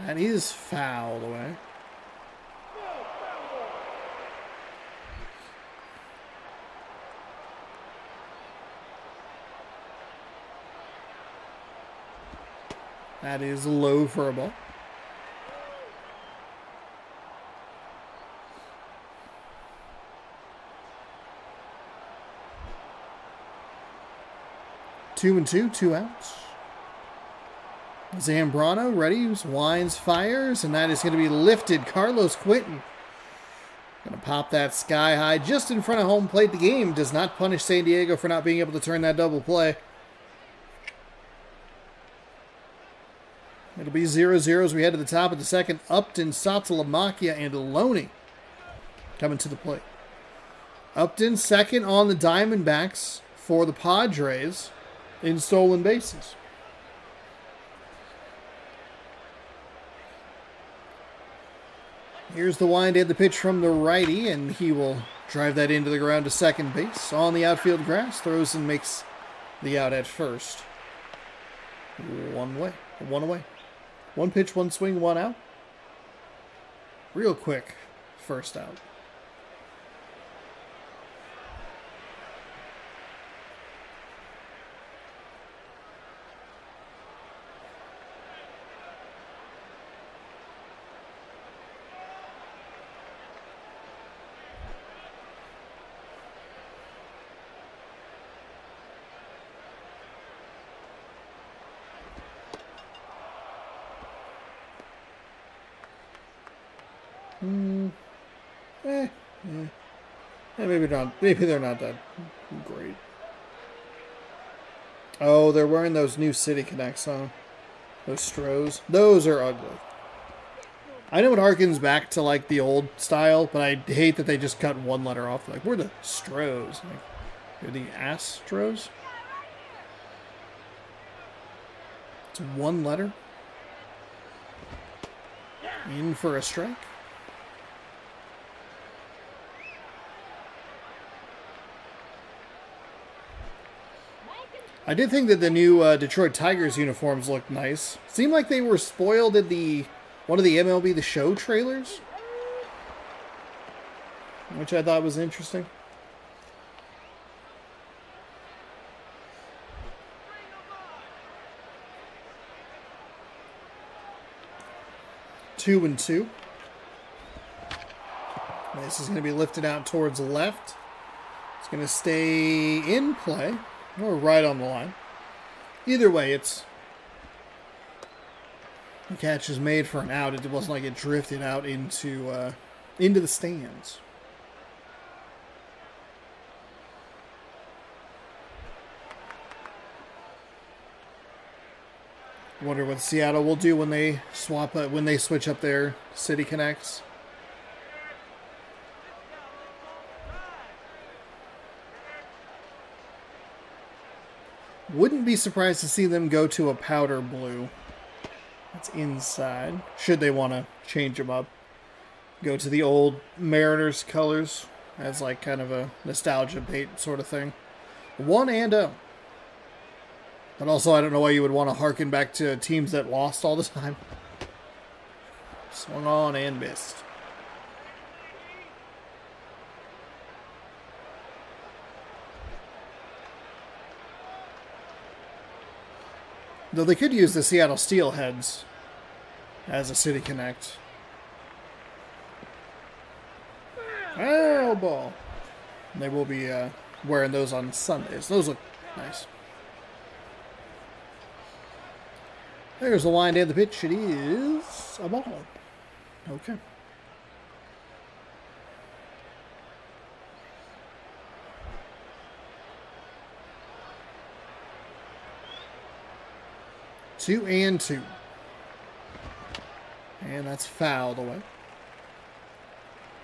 That is fouled away. That is low for a ball. Two and two, 2 outs. Zambrano ready, winds, fires, and that is going to be lifted. Carlos Quentin going to pop that sky high just in front of home plate. The game does not punish San Diego for not being able to turn that double play. It'll be 0-0 as we head to the top of the second. Upton, Saltalamacchia, and Loney coming to the plate. Upton second on the Diamondbacks for the Padres in stolen bases. Here's the wind and the pitch from the righty, and he will drive that into the ground to second base. On the outfield grass, throws and makes the out at first. One away. One pitch, one swing, one out. Real quick, first out. Maybe not. Maybe they're not that great. Oh, they're wearing those new City Connects, huh? Those Stros. Those are ugly. I know it harkens back to like the old style, but I hate that they just cut one letter off. Like, we're the Stros. Like, you're the Astros. It's one letter. In for a strike. I did think that the new Detroit Tigers uniforms looked nice. Seemed like they were spoiled in one of the MLB The Show trailers, which I thought was interesting. 2-2. This is going to be lifted out towards left. It's going to stay in play or right on the line. Either way, it's the catch is made for an out. It wasn't like it drifted out into the stands. Wonder what Seattle will do when they switch up their City Connects. Wouldn't be surprised to see them go to a powder blue. That's inside. Should they want to change them up. Go to the old Mariners colors as like kind of a nostalgia bait sort of thing. 1-0. But also I don't know why you would want to harken back to teams that lost all the time. Swung on and missed. Though they could use the Seattle Steelheads as a City Connect. Foul ball. They will be wearing those on Sundays. Those look nice. There's the wind and the pitch. It is a ball. Okay. Two and two. And that's fouled away.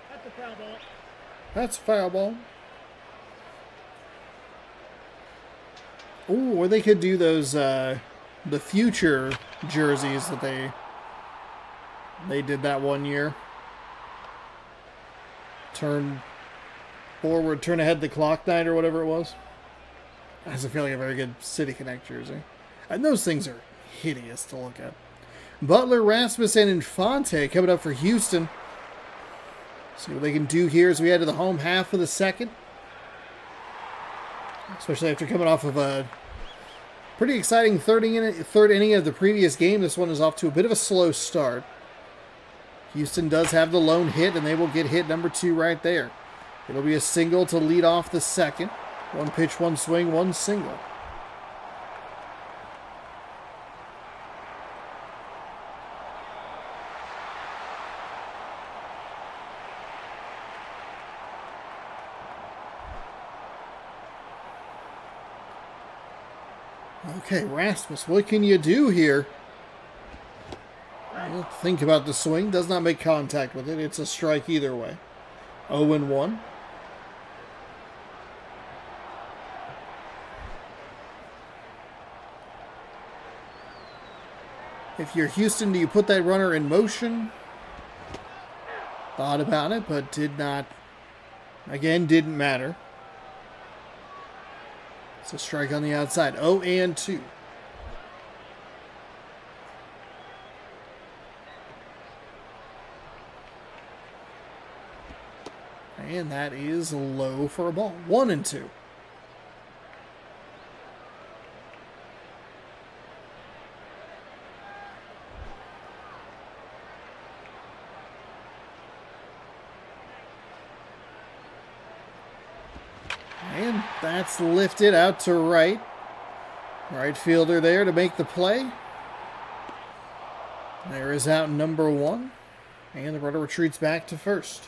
That's a foul ball. That's a foul ball. Ooh, or they could do those, the future jerseys that they did that one year. Turn forward, turn ahead the clock night or whatever it was. That doesn't feel like a very good City Connect jersey. And those things are hideous to look at. Butler, Rasmussen, and Infante coming up for Houston. See what they can do here as we head to the home half of the second. Especially after coming off of a pretty exciting third inning of the previous game. This one is off to a bit of a slow start. Houston does have the lone hit, and they will get hit number 2 right there. It'll be a single to lead off the second. One pitch, one swing, one single. Okay, Rasmus, what can you do here? Well, think about the swing. Does not make contact with it. It's a strike either way. 0-1. If you're Houston, do you put that runner in motion? Thought about it, but did not. Again, didn't matter. It's a strike on the outside. 0-2. And that is low for a ball. 1-2. And that's lifted out to right. Right fielder there to make the play. There is out number 1. And the runner retreats back to first.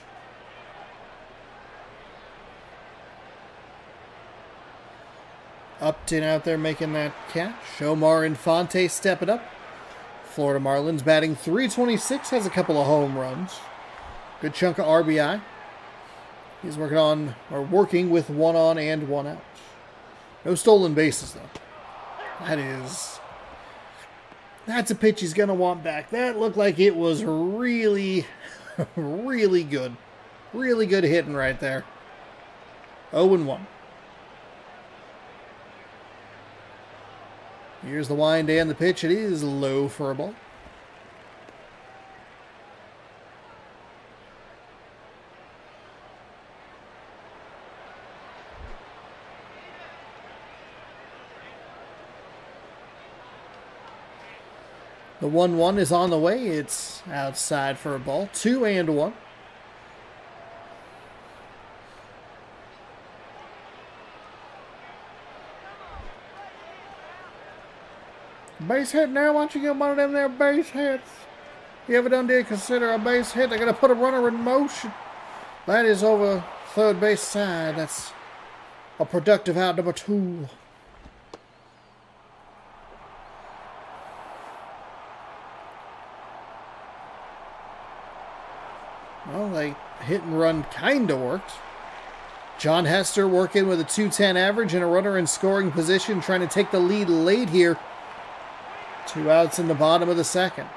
Upton out there making that catch. Omar Infante stepping up. Florida Marlins batting .326, has a couple of home runs. Good chunk of RBI. He's working with 1 on and 1 out. No stolen bases, though. That's a pitch he's going to want back. That looked like it was really, really good. Really good hitting right there. 0-1. Here's the wind and the pitch. It is low for a ball. The 1-1 is on the way. It's outside for a ball. 2-1. Base hit now. Why don't you get one of them there base hits? You ever done did consider a base hit? They're going to put a runner in motion. That is over third base side. That's a productive out number 2. Well, they hit and run kind of worked. John Hester working with a .210 average and a runner in scoring position, trying to take the lead late here. 2 outs in the bottom of the second.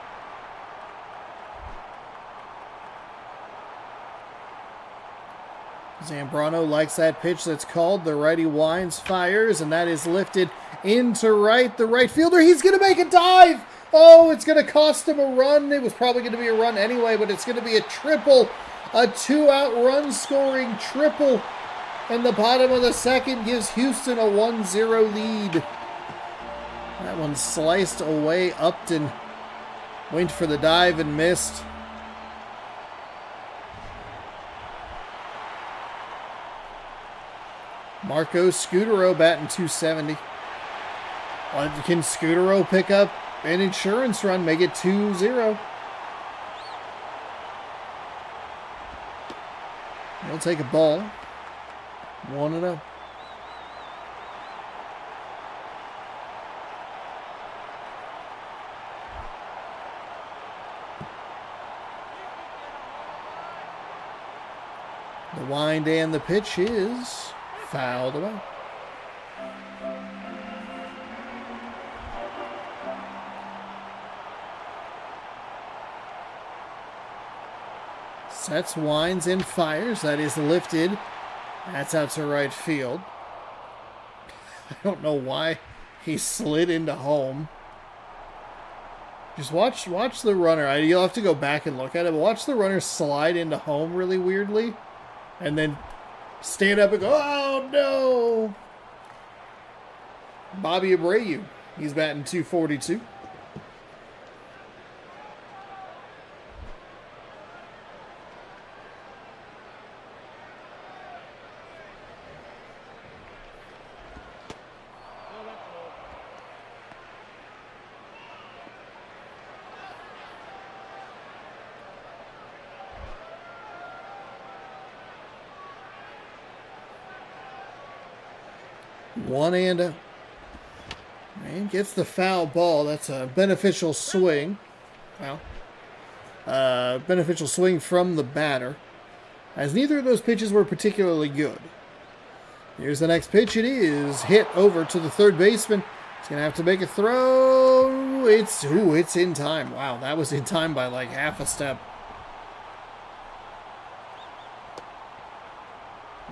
Zambrano likes that pitch that's called. The righty winds, fires, and that is lifted into right. The right fielder, he's going to make a dive. Oh, it's going to cost him a run. It was probably going to be a run anyway, but it's going to be a triple. A 2-out run scoring triple. And the bottom of the second gives Houston a 1-0 lead. That one sliced away. Upton went for the dive and missed. Marco Scutaro batting .270. Can Scutaro pick up an insurance run, make it 2-0? He'll take a ball. 1-0. The wind and the pitch is fouled away. Sets, winds, and fires. That is lifted. That's out to right field. I don't know why he slid into home. Just watch the runner. You'll have to go back and look at it, but watch the runner slide into home really weirdly. And then stand up and go, oh no! Bobby Abreu. He's batting .242. One and gets the foul ball. That's a beneficial swing. Well, beneficial swing from the batter, as neither of those pitches were particularly good. Here's the next pitch. It is hit over to the third baseman. He's gonna have to make a throw. It's in time. Wow, that was in time by like half a step.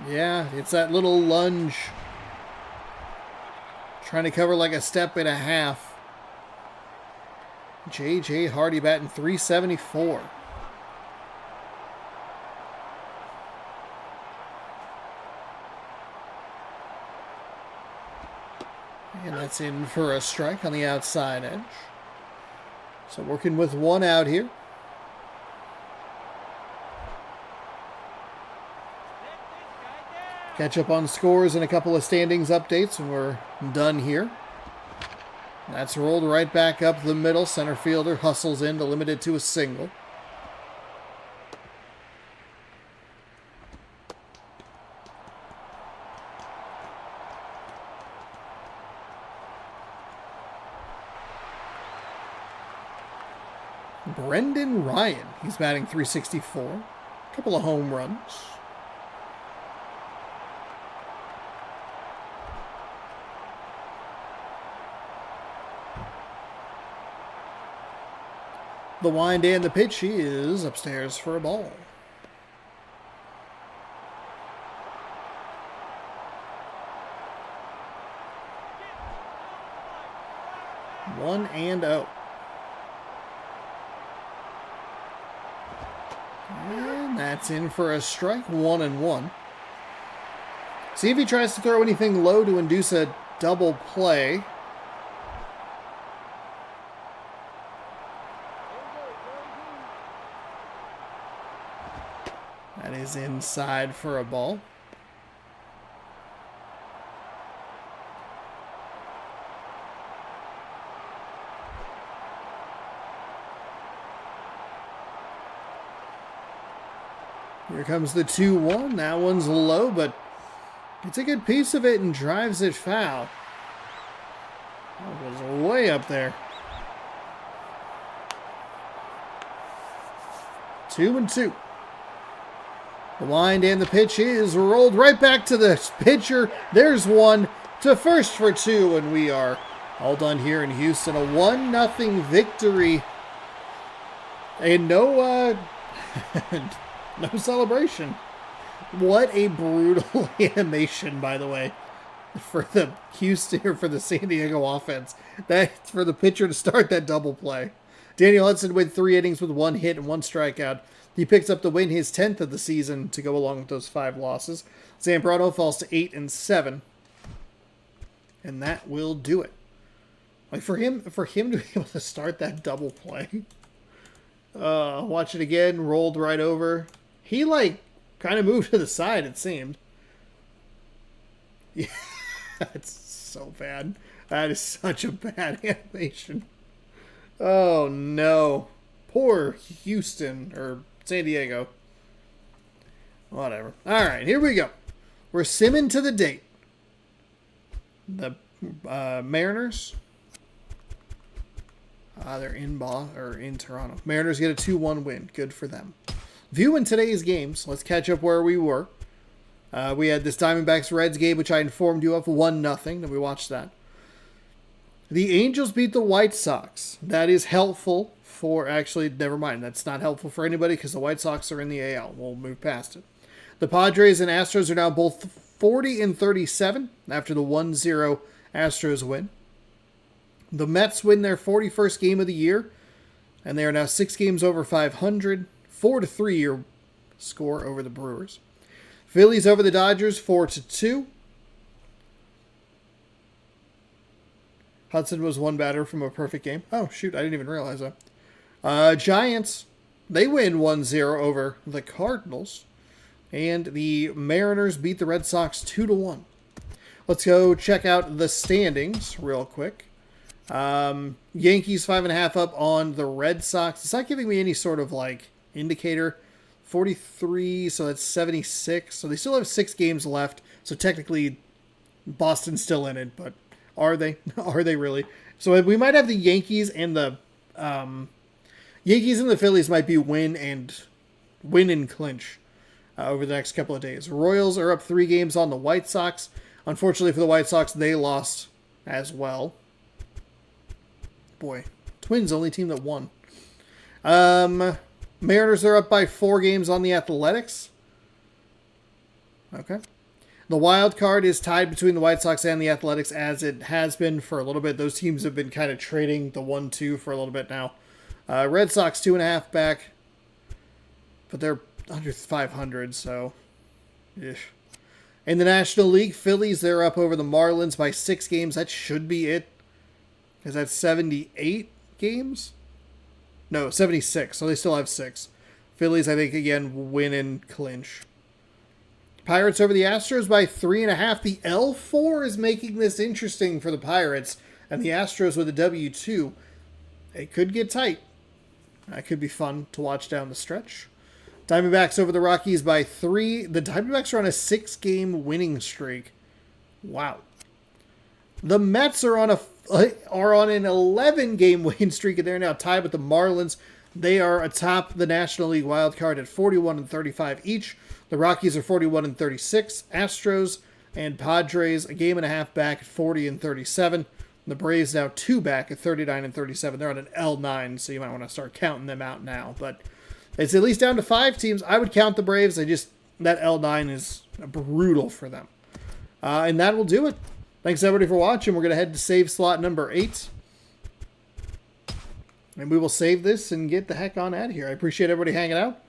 Yeah, it's that little lunge. Trying to cover like a step and a half. J.J. Hardy batting .374. And that's in for a strike on the outside edge. So working with 1 out here. Catch up on scores and a couple of standings updates, and we're done here. That's rolled right back up the middle. Center fielder hustles in to limit it to a single. Brendan Ryan. He's batting .364. A couple of home runs. The wind and the pitch is upstairs for a ball. One and oh. And that's in for a strike. 1-1. See if he tries to throw anything low to induce a double play. is inside for a ball. Here comes the 2-1. That one's low, but gets a good piece of it and drives it foul. That was way up there. 2-2. The wind and the pitch is rolled right back to the pitcher. There's one to first for 2, and we are all done here in Houston. A 1-0 victory. And no celebration. What a brutal animation, by the way, for the Houston or for the San Diego offense. That's for the pitcher to start that double play. Daniel Hudson went 3 innings with 1 hit and 1 strikeout. He picks up the win, his 10th of the season, to go along with those 5 losses. Zambrano falls to 8-7, and that will do it. Like for him to be able to start that double play. Watch it again, rolled right over. He kind of moved to the side, it seemed. Yeah, that's so bad. That is such a bad animation. Oh no. Poor Houston, or San Diego. Whatever. Alright, here we go. We're simming to the date. The Mariners. They're in Toronto. Mariners get a 2-1 win. Good for them. Viewing today's games, let's catch up where we were. We had this Diamondbacks-Reds game, which I informed you of, 1-0, and we watched that. The Angels beat the White Sox. That is helpful for, actually, never mind. That's not helpful for anybody because the White Sox are in the AL. We'll move past it. The Padres and Astros are now both 40-37 after the 1-0 Astros win. The Mets win their 41st game of the year, and they are now 6 games over 500. 4-3 your score over the Brewers. Phillies over the Dodgers, 4-2. Hudson was 1 batter from a perfect game. Oh, shoot, I didn't even realize that. Giants, they win 1-0 over the Cardinals. And the Mariners beat the Red Sox 2-1. Let's go check out the standings real quick. Yankees 5.5 up on the Red Sox. It's not giving me any sort of indicator. 43, so that's 76. So they still have 6 games left. So technically, Boston's still in it, but are they? Are they really? So we might have the Yankees and the Phillies might be win and clinch over the next couple of days. Royals are up 3 games on the White Sox. Unfortunately for the White Sox, they lost as well. Boy, Twins only team that won. Mariners are up by 4 games on the Athletics. Okay. The wild card is tied between the White Sox and the Athletics, as it has been for a little bit. Those teams have been kind of trading the 1-2 for a little bit now. Red Sox 2.5 back, but they're under 500, so ish. In the National League, Phillies, they're up over the Marlins by 6 games. That should be it. Is that 78 games? No, 76. So they still have 6. Phillies, I think, again, win and clinch. Pirates over the Astros by 3.5. The L4 is making this interesting for the Pirates. And the Astros with a W2. It could get tight. That could be fun to watch down the stretch. Diamondbacks over the Rockies by 3. The Diamondbacks are on a 6-game winning streak. Wow. The Mets are on an 11-game win streak, and they're now tied with the Marlins. They are atop the National League wildcard at 41-35 each. The Rockies are 41-36. Astros and Padres a game and a half back at 40-37. The Braves now 2 back at 39-37. They're on an L9, so you might want to start counting them out now. But it's at least down to 5 teams. I would count the Braves. That L9 is brutal for them. And that will do it. Thanks, everybody, for watching. We're going to head to save slot number 8. And we will save this and get the heck on out of here. I appreciate everybody hanging out,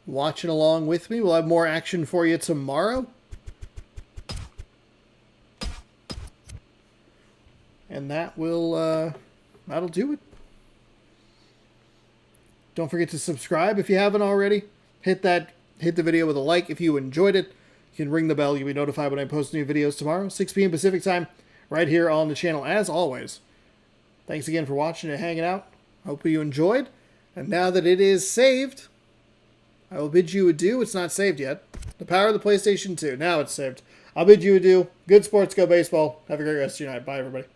watching along with me. We'll have more action for you tomorrow. And that'll do it. Don't forget to subscribe if you haven't already. Hit that Hit the video with a like if you enjoyed it. You can ring the bell. You'll be notified when I post new videos tomorrow, 6 p.m. Pacific time, right here on the channel as always. Thanks again for watching and hanging out. Hope you enjoyed. And now that it is saved, I will bid you adieu. It's not saved yet. The power of the PlayStation 2. Now it's saved. I'll bid you adieu. Good sports, go baseball. Have a great rest of your night. Bye, everybody.